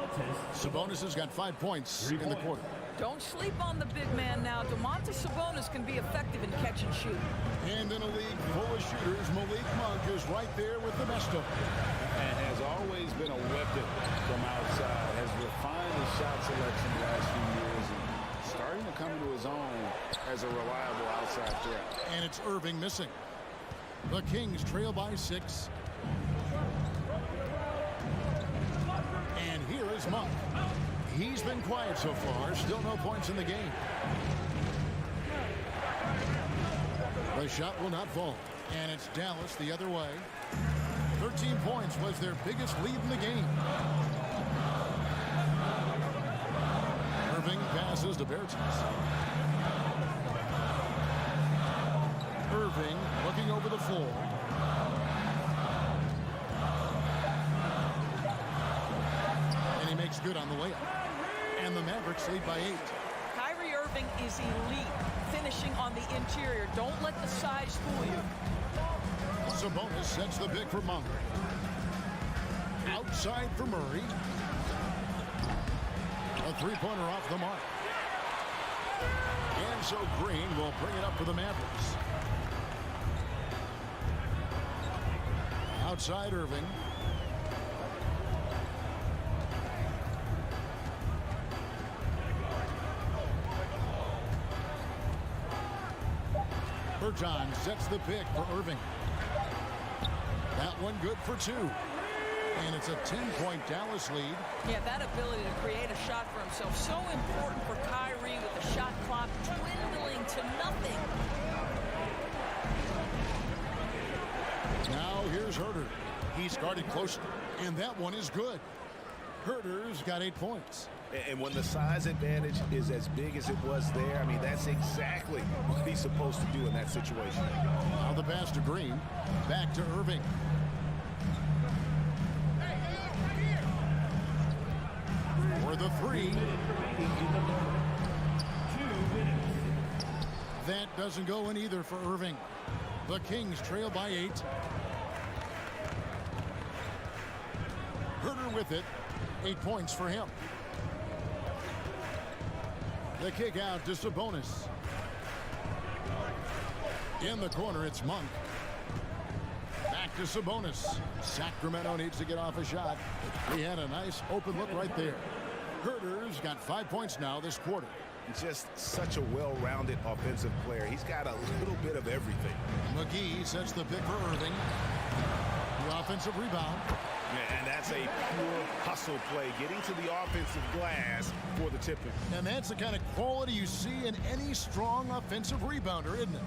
Sabonis has got 5 points in the quarter. Don't sleep on the big man now. Domantas Sabonis can be effective in catch and shoot. And in a league full of shooters, Malik Monk is right there with the best of them. And has always been a weapon from outside. Has refined his shot selection the last few years. And starting to come into his own as a reliable outside threat. And it's Irving missing. The Kings trail by 6. And here is Monk. He's been quiet so far. Still no points in the game. The shot will not fall. And it's Dallas the other way. 13 points was their biggest lead in the game. Irving passes to Bertans. Irving looking over the floor. And he makes good on the layup. And the Mavericks lead by 8. Kyrie Irving is elite, finishing on the interior. Don't let the size fool you. Sabonis sets the pick for Monk. Outside for Murray. A three-pointer off the mark. And so Green will bring it up for the Mavericks. Outside Irving. Berton sets the pick for Irving. That one good for two. And it's a 10-point Dallas lead. Yeah, that ability to create a shot for himself, so important for Kyrie with the shot clock dwindling to nothing. Now here's Herter. He started close, and that one is good. Herter's got 8 points. And when the size advantage is as big as it was there, I mean, that's exactly what he's supposed to do in that situation. Now the pass to Green. Back to Irving. For the three. That doesn't go in either for Irving. The Kings trail by 8. Herter with it. 8 points for him. The kick out to Sabonis. In the corner, it's Monk. Back to Sabonis. Sacramento needs to get off a shot. He had a nice open look right there. Herter's got 5 points now this quarter. Just such a well-rounded offensive player. He's got a little bit of everything. McGee sets the pick for Irving. The offensive rebound. And that's a pure hustle play, getting to the offensive glass for the tipping. And that's the kind of quality you see in any strong offensive rebounder, isn't it?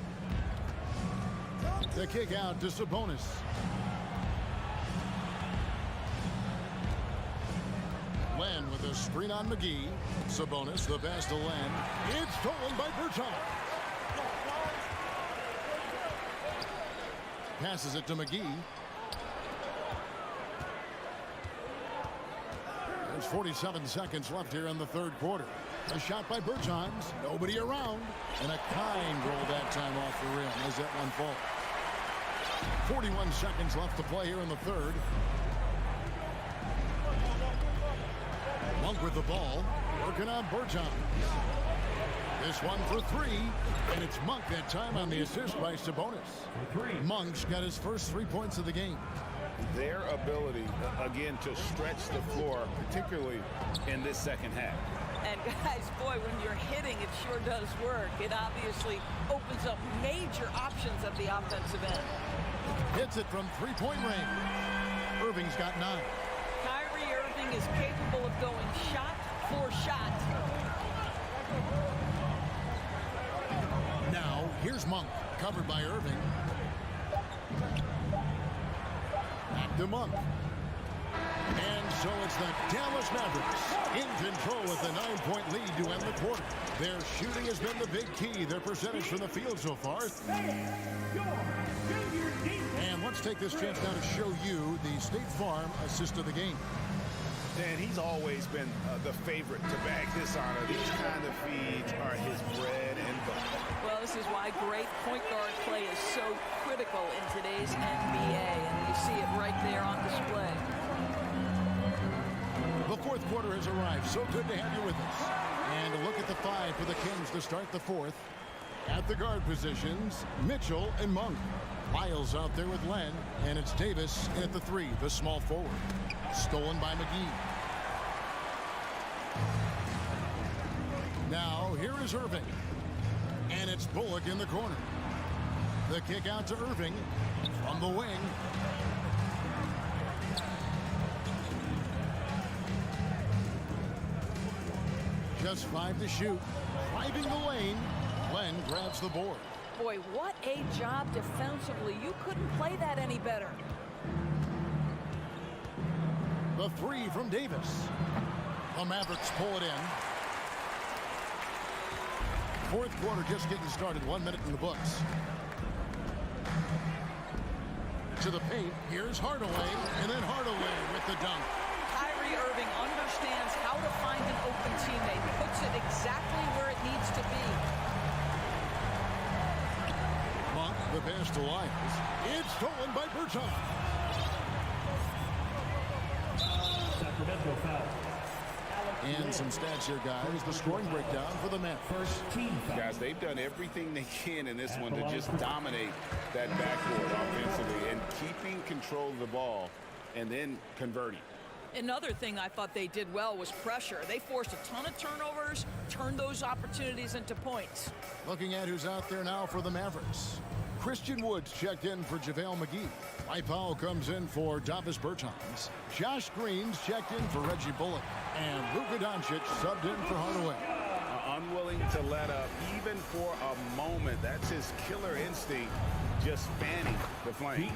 The kick out to Sabonis. Len with a screen on McGee. Sabonis, the pass to Len. It's stolen by Berton. Passes it to McGee. There's 47 seconds left here in the third quarter. A shot by Bertans. Nobody around. And a kind roll that time off the rim as that one falls. 41 seconds left to play here in the third. Monk with the ball. Working on Bertans. This one for three. And it's Monk that time on the assist by Sabonis. Monk's got his first 3 points of the game. Their ability, again, to stretch the floor, particularly in this second half. And guys, boy, when you're hitting, it sure does work. It obviously opens up major options at the offensive end. Hits it from three-point range. Irving's got 9. Kyrie Irving is capable of going shot for shot. Now, here's Monk, covered by Irving. Back to Monk. And so it's the Dallas Mavericks in control with a 9-point lead to end the quarter. Their shooting has been the big key. Their percentage from the field so far. And let's take this chance now to show you the State Farm assist of the game. Dan, he's always been the favorite to bag this honor. These kind of feeds are his bread and butter. Well, this is why great point guard play is so critical in today's NBA, and you see it right there on display. The fourth quarter has arrived. So good to have you with us. And a look at the 5 for the Kings to start the fourth. At the guard positions, Mitchell and Monk. Miles out there with Len, and it's Davis at the 3, the small forward. Stolen by McGee. Now, here is Irving. And it's Bullock in the corner. The kick out to Irving from the wing. Just 5 to shoot. Driving the lane. Len grabs the board. Boy, what a job defensively. You couldn't play that any better. The 3 from Davis. The Mavericks pull it in. Fourth quarter just getting started. 1 minute in the books. To the paint. Here's Hardaway. And then Hardaway with the dunk. Kyrie Irving understands how to find an open teammate. Puts it exactly where it needs to be. pass to Lyles. It's stolen by Berton. Sacramento foul. And some stats here, guys. The scoring breakdown for the Mavericks. Guys, they've done everything they can in this one to just dominate that backcourt offensively and keeping control of the ball and then converting. Another thing I thought they did well was pressure. They forced a ton of turnovers, turned those opportunities into points. Looking at who's out there now for the Mavericks. Christian Woods checked in for JaVale McGee. Mike Powell comes in for Davis Bertans. Josh Green's checked in for Reggie Bullock. And Luka Doncic subbed in for Hardaway. Unwilling to let up even for a moment. That's his killer instinct, just fanning the flame.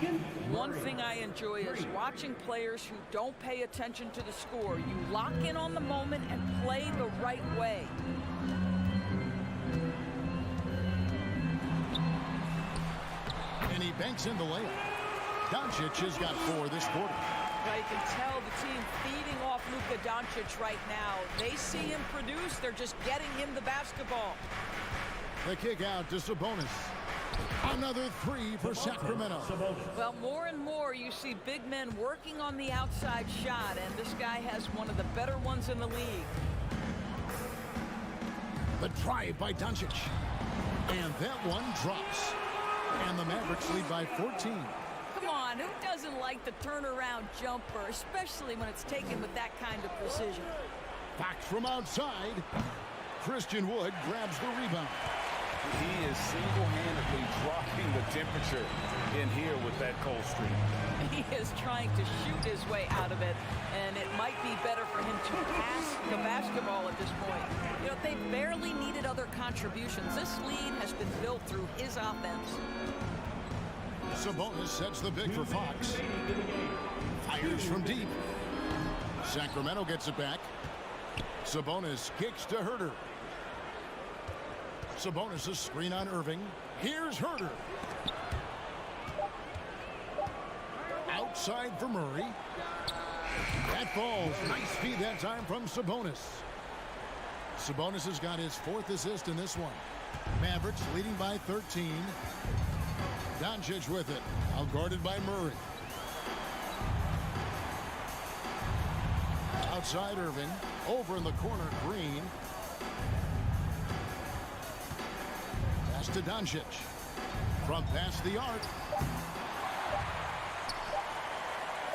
One thing I enjoy is watching players who don't pay attention to the score. You lock in on the moment and play the right way. And he banks in the layup. Doncic has got 4 this quarter. Now you can tell the team feeding off Luka Doncic right now. They see him produce. They're just getting him the basketball. The kick out to Sabonis. Another 3 for Sacramento. Well, more and more you see big men working on the outside shot, and this guy has one of the better ones in the league. The drive by Doncic. And that one drops. And the Mavericks lead by 14. Come on, who doesn't like the turnaround jumper, especially when it's taken with that kind of precision? Fox from outside. Christian Wood grabs the rebound. He is single-handedly dropping the temperature in here with that cold streak. He is trying to shoot his way out of it, and it might be better for him to pass the basketball at this point. You know, they barely needed other contributions. This lead has been built through his offense. Sabonis sets the pick for Fox. Fires from deep. Sacramento gets it back. Sabonis kicks to Herter. Sabonis' screen on Irving. Here's Herter. Outside for Murray. That falls. Nice feed that time from Sabonis. Sabonis has got his 4th assist in this one. Mavericks leading by 13. Doncic with it. Outguarded by Murray. Outside Irving. Over in the corner, Green. Pass to Doncic. From past the arc.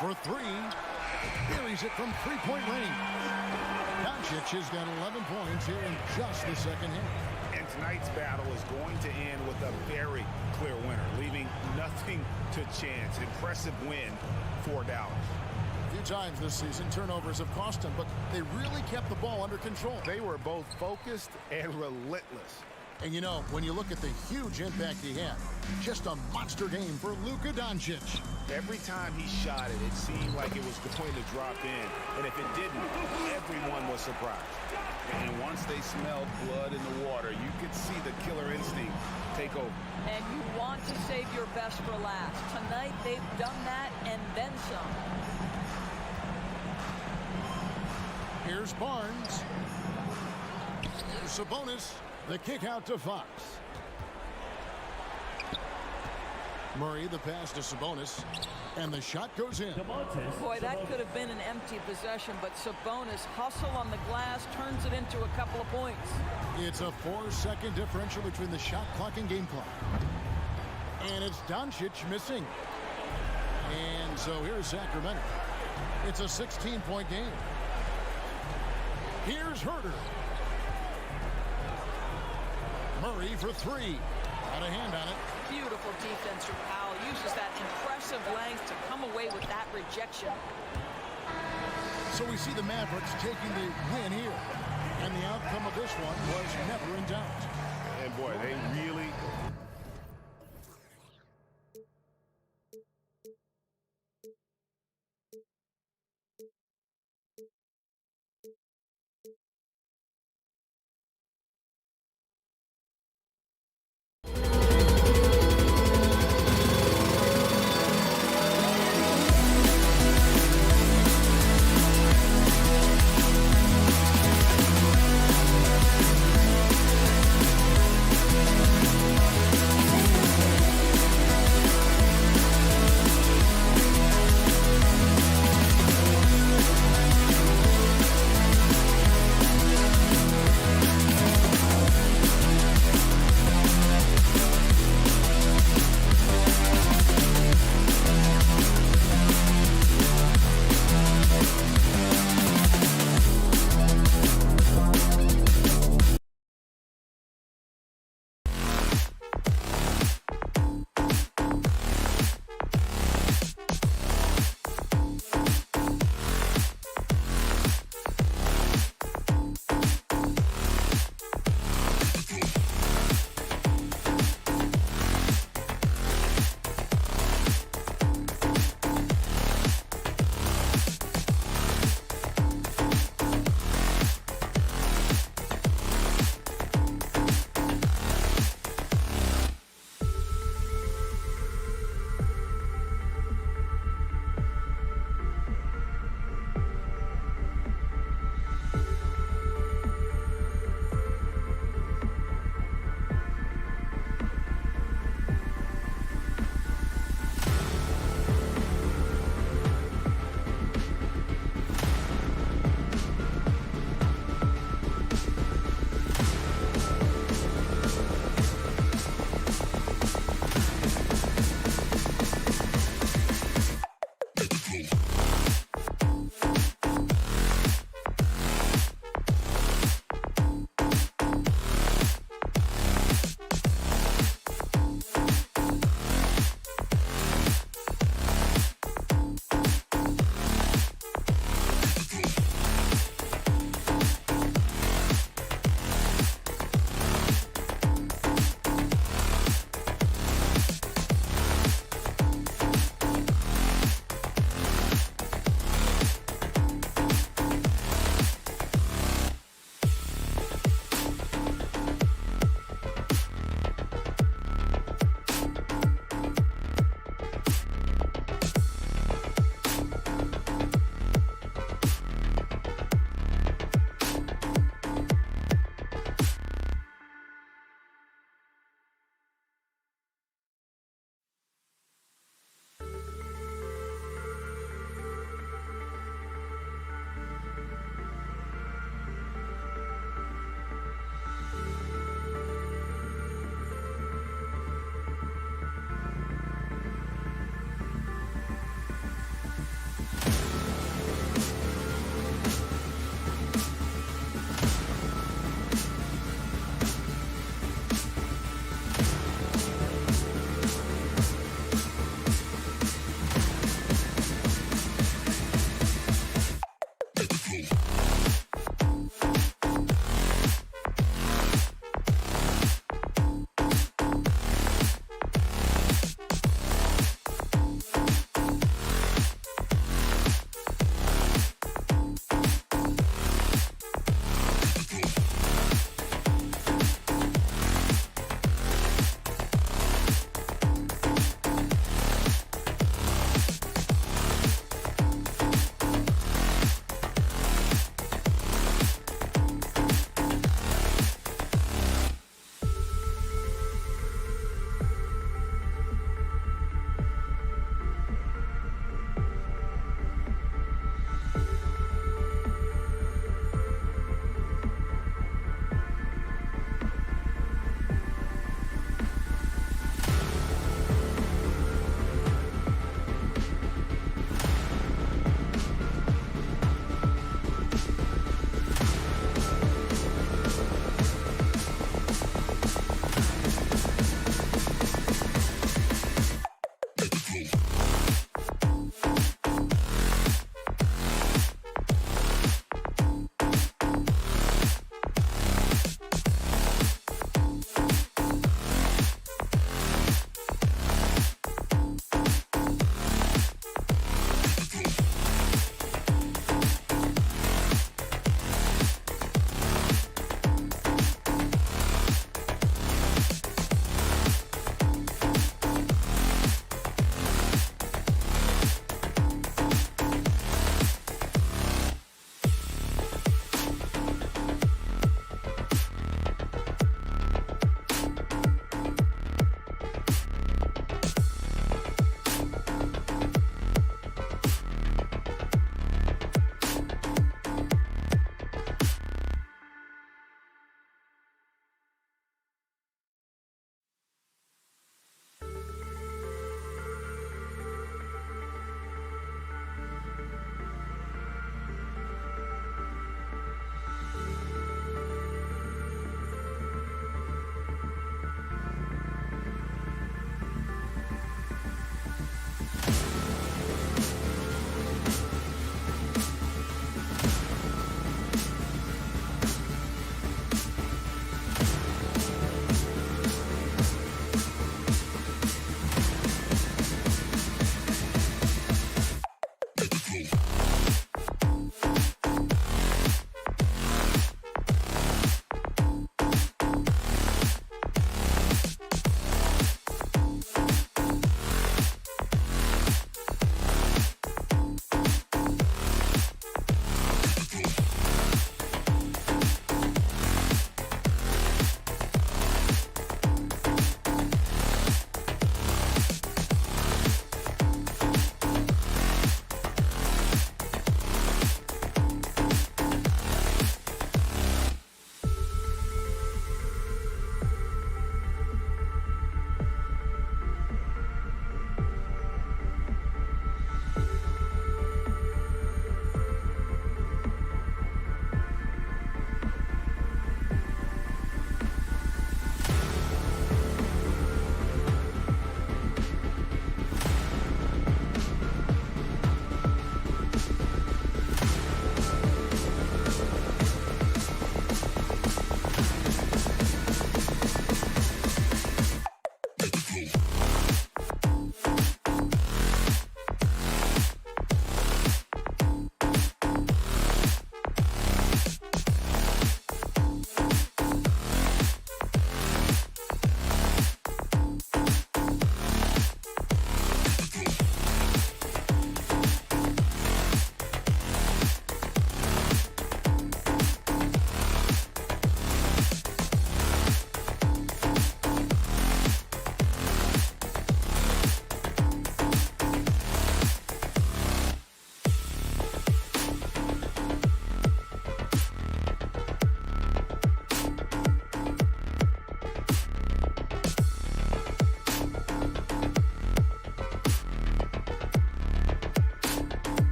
For 3. Buries it from 3-point range. Doncic has got 11 points here in just the second half. And tonight's battle is going to end with a very clear winner, leaving nothing to chance. Impressive win for Dallas. A few times this season, turnovers have cost them, but they really kept the ball under control. They were both focused and relentless. And you know, when you look at the huge impact he had, just a monster game for Luka Doncic. Every time he shot it, it seemed like it was going to drop in. And if it didn't, everyone was surprised. And once they smelled blood in the water, you could see the killer instinct take over. And you want to save your best for last. Tonight, they've done that and then some. Here's Barnes. Here's Sabonis. The kick out to Fox. Murray, the pass to Sabonis. And the shot goes in. Boy, that could have been an empty possession, but Sabonis hustle on the glass, turns it into a couple of points. It's a 4-second differential between the shot clock and game clock. And it's Doncic missing. And so here's Sacramento. It's a 16-point game. Here's Herter. Murray for 3. Got a hand on it. Beautiful defense from Powell. Uses that impressive length to come away with that rejection. So we see the Mavericks taking the win here. And the outcome of this one was never in doubt. And boy, they really...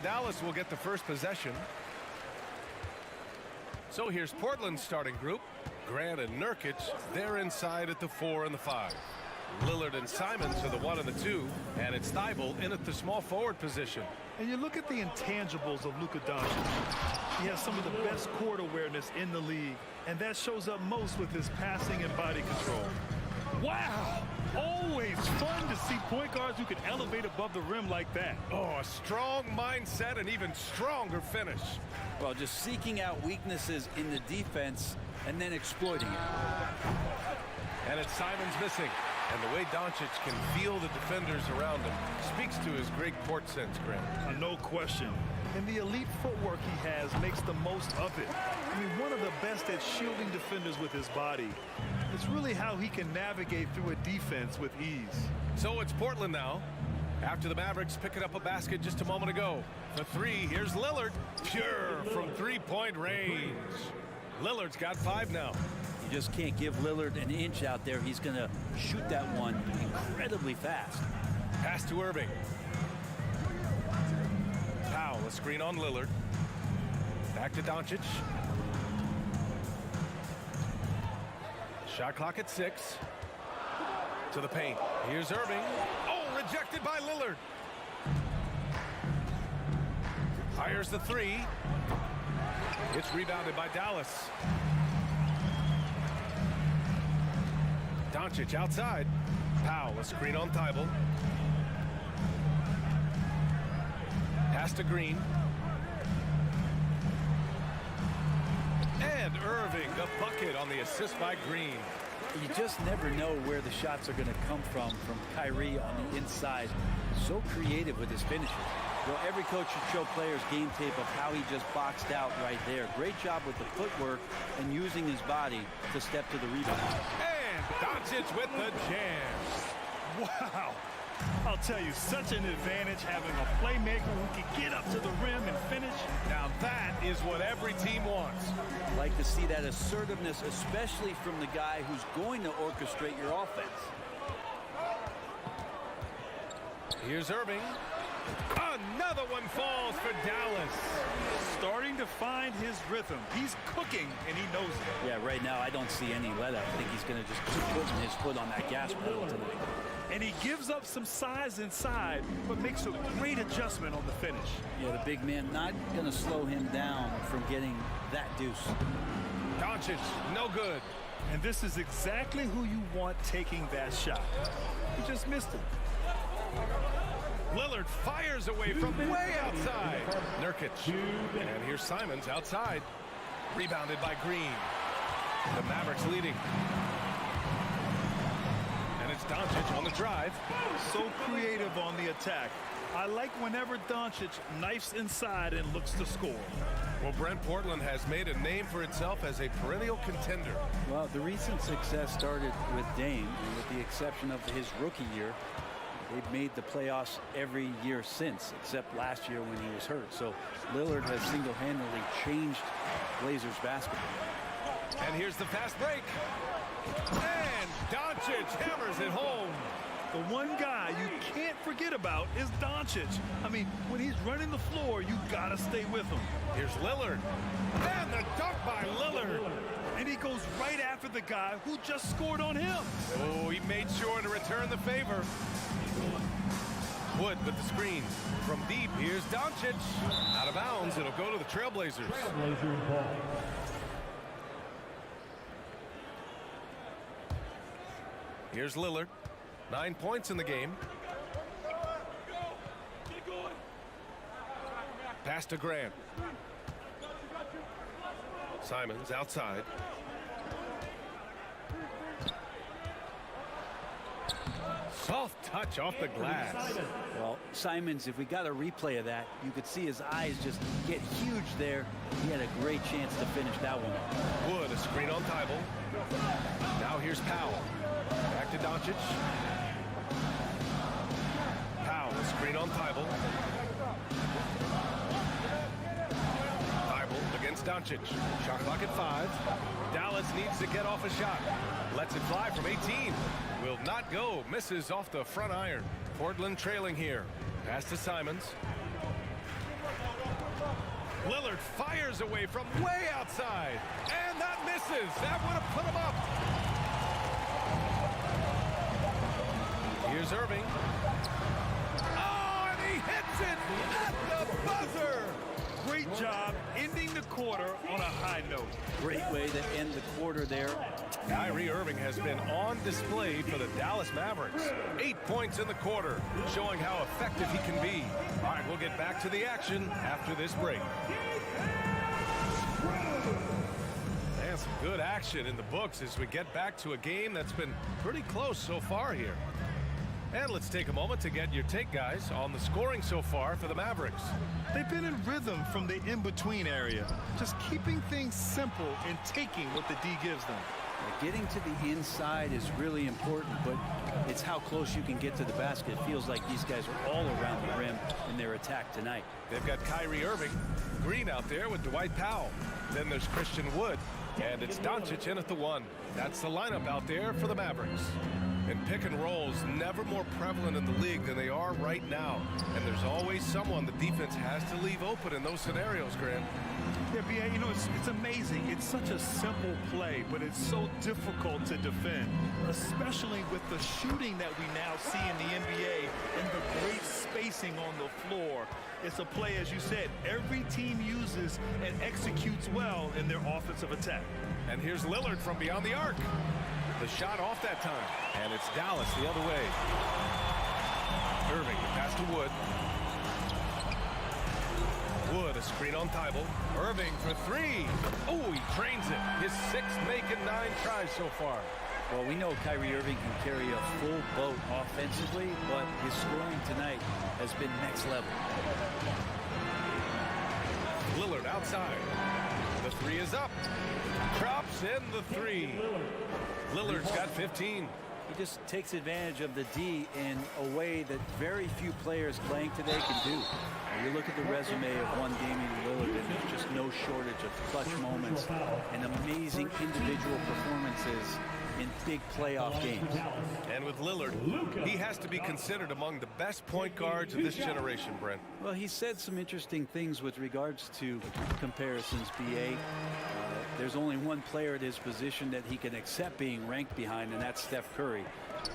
Dallas will get the first possession. So here's Portland's starting group. Grant and Nurkic, they're inside at the 4 and the 5. Lillard and Simons are the 1 and the 2, and it's Thibault in at the small forward position. And you look at the intangibles of Luka Doncic. He has some of the best court awareness in the league, and that shows up most with his passing and body control. Wow! Always fun to see point guards who can elevate above the rim like that. Oh, a strong mindset and even stronger finish. Well, just seeking out weaknesses in the defense and then exploiting it. And it's Simons missing. And the way Doncic can feel the defenders around him speaks to his great court sense, Grant. No question. And the elite footwork he has makes the most of it. I mean, one of the best at shielding defenders with his body. It's really how he can navigate through a defense with ease. So it's Portland now. After the Mavericks picking up a basket just a moment ago. The 3, here's Lillard. Pure from three-point range. Lillard's got 5 now. You just can't give Lillard an inch out there. He's going to shoot that one incredibly fast. Pass to Irving. Powell, a screen on Lillard. Back to Doncic. Shot clock at 6. To the paint. Here's Irving. Oh, rejected by Lillard. Fires the 3. It's rebounded by Dallas. Doncic outside. Powell, a screen on Thibault. Pass to Green. And Irving, the bucket on the assist by Green. You just never know where the shots are going to come from Kyrie on the inside. So creative with his finishes. Well, every coach should show players game tape of how he just boxed out right there. Great job with the footwork and using his body to step to the rebound. And Doncic with the jam. Wow. I'll tell you, such an advantage having a playmaker who can get up to the rim and finish. Now that is what every team wants. I like to see that assertiveness, especially from the guy who's going to orchestrate your offense. Here's Irving. Another one falls for Dallas. Starting to find his rhythm. He's cooking, and he knows it. Yeah, right now I don't see any let up. I think he's going to just keep putting his foot on that gas pedal tonight. And he gives up some size inside, but makes a great adjustment on the finish. Yeah, the big man not going to slow him down from getting that deuce. Doncic, no good. And this is exactly who you want taking that shot. He just missed it. Lillard fires away from way outside. Nurkic. And here's Simons outside. Rebounded by Green. The Mavericks leading. And it's Doncic on the drive. So creative on the attack. I like whenever Doncic knifes inside and looks to score. Well, Brent, Portland has made a name for itself as a perennial contender. Well, the recent success started with Dame, and with the exception of his rookie year, they've made the playoffs every year since, except last year when he was hurt. So Lillard has single-handedly changed Blazers basketball. And here's the fast break. And Doncic hammers it home. The one guy you can't forget about is Doncic. I mean, when he's running the floor, you gotta stay with him. Here's Lillard. And the dunk by Lillard. And he goes right after the guy who just scored on him. Oh, he made sure to return the favor. Wood with the screen. From deep, here's Doncic. Out of bounds, it'll go to the Trailblazers. Trailblazers ball. Here's Lillard. 9 points in the game. Pass to Grant. Simons outside. Soft touch off the glass. Well, Simons, if we got a replay of that, you could see his eyes just get huge there. He had a great chance to finish that one. Wood, a screen on Thibault. Now here's Powell. Back to Doncic. Powell, a screen on Thibault. Thibault against Doncic. Shot clock at 5. Dallas needs to get off a shot. Lets it fly from 18. Will not go. Misses off the front iron. Portland trailing here. Pass to Simons. Lillard fires away from way outside. And that misses. That would have put him up. Here's Irving. Oh, and he hits it at the buzzer. Great job ending the quarter on a high note. Great way to end the quarter there. Kyrie Irving has been on display for the Dallas Mavericks. 8 points in the quarter, showing how effective he can be. All right, we'll get back to the action after this break. And some good action in the books as we get back to a game that's been pretty close so far here. And let's take a moment to get your take, guys, on the scoring so far for the Mavericks. They've been in rhythm from the in-between area, just keeping things simple and taking what the D gives them. Getting to the inside is really important, but it's how close you can get to the basket. It feels like these guys are all around the rim in their attack tonight. They've got Kyrie Irving, Green out there with Dwight Powell. Then there's Christian Wood, and it's Doncic in at the 1. That's the lineup out there for the Mavericks. And pick and rolls never more prevalent in the league than they are right now. And there's always someone the defense has to leave open in those scenarios, Graham. Yeah, B.A., you know, it's amazing. It's such a simple play, but it's so difficult to defend, especially with the shooting that we now see in the NBA and the great spacing on the floor. It's a play, as you said, every team uses and executes well in their offensive attack. And here's Lillard from beyond the arc. The shot off that time. And it's Dallas the other way. Irving, the pass to Wood. Wood, a screen on Thibault. Irving for 3. Oh, he trains it. His 6th make in 9 tries so far. Well, we know Kyrie Irving can carry a full boat offensively, but his scoring tonight has been next level. Lillard outside. The 3 is up. Drops in the 3. Lillard's got 15. He just takes advantage of the D in a way that very few players playing today can do. You look at the resume of one Damian Lillard, and there's just no shortage of clutch moments and amazing individual performances in big playoff games. And with Lillard, he has to be considered among the best point guards of this generation, Brent. Well, he said some interesting things with regards to comparisons, B.A. There's only one player at his position that he can accept being ranked behind, and that's Steph Curry.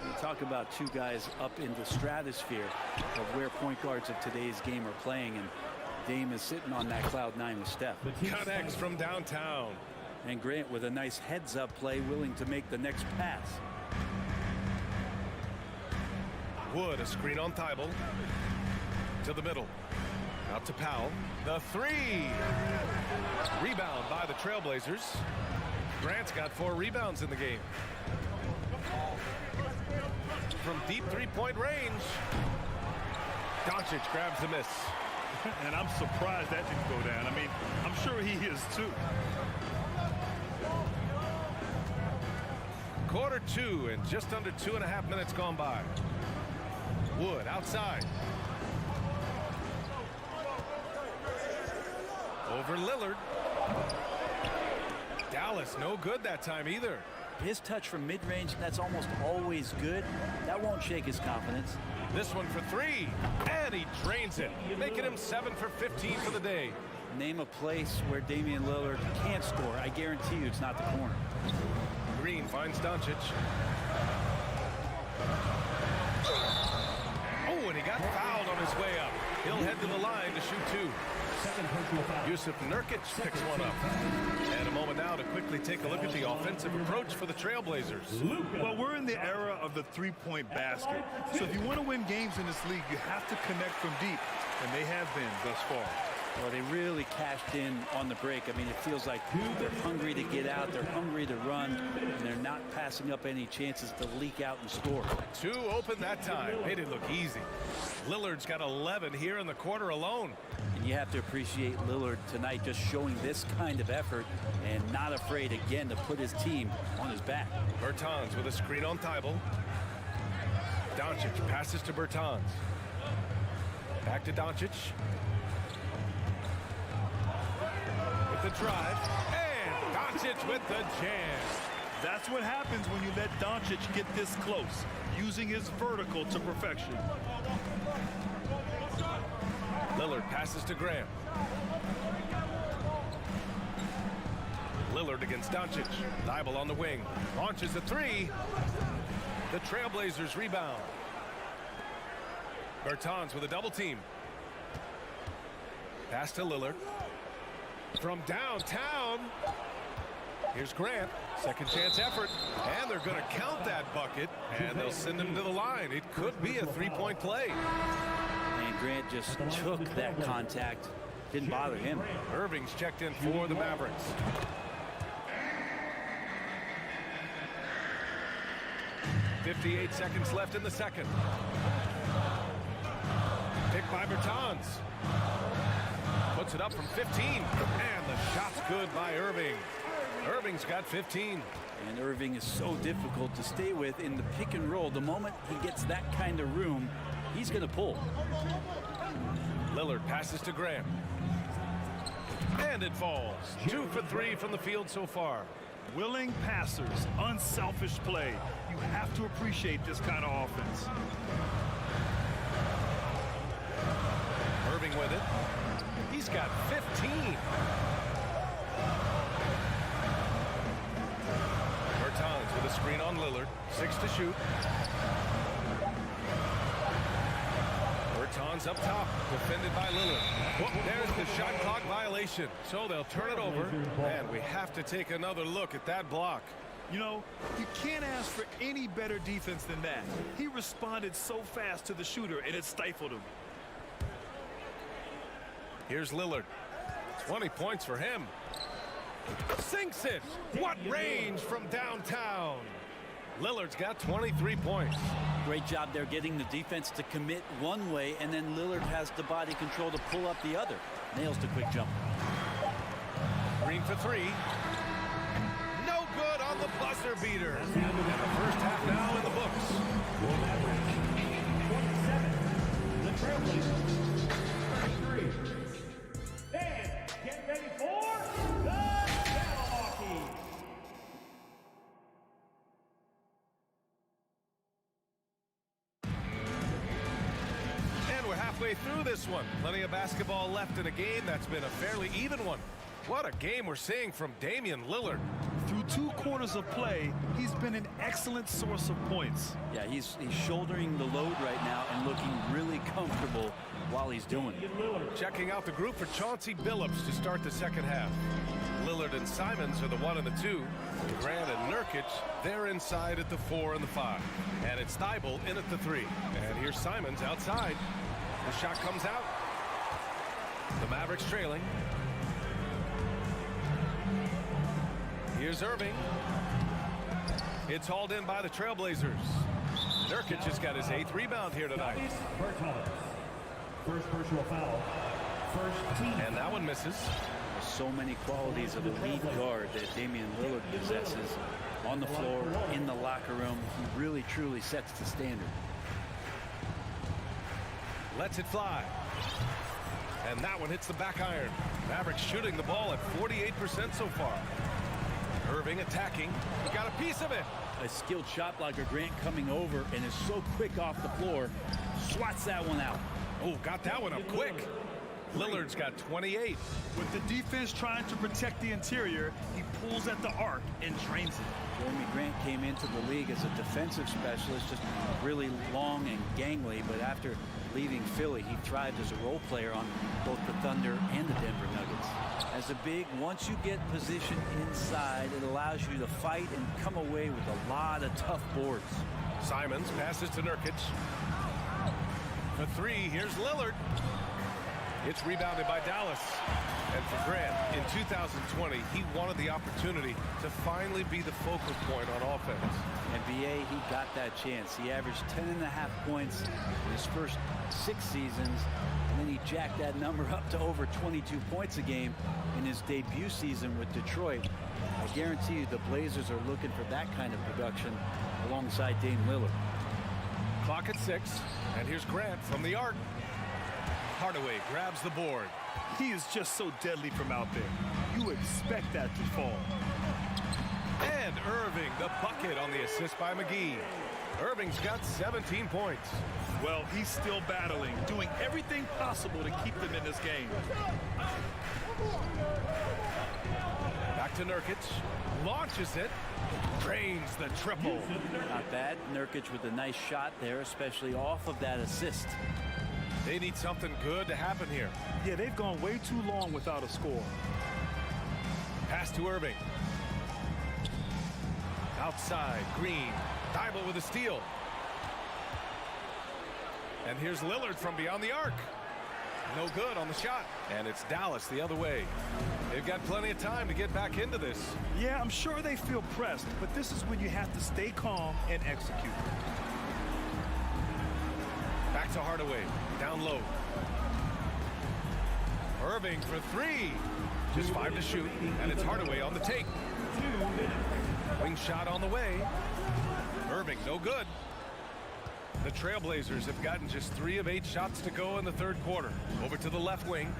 We talk about two guys up in the stratosphere of where point guards of today's game are playing, and Dame is sitting on that cloud 9 with Steph. Connects from downtown. And Grant with a nice heads-up play, willing to make the next pass. Wood, a screen on Thibault. To the middle. Out to Powell. The 3. Rebound by the Trailblazers. Grant's got 4 rebounds in the game. From deep 3-point range. Doncic grabs the miss. And I'm surprised that didn't go down. I mean, I'm sure he is too. Quarter 2 and just under 2.5 minutes gone by. Wood outside. Over Lillard. Dallas no good that time either. His touch from mid-range, that's almost always good. That won't shake his confidence. This one for 3, and he drains it, making him 7 for 15 for the day. Name a place where Damian Lillard can't score. I guarantee you it's not the corner. Green finds Doncic. Oh, and he got fouled on his way up. He'll head to the line to shoot 2. Yusuf Nurkic picks one up. And a moment now to quickly take a look at the offensive approach for the Trailblazers. Well, we're in the era of the three-point basket. So if you want to win games in this league, you have to connect from deep. And they have been thus far. Well, they really cashed in on the break. I mean, it feels like they're hungry to get out. They're hungry to run. And they're not passing up any chances to leak out and score. 2 open that time. Made it look easy. Lillard's got 11 here in the quarter alone. And you have to appreciate Lillard tonight just showing this kind of effort and not afraid again to put his team on his back. Bertans with a screen on Thibault. Doncic passes to Bertans. Back to Doncic. With the drive. And Doncic with the jam. That's what happens when you let Doncic get this close, using his vertical to perfection. Lillard passes to Graham. Lillard against Doncic. Thibault on the wing. Launches a three. The Trailblazers rebound. Bertans with a double team. Pass to Lillard. From downtown. Here's Grant. Second chance effort. And they're going to count that bucket. And they'll send him to the line. It could be a three-point play. And Grant just took that contact. Didn't bother him. Irving's checked in for the Mavericks. .58 seconds left in the second. Picked by Bertans. Puts it up from 15. And the shot's good by Irving. Irving's got 15. And Irving is so difficult to stay with in the pick and roll. The moment he gets that kind of room, he's going to pull. Lillard passes to Grant. And it falls. 2 for 3 from the field so far. Willing passers, unselfish play. You have to appreciate this kind of offense. Irving with it. He's got 15. Bertans with a screen on Lillard. 6 to shoot. Bertans up top, defended by Lillard. Whoop, there's the shot clock violation. So they'll turn it over, and we have to take another look at that block. You know, you can't ask for any better defense than that. He responded so fast to the shooter, and it stifled him. Here's Lillard. 20 points for him. Sinks it. What range from downtown. Lillard's got 23 points. Great job there getting the defense to commit one way, and then Lillard has the body control to pull up the other. Nails the quick jump. Green for 3. No good on the buzzer beater. And the first half now in the books. 27. The Trailblazers. 33. And get ready for the Milwaukee. And we're halfway through this one. Plenty of basketball left in a game that's been a fairly even one. What a game we're seeing from Damian Lillard. Through 2 quarters of play, he's been an excellent source of points. Yeah, he's shouldering the load right now and looking really comfortable while he's doing it. Checking out the group for Chauncey Billups to start the second half. Lillard and Simons are the 1 and the 2. Grant and Nurkic, they're inside at the 4 and the 5. And it's Thibault in at the 3. And here's Simons outside. The shot comes out. The Mavericks trailing. Here's Irving. It's hauled in by the Trailblazers. Nurkic has got his 8th rebound here tonight. First personal foul. First team. And that one misses. So many qualities of a lead guard that Damian Lillard possesses on the floor, in the locker room. He really, truly sets the standard. Lets it fly. And that one hits the back iron. Mavericks shooting the ball at 48% so far. Irving attacking. He got a piece of it. A skilled shot blocker, Grant coming over and is so quick off the floor. Swats that one out. Oh, got that one up quick. Lillard's got 28. With the defense trying to protect the interior, he pulls at the arc and drains it. Jeremy Grant came into the league as a defensive specialist, just really long and gangly, but after leaving Philly, he thrived as a role player on both the Thunder and the Denver Nuggets. As a big, once you get positioned inside, it allows you to fight and come away with a lot of tough boards. Simons passes to Nurkic. For 3, here's Lillard. It's rebounded by Dallas. And for Grant, in 2020, he wanted the opportunity to finally be the focal point on offense. NBA, he got that chance. He averaged 10.5 points in his first 6 seasons, and then he jacked that number up to over 22 points a game in his debut season with Detroit. I guarantee you the Blazers are looking for that kind of production alongside Dame Lillard. Clock at 6, and here's Grant from the arc. Hardaway grabs the board. He is just so deadly from out there. You expect that to fall. And Irving, the bucket on the assist by McGee. Irving's got 17 points. Well, he's still battling, doing everything possible to keep them in this game. Back to Nurkic. Launches it. Drains the triple. Not bad. Nurkic with a nice shot there, especially off of that assist. They need something good to happen here. Yeah, they've gone way too long without a score. Pass to Irving. Outside, Green. Thibault with a steal. And here's Lillard from beyond the arc. No good on the shot. And it's Dallas the other way. They've got plenty of time to get back into this. Yeah, I'm sure they feel pressed, but this is when you have to stay calm and execute. Back to Hardaway. Down low. Irving for three. Just 5 to shoot, and it's Hardaway on the take. Wing shot on the way. Irving, no good. The Trailblazers have gotten just 3 of 8 shots to go in the third quarter. Over to the left wing.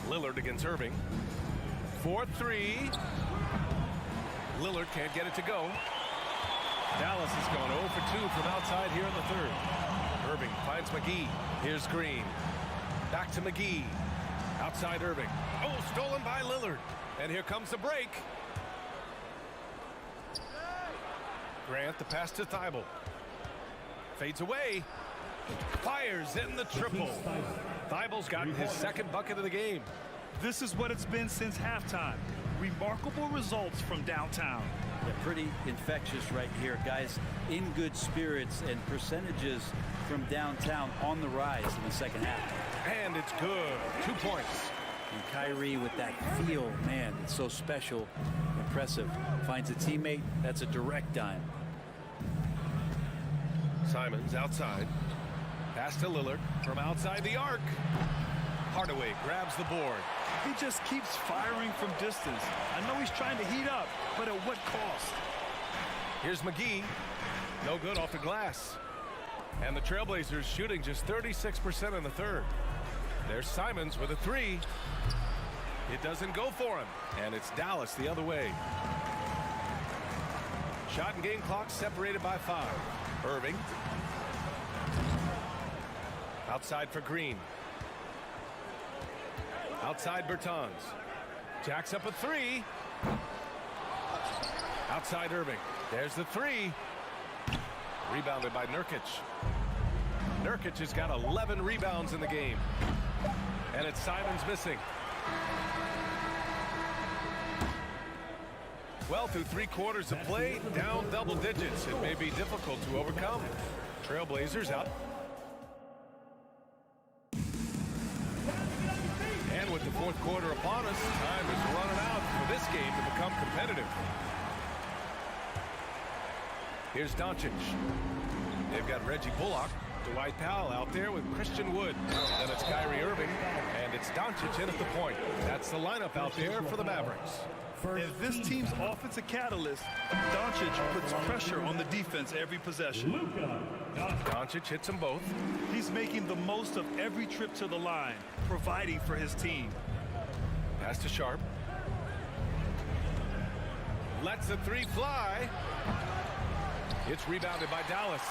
Lillard against Irving. 4-3. Lillard can't get it to go. Dallas is going 0 for 2 from outside here in the third. Irving finds McGee. Here's Green. Back to McGee. Outside Irving. Oh, stolen by Lillard. And here comes the break. Grant, the pass to Thibault. Fades away. Fires in the triple. Thibault's gotten his second bucket of the game. This is what it's been since halftime. Remarkable results from downtown. Yeah, pretty infectious right here. Guys in good spirits, and percentages from downtown on the rise in the second half. And it's good. 2 points. And Kyrie with that feel, man, it's so special, impressive. Finds a teammate. That's a direct dime. Simons outside. Pass to Lillard from outside the arc. Hardaway grabs the board. He just keeps firing from distance. I know he's trying to heat up, but at what cost? Here's McGee. No good off the glass. And the Trailblazers shooting just 36% in the third. There's Simons with a 3. It doesn't go for him. And it's Dallas the other way. Shot and game clock separated by 5. Irving. Outside for Green. Outside Bertans. Jacks up a 3. Outside Irving. There's the 3. Rebounded by Nurkic. Nurkic has got 11 rebounds in the game. And it's Simons missing. Well, through 3 quarters of play, down double digits. It may be difficult to overcome. Trailblazers out. And with the fourth quarter upon us, time is running out for this game to become competitive. Here's Doncic. They've got Reggie Bullock, Dwight Powell out there with Christian Wood. Then it's Kyrie Irving, and it's Doncic in at the point. That's the lineup out there for the Mavericks. If this team's offensive catalyst, Doncic puts pressure on the defense every possession. Doncic hits them both. He's making the most of every trip to the line, providing for his team. Pass to Sharp. Lets the 3 fly. It's rebounded by Dallas.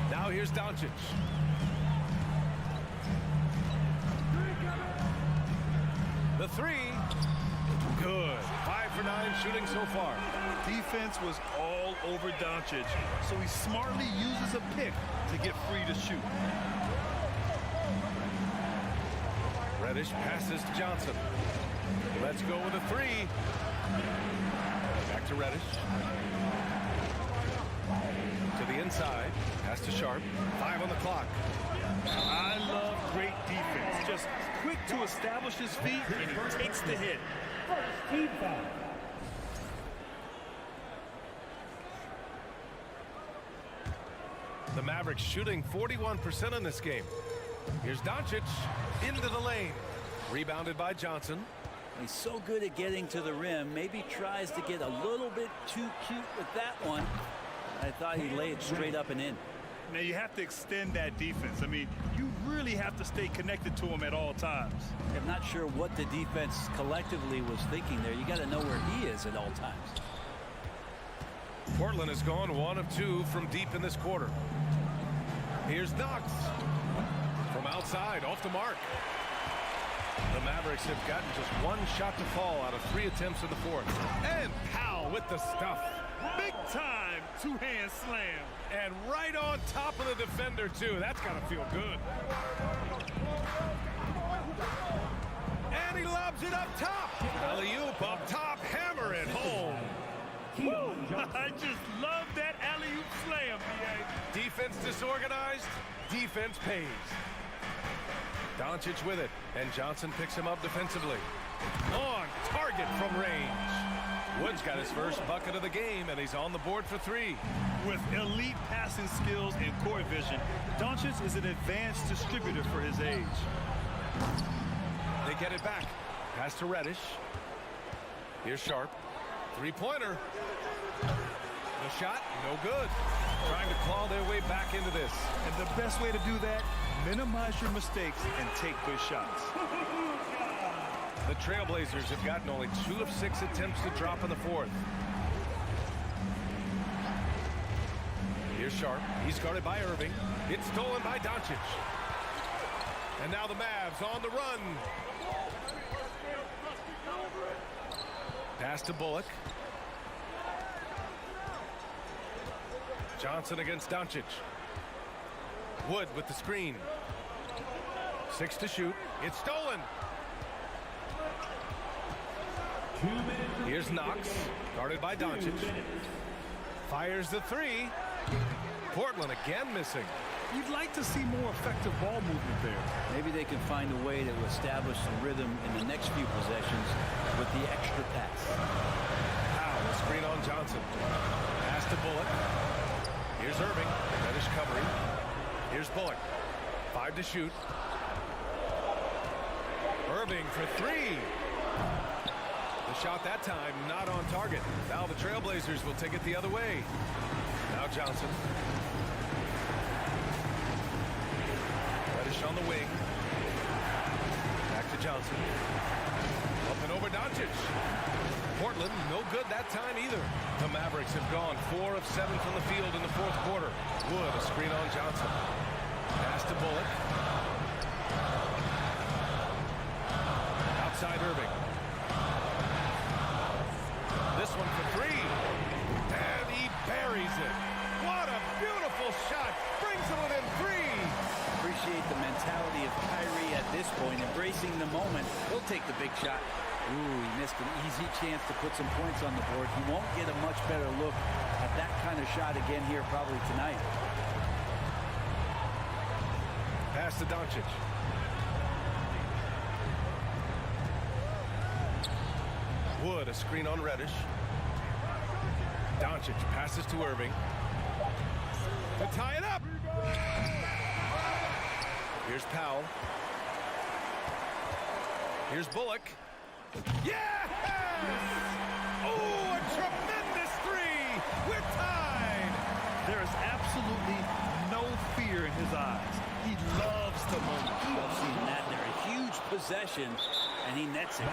Now here's Doncic. The 3. Good. 5 for 9 shooting so far. Defense was all over Doncic, so he smartly uses a pick to get free to shoot. Reddish passes to Johnson. Let's go with a 3. Back to Reddish. To the inside. Pass to Sharp. 5 on the clock. I love great defense. Just quick to establish his feet, and he takes the hit. The Mavericks shooting 41% in this game. Here's Doncic into the lane. Rebounded by Johnson. He's so good at getting to the rim. Maybe tries to get a little bit too cute with that one. I thought he laid it straight up and in. Now you have to extend that defense. I mean, you really have to stay connected to him at all times. I'm not sure what the defense collectively was thinking there. You got to know where he is at all times. Portland has gone 1 of 2 from deep in this quarter. Here's Knox. From outside, off the mark. The Mavericks have gotten just one shot to fall out of 3 attempts in the fourth. And Powell with the stuff. Big time two-hand slam. And right on top of the defender, too. That's got to feel good. And he lobs it up top. Alley-oop up top, hammer it home. Woo. I just love that alley-oop slam, B.A. Defense disorganized, defense pays. Doncic with it, and Johnson picks him up defensively. On target from range. Wood's got his first bucket of the game, and he's on the board for 3. With elite passing skills and court vision, Doncic is an advanced distributor for his age. They get it back. Pass to Reddish. Here's Sharp. Three-pointer. The shot, no good. Trying to claw their way back into this. And the best way to do that, minimize your mistakes and take good shots. The Trailblazers have gotten only 2 of 6 attempts to drop in the fourth. Here's Sharp. He's guarded by Irving. It's stolen by Doncic. And now the Mavs on the run. Pass to Bullock. Johnson against Doncic. Wood with the screen. 6 to shoot. It's stolen. Here's Knox, guarded by Doncic. Fires the 3. Portland again missing. You'd like to see more effective ball movement there. Maybe they can find a way to establish some rhythm in the next few possessions with the extra pass. Powell, screen on Johnson. Pass to Bullock. Here's Irving. Reddish covering. Here's Bullock. 5 to shoot. Irving for 3. The shot that time not on target. Now the Trailblazers will take it the other way. Now Johnson. Reddish on the wing. Back to Johnson. Up and over Doncic. Portland, no good that time either. The Mavericks have gone 4 of 7 from the field in the fourth quarter. Wood, a screen on Johnson. Pass to Bullock. Outside Irving. This one for 3. And he buries it. What a beautiful shot. Brings it within 3. Appreciate the mentality of Kyrie at this point, embracing the moment. He'll take the big shot. Ooh, he missed an easy chance to put some points on the board. He won't get a much better look at that kind of shot again here probably tonight. Pass to Doncic. Wood, a screen on Reddish. Doncic passes to Irving. To tie it up. Here's Powell. Here's Bullock. Yes! Oh, a tremendous 3. We're tied. There is absolutely no fear in his eyes. He loves the moment. I've seen that there. A huge possession, and he nets it.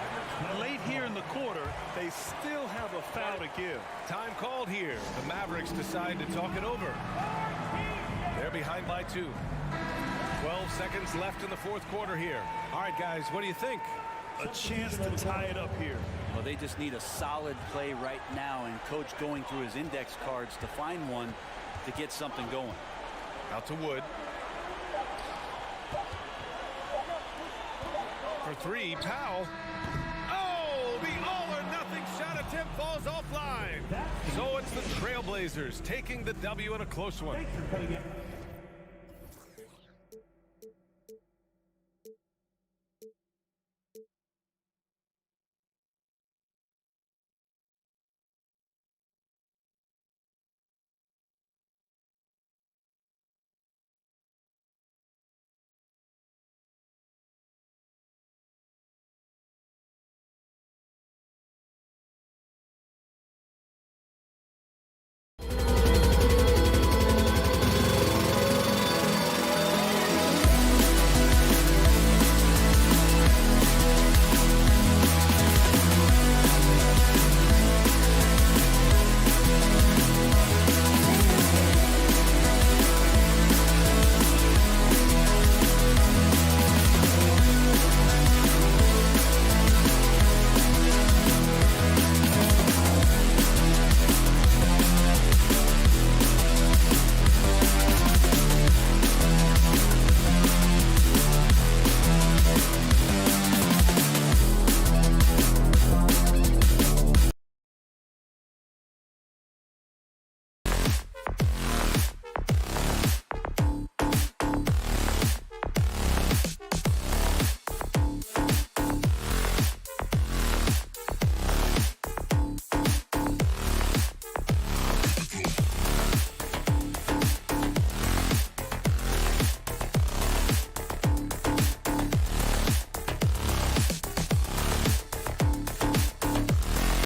Late here in the quarter, they still have a foul to give. Time called here. The Mavericks decide to talk it over. They're behind by 2. 12 seconds left in the fourth quarter here. All right, guys, what do you think? A chance to tie it up here. Well, they just need a solid play right now, and Coach going through his index cards to find one to get something going. Out to Wood. For 3, Powell. Oh, the all-or-nothing shot attempt falls offline. So it's the Trailblazers taking the W in a close one.